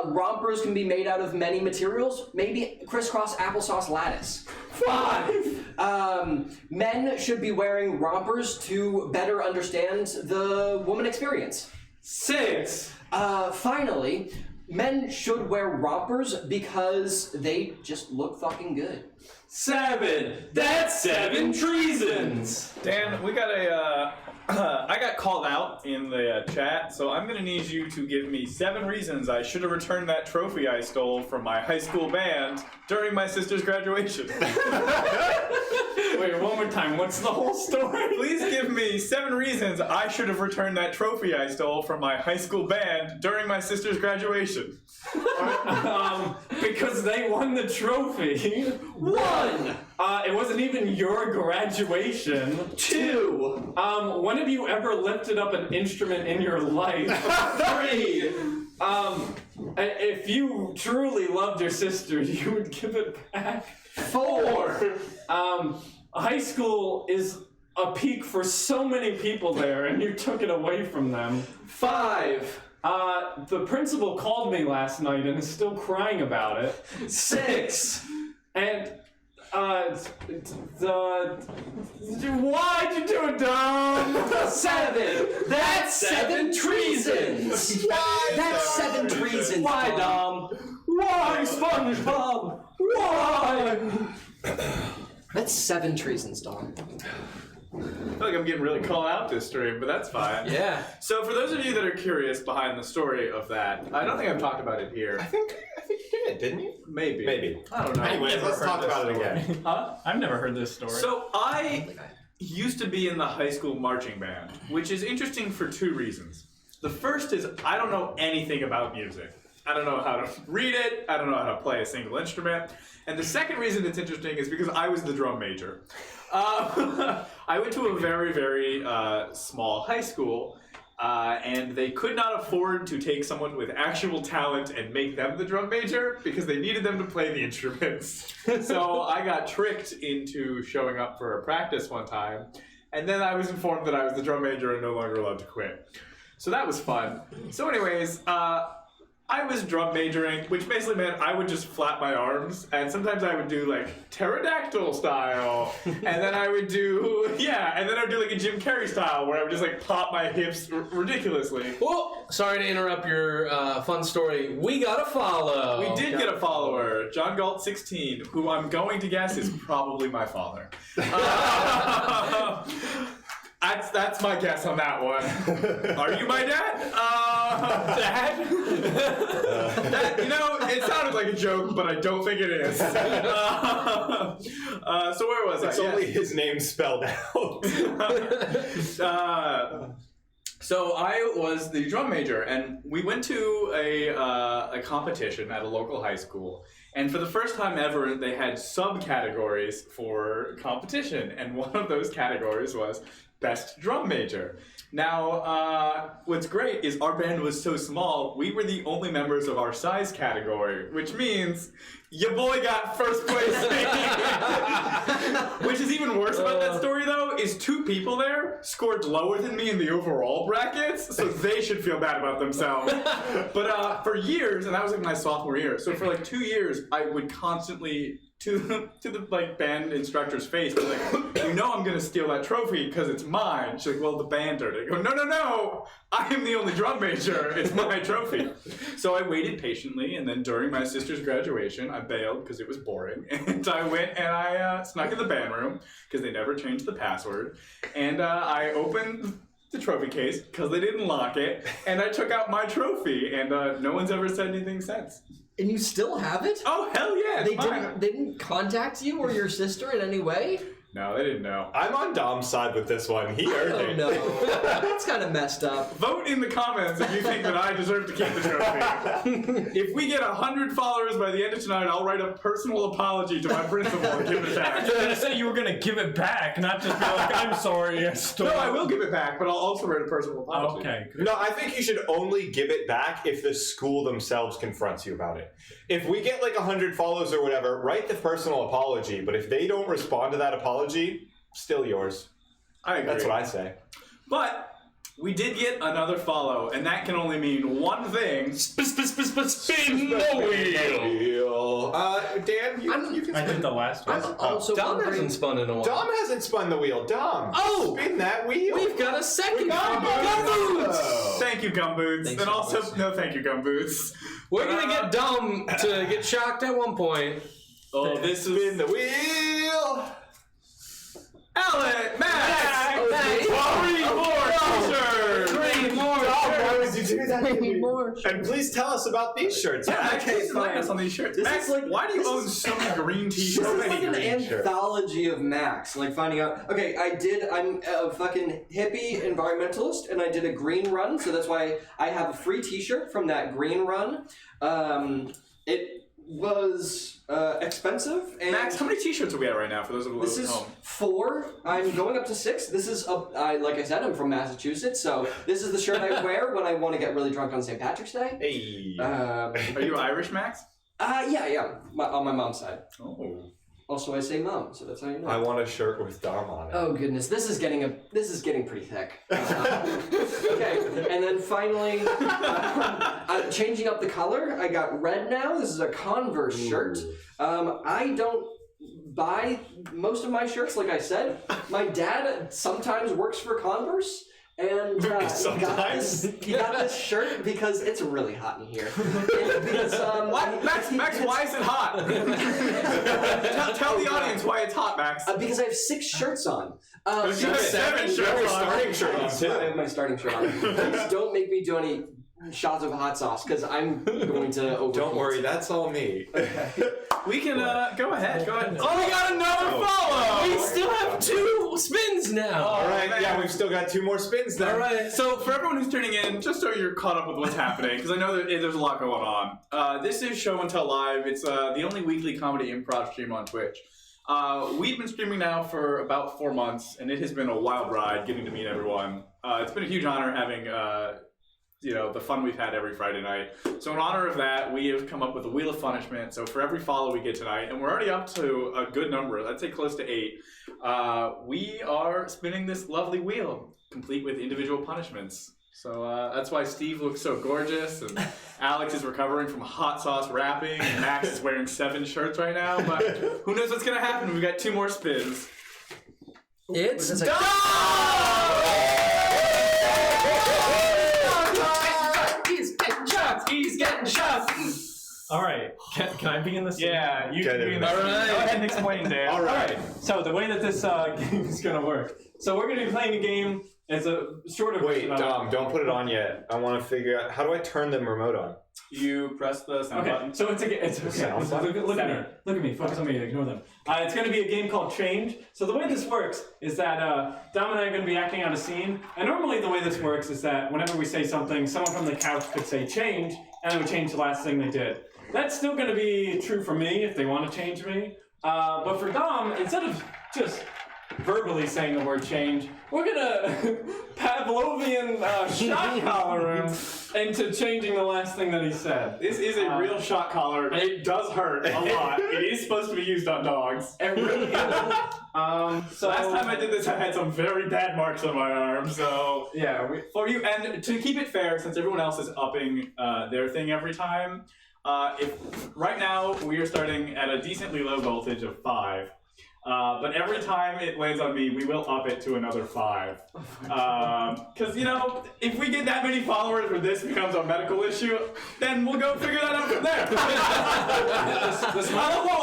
Rompers can be made out of many materials, maybe crisscross applesauce lattice. 5. Men should be wearing rompers to better understand the woman experience. 6. Finally, men should wear rompers because they just look fucking good. 7. That's 7 treasons. Dan, we got a. I got called out in the chat, so I'm gonna need you to give me 7 reasons I should have returned that trophy I stole from my high school band during my sister's graduation. Wait, one more time. What's the whole story? Please give me 7 reasons I should have returned that trophy I stole from my high school band during my sister's graduation. Because they won the trophy. 1. It wasn't even your graduation. 2. When have you ever lifted up an instrument in your life? 3. If you truly loved your sister, you would give it back. 4. High school is a peak for so many people there, and you took it away from them. 5. The principal called me last night and is still crying about it. 6. And why'd you do it, Dom? 7. That's 7 treasons. That's 7 treasons. Why, Dom? Why, SpongeBob? Why? That's 7 treasons, Dom. I feel like I'm getting really called out this stream, but that's fine. Yeah. So for those of you that are curious behind the story of that, I don't think I've talked about it here. I think you did, didn't you? Maybe. I don't know. Anyways, let's talk about it again. Huh? I've never heard this story. So I used to be in the high school marching band, which is interesting for 2 reasons. The first is I don't know anything about music. I don't know how to read it. I don't know how to play a single instrument. And the second reason it's interesting is because I was the drum major. I went to a very, very small high school, and they could not afford to take someone with actual talent and make them the drum major because they needed them to play the instruments. So I got tricked into showing up for a practice one time, and then I was informed that I was the drum major and no longer allowed to quit. So that was fun. So anyways, I was drum majoring, which basically meant I would just flap my arms, and sometimes I would do like pterodactyl style, and then I would do, like a Jim Carrey style, where I would just like pop my hips ridiculously. Well, sorry to interrupt your fun story. We got a follow. We did get a follower, John Galt 16, who I'm going to guess is probably my father. That's my guess on that one. Are you my dad? Dad? It sounded like a joke, but I don't think it is. So where was I? It's only his name spelled out. So I was the drum major, and we went to a competition at a local high school. And for the first time ever, they had subcategories for competition, and one of those categories was Best Drum Major. Now, what's great is our band was so small, we were the only members of our size category, which means your boy got first place. Which is even worse about that story, though, is 2 people there scored lower than me in the overall brackets, so they should feel bad about themselves. But for years, and that was like my sophomore year, so for like 2 years, I would constantly to the like band instructor's face, be like, I'm gonna steal that trophy because it's mine. She's like, well, the band did. I go, no, I am the only drum major. It's my trophy. So I waited patiently, and then during my sister's graduation, I bailed because it was boring, and I went and I snuck in the band room because they never changed the password, and I opened the trophy case because they didn't lock it, and I took out my trophy, and no one's ever said anything since. And you still have it? Oh, hell yeah, it's mine. They didn't contact you or your sister in any way? No, they didn't know. I'm on Dom's side with this one. He earned it. No, that's kind of messed up. Vote in the comments if you think that I deserve to keep the trophy. If we get 100 followers by the end of tonight, I'll write a personal apology to my principal and give it back. I was going to say you were going to give it back, not just be like, I'm sorry, I stole it. No, I will give it back, but I'll also write a personal apology. Okay. No, I think you should only give it back if the school themselves confronts you about it. If we get like 100 follows or whatever, write the personal apology, but if they don't respond to that apology, still yours. I agree. That's what I say. But we did get another follow, and that can only mean one thing. Spin the wheel. Dan, you can I spin. did the last one. I'm also Dom wondering... hasn't spun in a while. Dom hasn't spun the wheel. Dom, spin that wheel. We've got a second Gumboots. Thank you, Gumboots. Thanks, And also, Gumboots. no thank you, Gumboots. We're gonna get Dom to get shocked at one point. Oh, this is... Spin the wheel. Alec, Max! Oh, nice. 3 more t-shirts! Dom, why would you do that to me? more. And please tell us about these shirts. Yeah, Max, Okay, please enlighten fine. us on these shirts. This Max, is like- why do you this own is- so many green This t-shirts? is like an green shirt. anthology of Max, like finding out. Okay, I'm a fucking hippie environmentalist, and I did a green run, so that's why I have a free T-shirt from that green run. It was expensive. And Max, how many t-shirts are we at right now for those of this us at is home? 4. I'm going up to 6. This is like I said, I'm from Massachusetts, so this is the shirt I wear when I want to get really drunk on St. Patrick's Day. Hey. Are you Irish, Max? Yeah, on my mom's side. Oh. Also, I say mom, so that's how you know. I want a shirt with Dom on it. Oh goodness, this is getting pretty thick. Okay, and then finally, I'm changing up the color. I got red now. This is a Converse shirt. I don't buy most of my shirts, like I said. My dad sometimes works for Converse. And he got this shirt because it's really hot in here. Because, What? Max, why is it hot? tell the audience why it's hot, Max. Because I have 6 shirts on. You have 7 shirts on. Starting shirt on, too. I have my starting shirt on. Please don't make me do any shots of hot sauce because I'm going to overheat. Don't worry, that's all me. We can, go ahead. Oh, we got another follow! We still have 2 spins now. All right, yeah, we've still got 2 more spins then. All right. So for everyone who's tuning in, just so you're caught up with what's happening, because I know that there's a lot going on. This is Show and Tell Live. It's the only weekly comedy improv stream on Twitch. We've been streaming now for about 4 months, and it has been a wild ride getting to meet everyone. It's been a huge honor having the fun we've had every Friday night. So in honor of that, we have come up with a Wheel of Punishment. So for every follow we get tonight, and we're already up to a good number, I'd say close to 8, we are spinning this lovely wheel, complete with individual punishments. So that's why Steve looks so gorgeous, and Alex is recovering from hot sauce wrapping, and Max is wearing 7 shirts right now, but who knows what's gonna happen? We've got 2 more spins. It's done! He's getting shots. All right, can I be in this? Yeah, you can be in this. All right. Go ahead and explain, Dan. All right. So the way that this game is gonna work. So we're gonna be playing a game. It's a short of. Wait, Dom, don't put it on yet. I want to figure out, how do I turn the remote on? You press the sound button. So it's okay. Look at me. Look at me. Focus on me. Ignore them. It's going to be a game called Change. So the way this works is that Dom and I are going to be acting out a scene. And normally the way this works is that whenever we say something, someone from the couch could say change, and then we change the last thing they did. That's still going to be true for me if they want to change me. But for Dom, instead of just verbally saying the word change, we're gonna Pavlovian shot collar him into changing the last thing that he said. This is a real shot collar. It does hurt a lot. It is supposed to be used on dogs. It really is. So last time I did this, I had some very bad marks on my arm. So yeah, for you, and to keep it fair, since everyone else is upping their thing every time, if right now we are starting at a decently low voltage of 5. But every time it lands on me, we will up it to another 5. Because, if we get that many followers where this becomes a medical issue, then we'll go figure that out from there.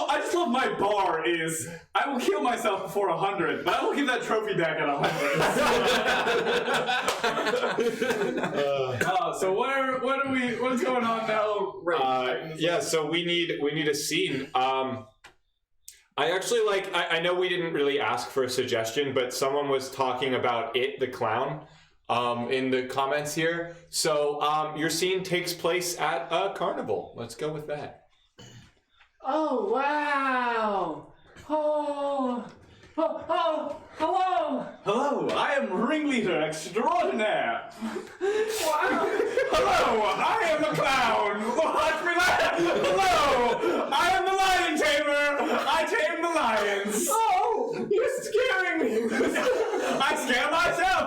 I just love my bar is, I will kill myself before 100, but I will give that trophy back at 100. So what's going on now? Yeah, so we need a scene. I actually I know we didn't really ask for a suggestion, but someone was talking about It the Clown in the comments here. So your scene takes place at a carnival. Let's go with that. Oh, wow. Oh, hello. Hello, I am ringleader extraordinaire. Wow. Hello, I am a clown. Watch me laugh. Hello, I am the lion tamer. I tame the lions. Oh, you're scaring me. I scare myself.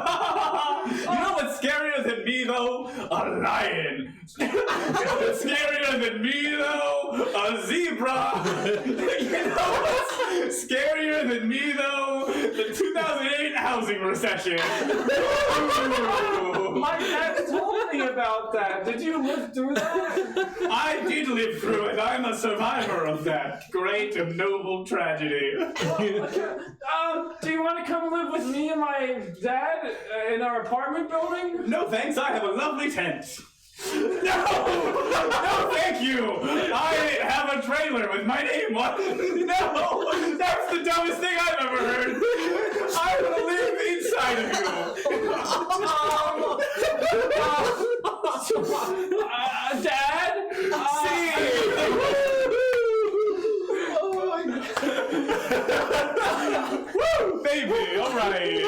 You know what's scarier than me, though? A lion. You know what's scarier than me, though? A zebra. You know what's scarier than me, though? The 2008 housing recession. My dad told me about that. Did you live through that? I did live through it. I'm a survivor of that great and noble tragedy. Do you want to come live with me and my dad in our apartment building? No thanks, I have a lovely tent. No, thank you. I have a trailer with my name on it. No, that's the dumbest thing I've ever heard. I want to live inside of you. Dad? See. Woo, baby, all right.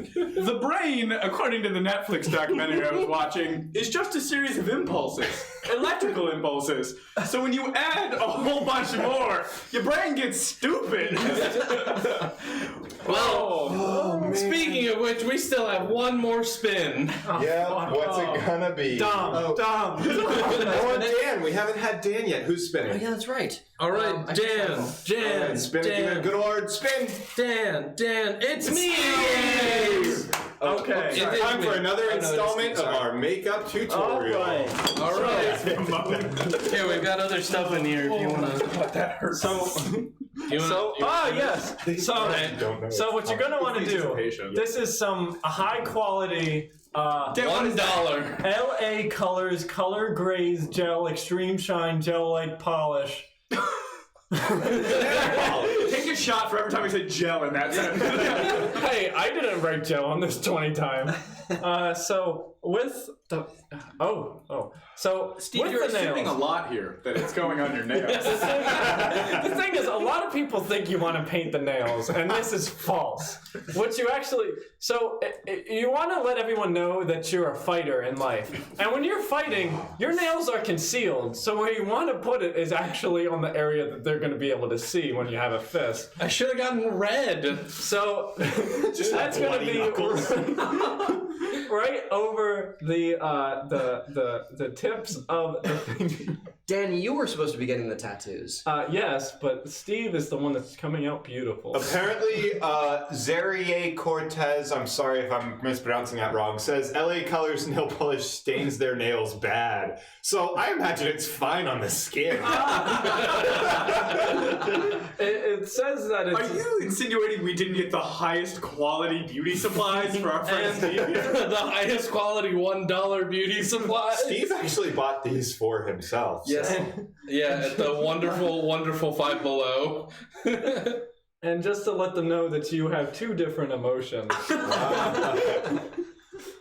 The brain, according to the Netflix documentary I was watching, is just a series of impulses, electrical impulses. So when you add a whole bunch more, your brain gets stupid. Well, speaking of which, we still have one more spin. Yeah, what's it gonna be? Dumb. Oh, Dan. We haven't had Dan yet. Who's spinning? Oh yeah, that's right. All right, Dan, Spin it. Give it a good hard spin. Dan, it's me! Okay. It's time for another installment of our makeup tutorial. All right. Here, we've got other stuff in here if you want to. That hurts. So yes. So what you're gonna want to do? This is some high quality. $1. LA Colors Color Graze Gel Extreme Shine Gel Like Polish. Take a shot for every time you say gel in that sentence. Hey, I didn't write gel on this 20 times. So with the so Steve, with you're the assuming nails, a lot here that it's going on your nails. the thing is, a lot of people think you want to paint the nails, and this is false. What you actually you want to let everyone know that you're a fighter in life, and when you're fighting, your nails are concealed. So where you want to put it is actually on the area that they're going to be able to see when you have a fist. I should have gotten red. So that's going to be right over the tips of the finger. Dan, you were supposed to be getting the tattoos. Yes, but Steve is the one that's coming out beautiful. Apparently, Zerier Cortez, I'm sorry if I'm mispronouncing that wrong, says LA Colors nail polish stains their nails bad. So I imagine it's fine on the skin. It says that it's... Are you insinuating we didn't get the highest quality beauty supplies for our friend Steve? The highest quality $1 beauty supplies. Steve actually bought these for himself. Yes. Yeah, at the wonderful Five Below. And just to let them know that you have two different emotions.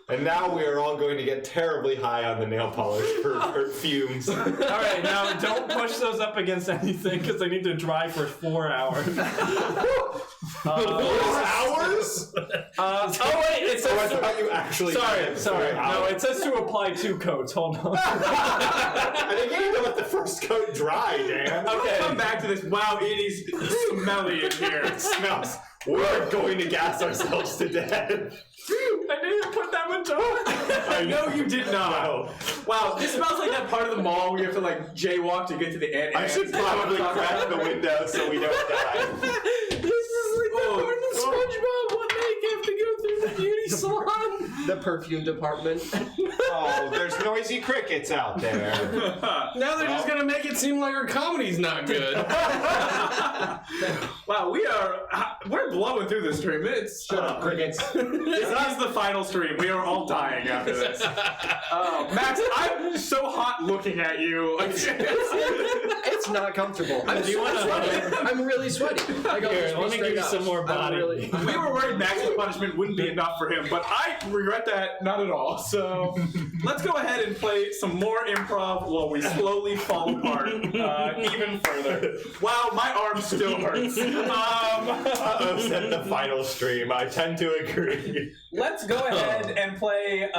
And now we are all going to get terribly high on the nail polish for fumes. All right, now don't push those up against anything because they need to dry for 4 hours. 4 hours? Oh wait, it says. I thought you actually. Sorry. No, it says to apply 2 coats. Hold on. I think you need to let the first coat dry, Dan. Okay. Come back to this. Wow, it is smelly in here. It smells. We're going to gas ourselves to death. I didn't put that much on. I know you did not. Wow, this smells like that part of the mall where you have to like jaywalk to get to the end. I should probably crack the window so we don't die. This is like the part of SpongeBob when they have to go through the beauty salon. The perfume department. Oh, there's noisy crickets out there. Now they're just gonna make it seem like our comedy's not good. Wow, we're blowing through the stream. It's Shut up, crickets. This is the final stream. We are all dying after this. Max, I'm so hot looking at you. It's not comfortable. I'm really sweaty. Here, let me give you some more body. We were worried maximum punishment wouldn't be enough for him, but I regret that not at all. So let's go ahead and play some more improv while we slowly fall apart even further. Wow, my arm still hurts. Said the final stream. I tend to agree. Let's go ahead and play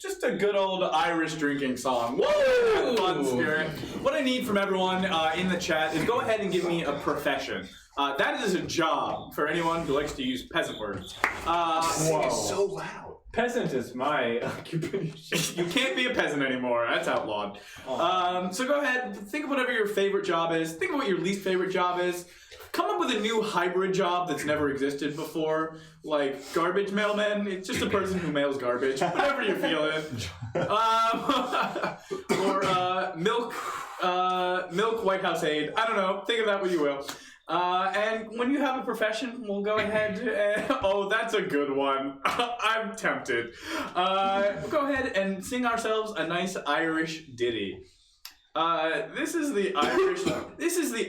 just a good old Irish drinking song. Whoa! Fun spirit. What I need from everyone in the chat is go ahead and give me a profession. That is a job for anyone who likes to use peasant words. Whoa. It's so loud. Peasant is my occupation. You can't be a peasant anymore. That's outlawed. So go ahead, think of whatever your favorite job is. Think of what your least favorite job is. Come up with a new hybrid job that's never existed before, like garbage mailman. It's just a person who mails garbage, whatever you're feeling. Or milk White House aide. I don't know. Think of that what you will. And when you have a profession, we'll go ahead and... Oh, that's a good one. I'm tempted. We'll go ahead and sing ourselves a nice Irish ditty. This is the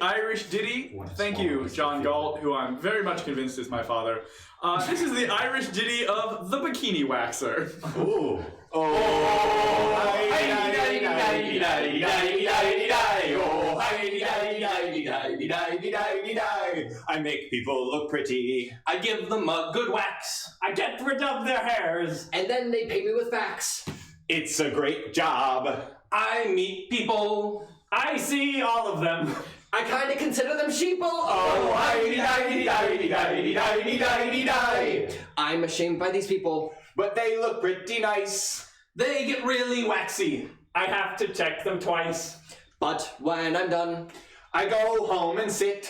Irish ditty. Thank you, John Galt, who I'm very much convinced is my father. This is the Irish ditty of the Bikini Waxer. Ooh. I make people look pretty. I give them a good wax. I get rid of their hairs. And then they pay me with facts. It's a great job. I meet people. I see all of them. I kind of consider them sheeple. Oh, hi-di-di-di-di-di-di-di-di-di-di. I'm ashamed by these people. But they look pretty nice. They get really waxy. I have to check them twice. But when I'm done, I go home and sit.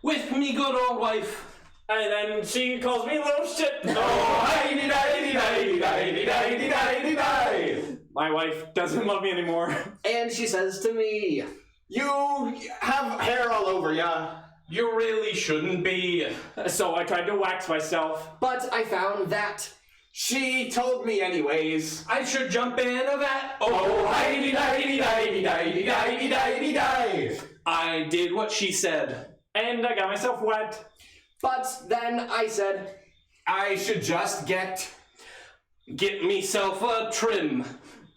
With me good old wife. And then she calls me little shit. Oh, hi-di-di-di-di-di-di-di-di-di-di. My wife doesn't love me anymore. and she says to me, You have hair all over ya. You really shouldn't be. So I tried to wax myself. but I found that. She told me anyways. I should jump in a vat. Oh, hi-di-di-di-di-di-di-di-di-di-di. I did what she said. And I got myself wet. But then I said, I should just get myself a trim.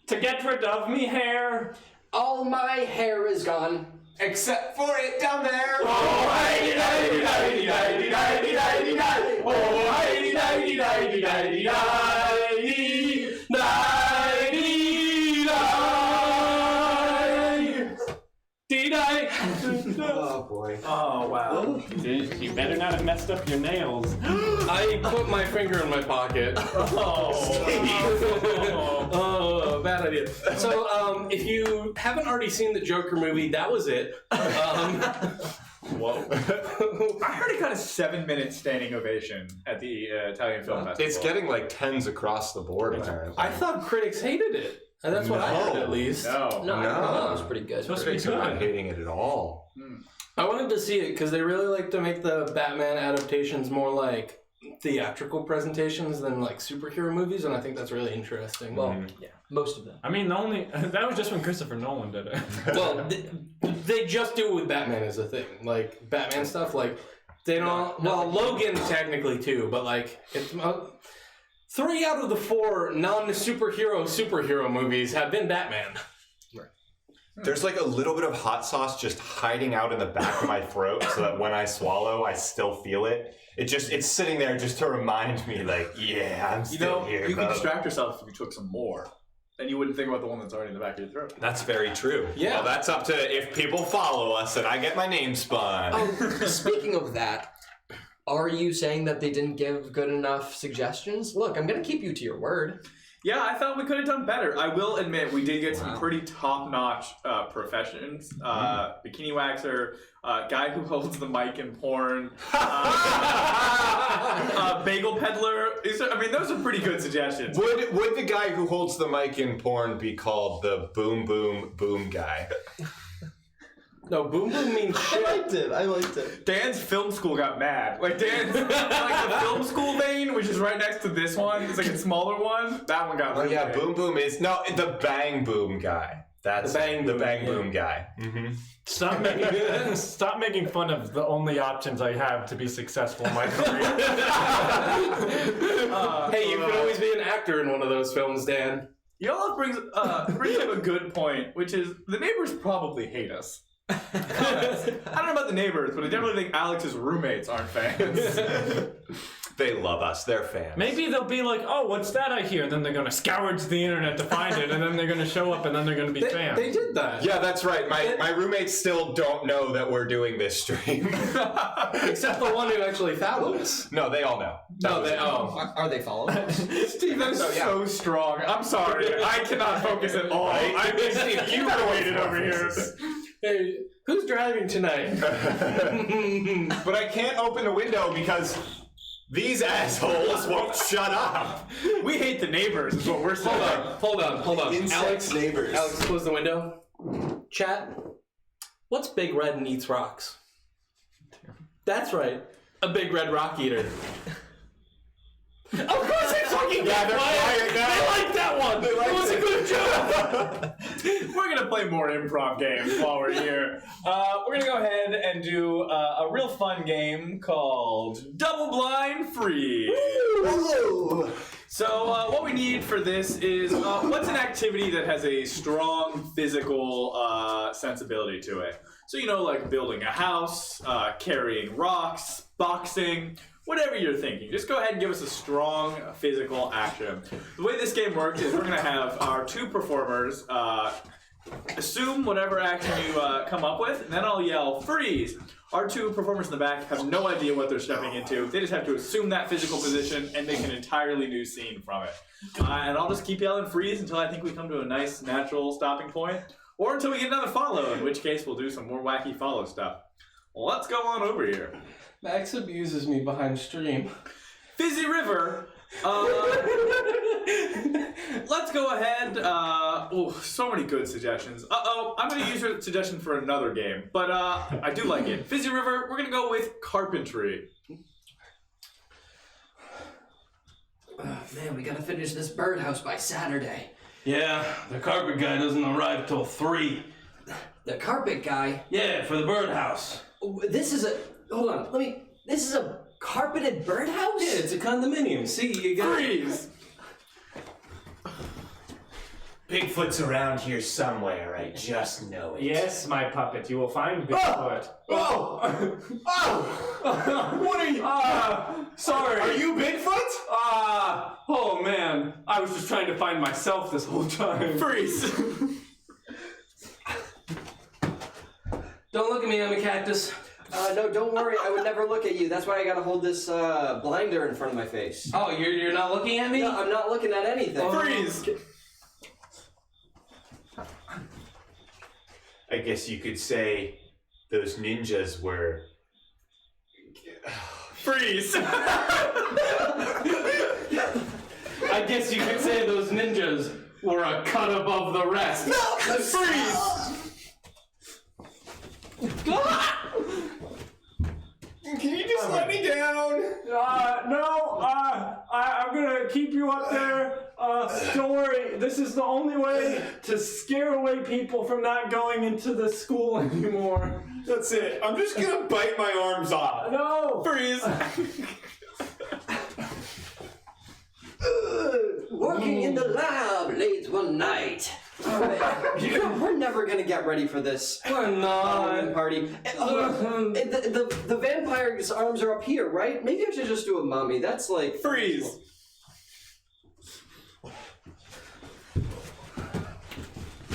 To get rid of me hair. all my hair is gone. Except for it down there. Oh, hi-di-di-di-di-di-di-di-di-di-di-di. Oh, Dee-die. Oh boy. Oh, wow. You better not have messed up your nails. I put my finger in my pocket. Oh, bad idea. So, if you haven't already seen the Joker movie, that was it. Whoa. I heard it got a 7-minute standing ovation at the Italian Film Festival. It's getting like 10s across the board, apparently. I thought critics hated it. And that's what I heard, at least. No. No, I thought it was pretty good. Critics are not hating it at all. I wanted to see it because they really like to make the Batman adaptations more like theatrical presentations than like superhero movies, and I think that's really interesting. Well, yeah, most of them. I mean, that was just when Christopher Nolan did it. Well, they just do it with Batman as a thing. Like, Batman stuff, like, they don't... Well, Logan technically too, but like, it's... 3 out of the 4 non-superhero movies have been Batman. There's like a little bit of hot sauce just hiding out in the back of my throat so that when I swallow, I still feel it. It's sitting there just to remind me, like, yeah, I'm still here. You could distract yourself if you took some more. Then you wouldn't think about the one that's already in the back of your throat. That's very true. Yeah. Well, that's up to if people follow us and I get my name spun. Oh, speaking of that, are you saying that they didn't give good enough suggestions? Look, I'm going to keep you to your word. Yeah, I thought we could have done better. I will admit, we did get some pretty top-notch professions. Bikini waxer, guy who holds the mic in porn, bagel peddler. Those are pretty good suggestions. Would the guy who holds the mic in porn be called the boom boom boom guy? No, boom boom means shit. I liked it. Dan's film school got mad. Like, Dan's, like the film school vein, which is right next to this one, it's like a smaller one. That one got really mad. Boom boom is... No, the bang boom guy. That's the bang boom guy. Mm-hmm. Stop making fun of the only options I have to be successful in my career. Hey, you could always be an actor in one of those films, Dan. Y'all brings up a good point, which is the neighbors probably hate us. I don't know about the neighbors, but I definitely think Alex's roommates aren't fans. They love us. They're fans. Maybe they'll be like, oh, what's that I hear? And then they're going to scourge the internet to find it, and then they're going to show up, and then they're going to be fans. They did that. Yeah, that's right. My roommates still don't know that we're doing this stream. Except the one who actually followed us. No, they all know. Are they following us? Steve, that's so strong. I'm sorry. I cannot focus at all. I mean, Steve, you gotta wait it over here. Hey, who's driving tonight? But I can't open the window because these assholes won't shut up. We hate the neighbors, is what we're saying. Hold on. Insects, neighbors. Alex, close the window. Chat. What's Big Red and Eats Rocks? That's right. A big red rock eater. Of course they fucking got quiet. They like that one. It was a good joke. We're gonna play more improv games while we're here. We're gonna go ahead and do a real fun game called Double Blind Free. Whoa. So what we need for this is what's an activity that has a strong physical sensibility to it? So like building a house, carrying rocks, boxing, whatever you're thinking. Just go ahead and give us a strong physical action. The way this game works is we're going to have our two performers assume whatever action you come up with, and then I'll yell, freeze! Our two performers in the back have no idea what they're stepping into. They just have to assume that physical position and make an entirely new scene from it. And I'll just keep yelling freeze until I think we come to a nice, natural stopping point, or until we get another follow, in which case we'll do some more wacky follow stuff. Let's go on over here. Max abuses me behind stream. Fizzy River. Let's go ahead. So many good suggestions. I'm going to use your suggestion for another game, but I do like it. Fizzy River, we're going to go with carpentry. Man, we gotta finish this birdhouse by Saturday. Yeah, the carpet guy doesn't arrive till 3. The carpet guy? Yeah, for the birdhouse. This is a... Hold on, This is a carpeted birdhouse? Yeah, it's a condominium. See, you got... Freeze! Bigfoot's around here somewhere, I just know it. Yes, my puppet, you will find Bigfoot. Oh! What are you? Sorry. Are you Bigfoot? Oh man, I was just trying to find myself this whole time. Freeze! Don't look at me, I'm a cactus. No, don't worry, I would never look at you. That's why I gotta hold this blinder in front of my face. Oh, you're not looking at me? No, I'm not looking at anything. Freeze! I guess you could say those ninjas were... Freeze! I guess you could say those ninjas were a cut above the rest. No! Freeze! Can you just let me down? No, I'm gonna keep you up there. Don't worry, this is the only way to scare away people from not going into the school anymore. That's it. I'm just gonna bite my arms off. No! Freeze! Working in the lab late one night. We're never gonna get ready for this. We're not. Party. The vampire's arms are up here, right? Maybe I should just do a mummy. That's like... Freeze!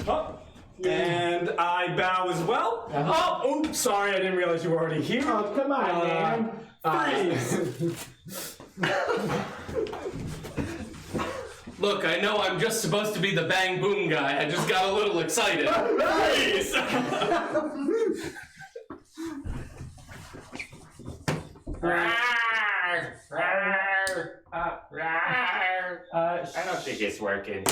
Oh, and I bow as well. Oh, oops, sorry, I didn't realize you were already here. Oh, come on, man. Freeze! Look, I know I'm just supposed to be the bang boom guy. I just got a little excited. Freeze! I don't think it's working.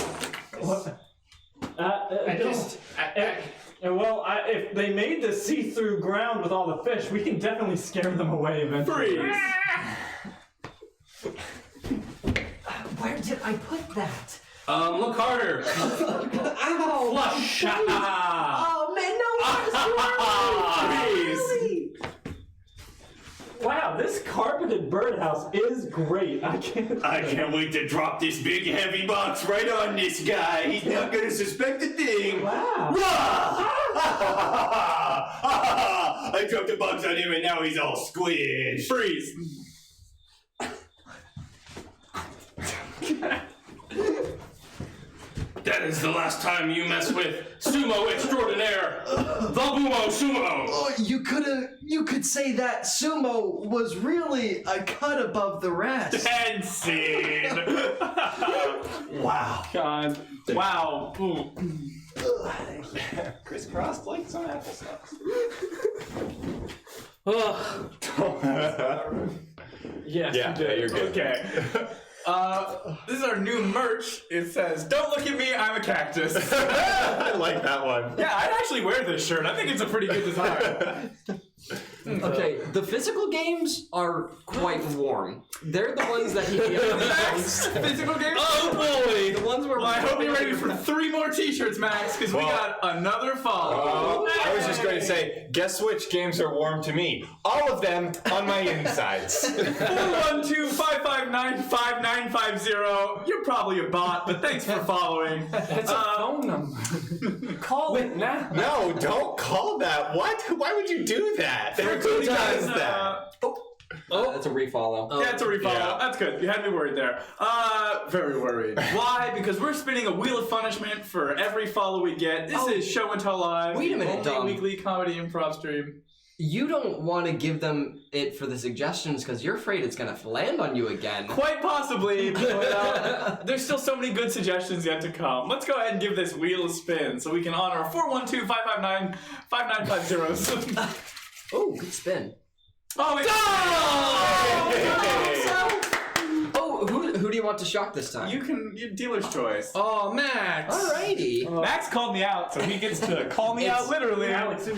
If they made the see-through ground with all the fish, we can definitely scare them away eventually. Freeze! Where did I put that? Look harder. Ow! Flush. Oh man, no! Freeze! Wow, this carpeted birdhouse is great. I can't wait to drop this big heavy box right on this guy. He's not gonna suspect a thing. Wow. I dropped a box on him and now he's all squished. Freeze! That is the last time you mess with Sumo Extraordinaire, the Bumo Sumo. Oh, you could say that Sumo was really a cut above the rest. End scene! Wow. God. Wow. Crisscrossed like some applesauce. Yes, Yeah, you did. you're good. Okay. This is our new merch. It says, "Don't look at me, I'm a cactus." I like that one. Yeah, I'd actually wear this shirt. I think it's a pretty good design. Okay, the physical games are quite warm. They're the ones that he Physical games? Oh boy! The ones where Well, I hope you're ready for 3 more t-shirts, Max, because we got another follow. I was just going to say, guess which games are warm to me? All of them on my insides. 412-559-5950. You're probably a bot, but thanks for following. It's a phone number. Call it now. No, don't call that. What? Why would you do that? Who does that? that's a refollow. Yeah, it's a refollow. Yeah. That's good. You had me worried there. Very worried. Why? Because we're spinning a wheel of punishment for every follow we get. This is Show and Tell Live. Wait a minute, the only Dom. weekly comedy improv stream. You don't want to give them it for the suggestions because you're afraid it's going to land on you again. Quite possibly, but there's still so many good suggestions yet to come. Let's go ahead and give this wheel a spin so we can honor 412-559-5950. Oh, good spin. Oh, it's Oh, who do you want to shock this time? you dealer's choice. Oh, Max! Alrighty. Max called me out, so he gets to call me out literally. I'll do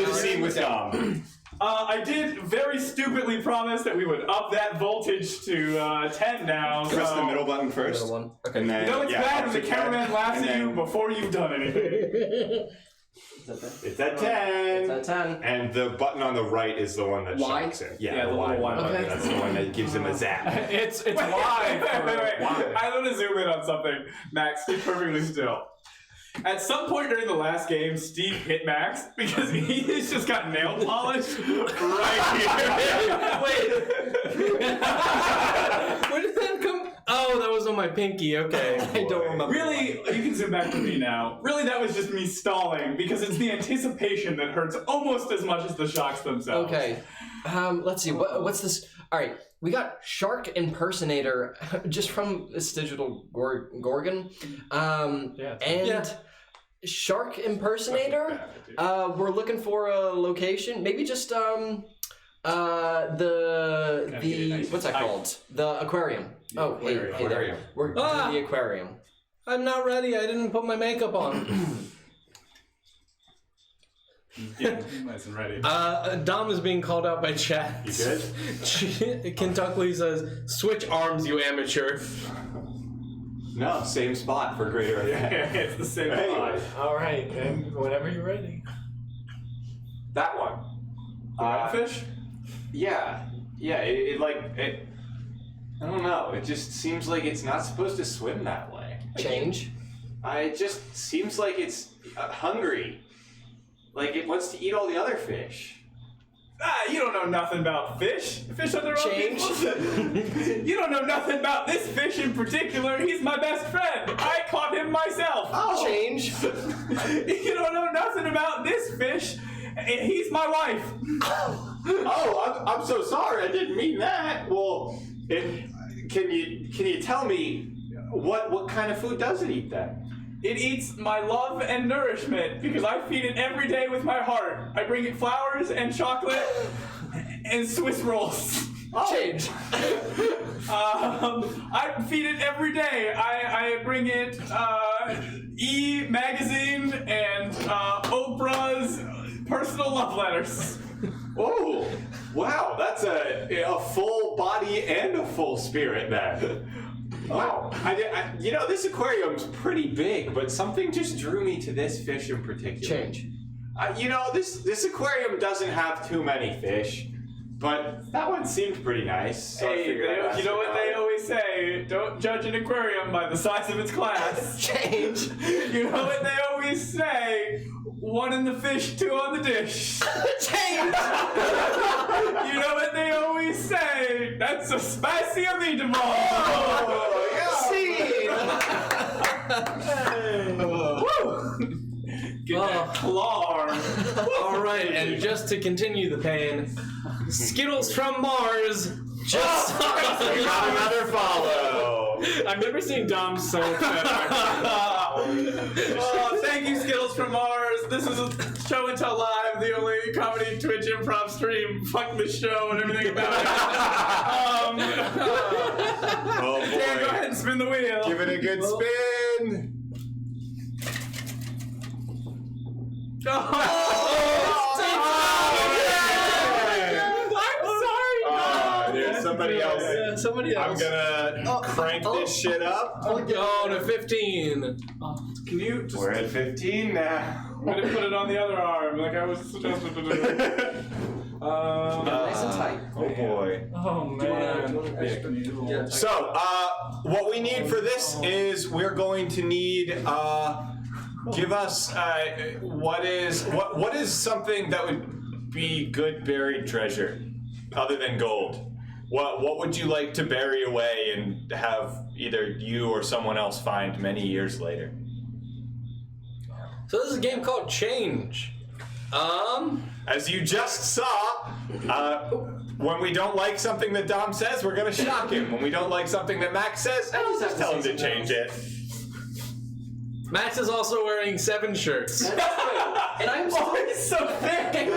the scene with Dom. I did very stupidly promise that we would up that voltage to 10 now. Press so the middle button first. Middle one. And then, You know it's bad when the opposite cameraman button, laughs and at you then before you've done anything. It's at 10. It's at 10. And the button on the right is the one that Y? shocks him. Yeah, the Y little Y button. button. That's the one that gives him a zap. It's Wait, live. wait. I want to zoom in on something. Max, stay perfectly still. At some point during the last game, Steve hit Max because he's just got nail polish right here. Wait. Where did that come? Oh, that was on my pinky. Okay. I don't remember. Really, you can zoom back to me now. Really, that was just me stalling because it's the anticipation that hurts almost as much as the shocks themselves. Okay. Let's see. What's this? All right. We got Shark Impersonator just from this digital Gorgon. And Shark Impersonator. We're looking for a location. Maybe just the what's that called? The aquarium. Hey there. We're doing the aquarium. I'm not ready. I didn't put my makeup on. Yeah, nice and ready. Dom is being called out by chat. You good? Kentucky says, "Switch arms, you amateur." No, same spot for greater effect. It's the same Anyway. spot. All right, and whenever you're ready. That one. Fish? Yeah. It I don't know. It just seems like it's not supposed to swim that way. Change. It just seems like it's hungry. Like it wants to eat all the other fish. You don't know nothing about fish. Fish are their own Change. people. You don't know nothing about this fish in particular. He's my best friend. I caught him myself. Oh. Change. You don't know nothing about this fish. He's my wife. Oh, I'm so sorry. I didn't mean that. Well, can you tell me what kind of food does it eat then? It eats my love and nourishment because I feed it every day with my heart. I bring it flowers and chocolate and Swiss rolls. Change. I feed it every day. I bring it E! Magazine and Oprah's personal love letters. Oh, wow, that's a full body and a full spirit then. Wow, this aquarium's pretty big, but something just drew me to this fish in particular. Change. This aquarium doesn't have too many fish, but that one seemed pretty nice. So I figured I'd ask you know what about they it. always say? Don't judge an aquarium by the size of its glass. Change. You know what they always say? One in the fish, two on the dish. Change. You know what they always say? That's a spicy meatball. Oh, Get that claw. All right, and just to continue the pain, Skittles from Mars just we got another follow. I've never seen Dom so upset. Thank you, Skittles from Mars. This is a Show and Tell Live, the only comedy Twitch improv stream. Fuck this show and everything about it. Oh boy. Dan, go ahead and spin the wheel. Give it a good spin. somebody I'm else. gonna crank this shit up. Oh, to 15. Can you just... We're at 15 now. I'm gonna put it on the other arm, like I was suggested to do. Nice and tight. Oh boy. Oh man. So, what we need for this is we're going to need, give us, what is something that would be good buried treasure, other than gold? What would you like to bury away and have either you or someone else find many years later? So this is a game called Change. As you just saw, when we don't like something that Dom says, we're gonna shock him. When we don't like something that Max says, just tell him to change it. Max is also wearing 7 shirts. And I'm so, He's so thick!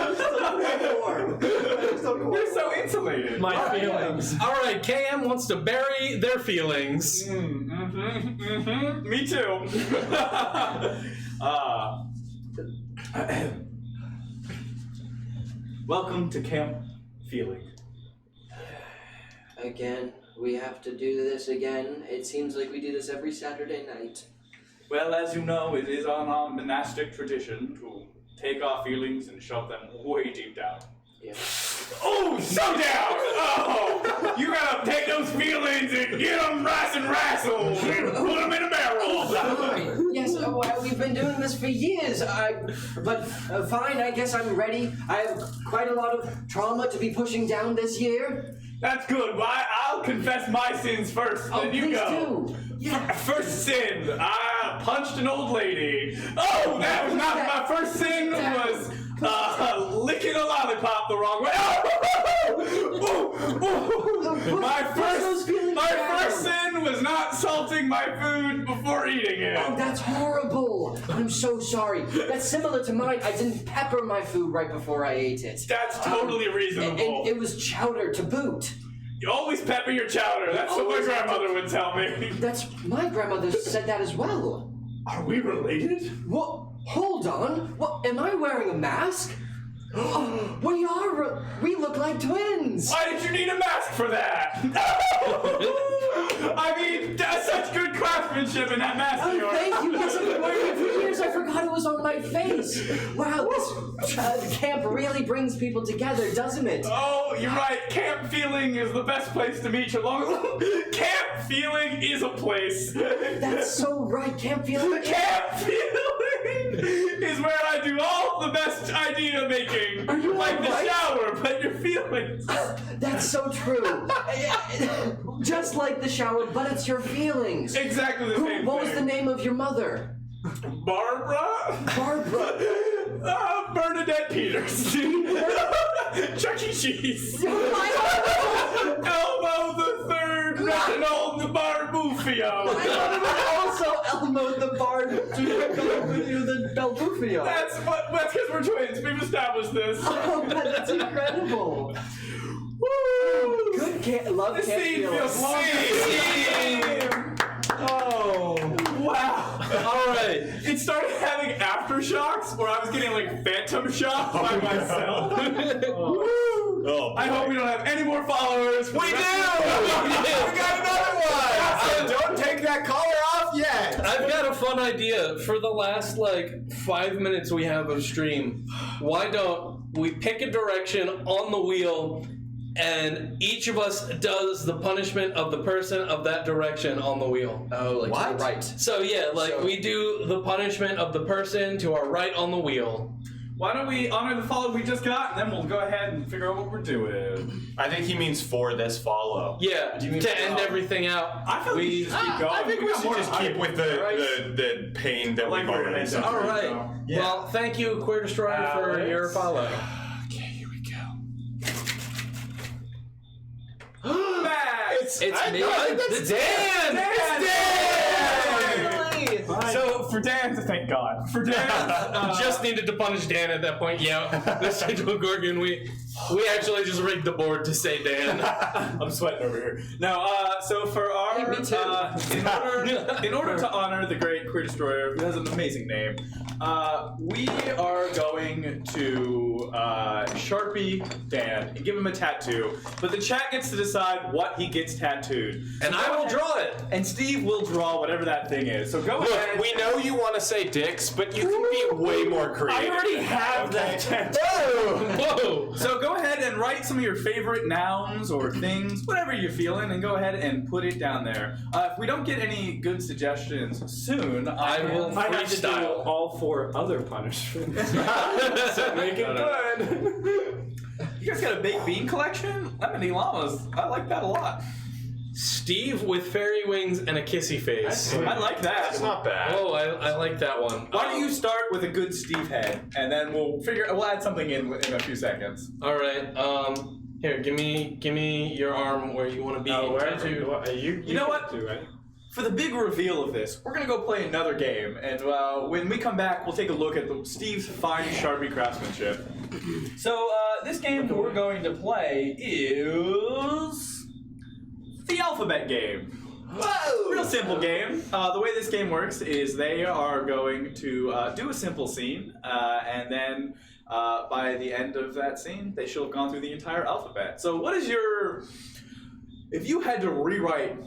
warm. You're so insulated. My feelings. All right, KM wants to bury their feelings. Me too. Welcome to Camp Feeling. Again, we have to do this again. It seems like we do this every Saturday night. Well, as you know, it is on our monastic tradition to take our feelings and shove them way deep down. Yeah. Oh, so down! Oh! You gotta take those feelings and get them rice and rassled and put them in a barrel! Yes, we've been doing this for years. But fine, I guess I'm ready. I have quite a lot of trauma to be pushing down this year. That's good. Well, I'll confess my sins first, then you please go. do. Yeah. First sin, I punched an old lady. Oh, that was not my first sin. Was licking a lollipop the wrong way. My first sin was not salting my food before eating it. Oh, that's horrible. I'm so sorry. That's similar to mine. I didn't pepper my food right before I ate it. That's totally reasonable. And it was chowder to boot. You always pepper your chowder. That's what my grandmother would tell me. That's my grandmother said that as well. Are we related? What? Hold on. What? Am I wearing a mask? Oh, we are. We look like twins. Why did you need a mask for that? I mean, that's such good craftsmanship in that mask of yours. Thank you. Yes, I've been wearing it for years. I forgot it was on my face. Wow, this camp really brings people together, doesn't it? Oh, you're right. Camp Feeling is the best place to meet your long. Camp Feeling is a place. That's so right. Camp Feeling. Camp Feeling is where I do all the best idea making. Are you like the right? shower, but your feelings. That's so true. Just like the shower, but it's your feelings. Exactly the same thing. What was the name of your mother? Barbara? Bernadette Peters. Chuck E. Cheese. Elmo the Third, Reginald the Barbufio. I thought it was also Elmo the Barbufio. That's because we're twins. We've established this. Oh, that's incredible. Woo! Good love this Camp scene Feeling. feels long. Oh, wow. All right. It started having aftershocks where I was getting like phantom shock by myself. Oh, I hope we don't have any more followers. We do! We got another one! Don't take that collar off yet! I've got a fun idea. For the last, 5 minutes we have of stream, why don't we pick a direction on the wheel and each of us does the punishment of the person of that direction on the wheel. Oh, like to the right. So yeah, we do the punishment of the person to our right on the wheel. Why don't we honor the follow we just got, and then we'll go ahead and figure out what we're doing. I think he means for this follow. Yeah, to end everything out. I feel we should just keep going. I think we should just keep with the pain that we've already done. All right. Yeah. Well, thank you, Queer Destroyer, for your follow. Okay, here we go. It's me. Dan! So for Dan, thank God. For Dan, just needed to punish Dan at that point. Yeah, this Central Gorgon, we actually just rigged the board to say Dan. I'm sweating over here. No, so for our Yeah, me too. in order to honor the great Queer Destroyer, who has an amazing name, we are going to Sharpie Dan and give him a tattoo. But the chat gets to decide what he gets tattooed. And I will draw it. And Steve will draw whatever that thing is. So go ahead. We know you want to say dicks, but you can be way more creative. I already than have that tattoo. Whoa! So go ahead and write some of your favorite nouns or things, whatever you're feeling, and go ahead and put it down there. If we don't get any good suggestions soon, I will I have to do freestyle. all 4 other punishments. So make it good. You guys got a baked bean collection? Lemony llamas. I like that a lot. Steve with fairy wings and a kissy face. I like that. That's not bad. Oh, I like that one. Why don't you start with a good Steve head, and then we'll add something in a few seconds. All right. Here, give me your arm where you want to be tattooed. You know what? For the big reveal of this, we're gonna go play another game, and when we come back, we'll take a look at Steve's fine Sharpie craftsmanship. So this game we're going to play is the alphabet game. Whoa! Real simple game. The way this game works is they are going to do a simple scene, and then by the end of that scene, they should have gone through the entire alphabet. So what is if you had to rewrite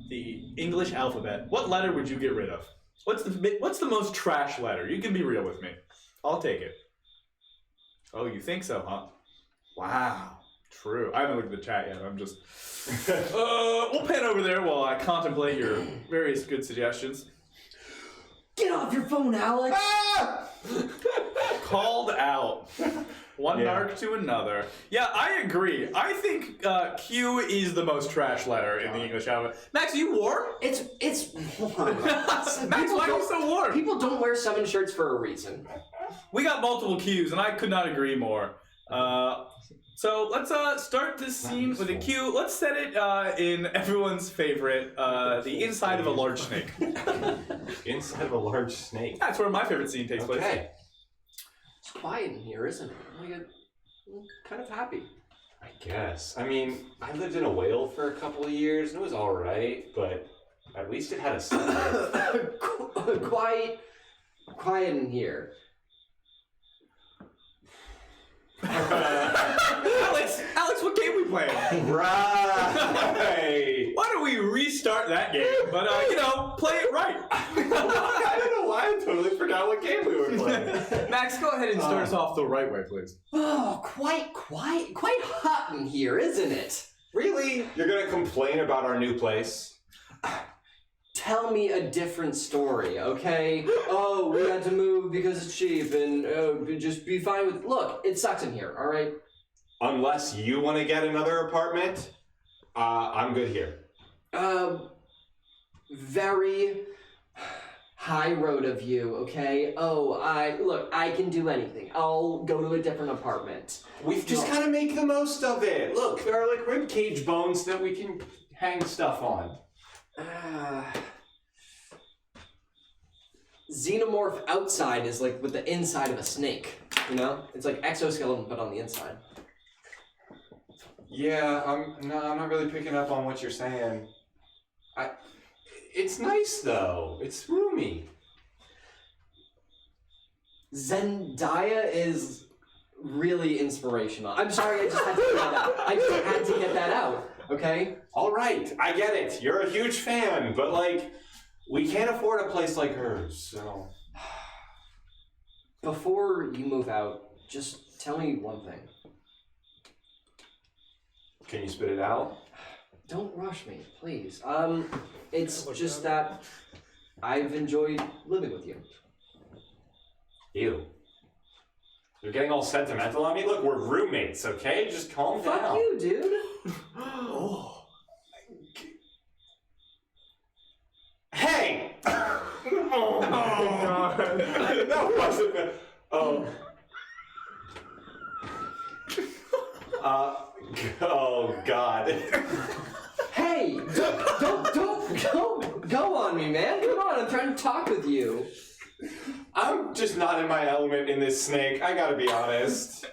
the English alphabet, what letter would you get rid of? What's the most trash letter? You can be real with me. I'll take it. Oh, you think so, huh? Wow. True. I haven't looked at the chat yet. I'm just... we'll pan over there while I contemplate your various good suggestions. Get off your phone, Alex! Ah! Called out. One narc to another. Yeah, I agree. I think Q is the most trash letter in the English alphabet. Max, are you warm? It's warm. Max, why are you so warm? People don't wear 7 shirts for a reason. We got multiple Qs, and I could not agree more. So let's start this scene with a Q. Let's set it in everyone's favorite, the inside of a large snake. Inside of a large snake. That's where my favorite scene takes place. Okay. It's quiet in here, isn't it? I'm kind of happy. I guess. I mean, I lived in a whale for a couple of years, and it was alright, but at least it had a sun. Quiet in here. Alex, what game we playing? Right. Why don't we restart that game? But play it right. I don't know why I totally forgot what game we were playing. Max, go ahead and start us off the right way, please. Oh, quite hot in here, isn't it? Really? You're gonna complain about our new place? Tell me a different story, okay? Oh, we had to move because it's cheap, and just be fine with... Look, it sucks in here, all right? Unless you want to get another apartment, I'm good here. Very high road of you, okay? Oh, I can do anything. I'll go to a different apartment. We've just gotta make the most of it. Look, there are like rib cage bones that we can hang stuff on. Xenomorph outside is like with the inside of a snake, you know? It's like exoskeleton, but on the inside. Yeah, I'm not really picking up on what you're saying. It's nice though. It's roomy. Zendaya is really inspirational. I'm sorry, I just had to get that out. I just had to get that out, okay? All right, I get it. You're a huge fan, but like, we can't afford a place like hers, so... Before you move out, just tell me one thing. Can you spit it out? Don't rush me, please. It's just that I've enjoyed living with you. Ew. You're getting all sentimental on me? Look, we're roommates, okay? Just calm down. Fuck you, dude. Oh. Hey! Oh God. That wasn't bad. Oh God. Hey! Don't go on me, man. Come on, I'm trying to talk with you. I'm just not in my element in this snake. I gotta be honest.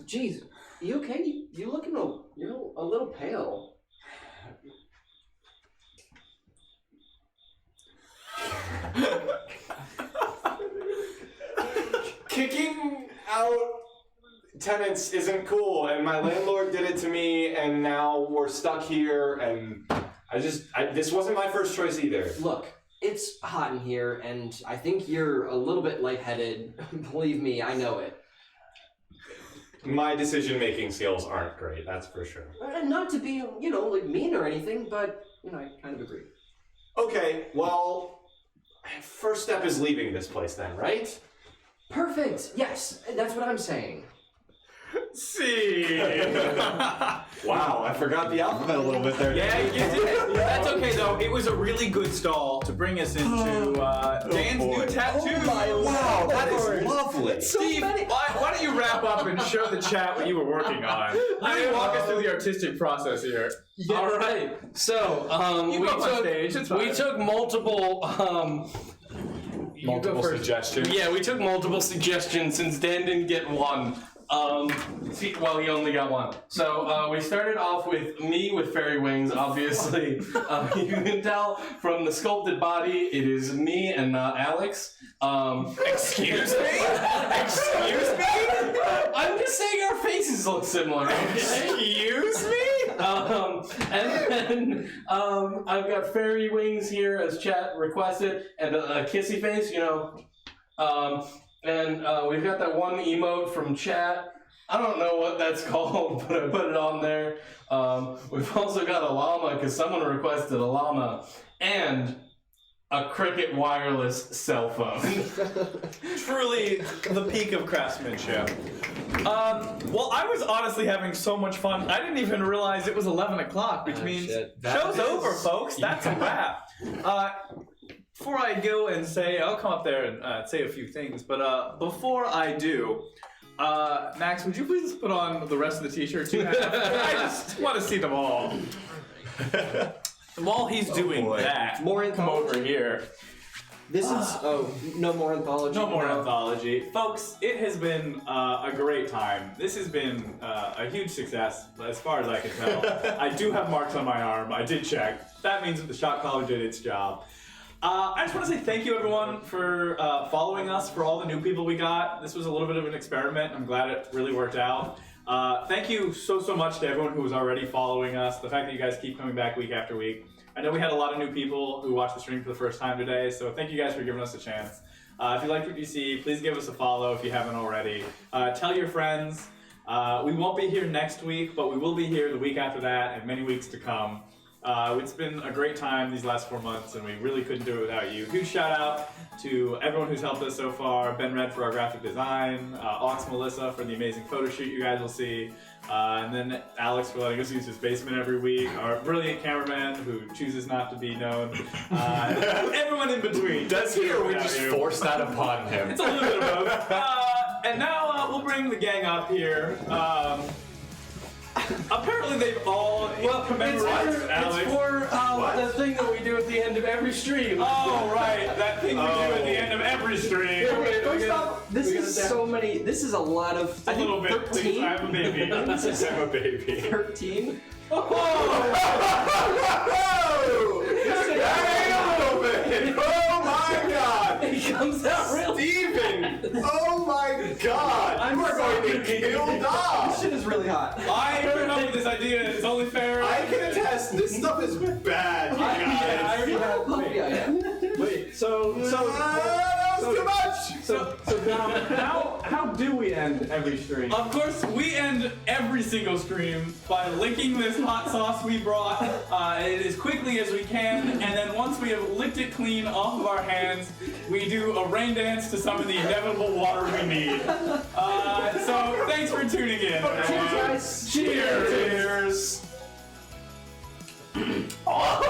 Jeez, you okay? You looking you're a little pale. Kicking out tenants isn't cool, and my landlord did it to me, and now we're stuck here, and this wasn't my first choice either. Look, it's hot in here, and I think you're a little bit lightheaded. Believe me, I know it. My decision-making skills aren't great, that's for sure. Not to be, like mean or anything, but, I kind of agree. Okay, well, first step is leaving this place then, right? Perfect! Yes, that's what I'm saying. See. Wow, I forgot the alphabet a little bit there. Yeah, you did. That's okay though. It was a really good stall to bring us into Dan's new tattoo. Wow, that is lovely. Steve, why don't you wrap up and show the chat what you were working on? Really walk us through the artistic process here. Yeah. All right. So we took multiple. Multiple suggestions. Yeah, we took multiple suggestions since Dan didn't get one. Well, he only got one. So we started off with me with fairy wings, obviously. You can tell from the sculpted body, it is me and not Alex. Excuse me? Excuse me? I'm just saying our faces look similar. Okay? Excuse me? And then I've got fairy wings here as chat requested, and a kissy face, and we've got that one emote from chat. I don't know what that's called, but I put it on there. We've also got a llama, because someone requested a llama, and a Cricket wireless cell phone. Truly the peak of craftsmanship. Well, I was honestly having so much fun. I didn't even realize it was 11 o'clock, which means show's over, folks. That's a wrap. Before I go and say, I'll come up there and say a few things, but before I do, Max, would you please put on the rest of the t-shirts you have? I just want to see them all. While he's doing that, come over here. This is no more anthology. No more anthology, folks. It has been a great time. This has been a huge success, as far as I can tell. I do have marks on my arm. I did check. That means that the shot collar did its job. I just want to say thank you, everyone, for following us, for all the new people we got. This was a little bit of an experiment. I'm glad it really worked out. Thank you so much to everyone who was already following us. The fact that you guys keep coming back week after week. I know we had a lot of new people who watched the stream for the first time today, so thank you guys for giving us a chance. If you liked what you see, please give us a follow if you haven't already. Tell your friends. We won't be here next week, but we will be here the week after that and many weeks to come. It's been a great time these last 4 months, and we really couldn't do it without you. Huge shout out to everyone who's helped us so far. Ben Red for our graphic design, Ox Melissa for the amazing photo shoot you guys will see, and then Alex for letting us use his basement every week, our brilliant cameraman who chooses not to be known, everyone in between. Does he, or we just force that upon him? It's a little bit of both. And now we'll bring the gang up here. Apparently they've all commemorated Alex. It's for the thing that we do at the end of every stream. Oh, right. That thing we do at the end of every stream. First off, this is so many. This is a lot of. A little bit. 13? Please, I'm a baby. I'm a baby. 13? Oh! Hang on a little bit. Oh my God! He comes out real. Steven! Oh my God! You are going to kill Dom! This shit is really hot. I came up with this idea. It's only fair. I can attest. This stuff is bad. You guys. I already have. Oh, yeah. Wait, so that was too much. So Dom, how do we end every stream? Of course, we end every single stream by licking this hot sauce we brought as quickly as we can, and then once we have licked it clean off of our hands, we do a rain dance to some of the inevitable water we need. So thanks for tuning in. Cheers, guys. Cheers. Oh!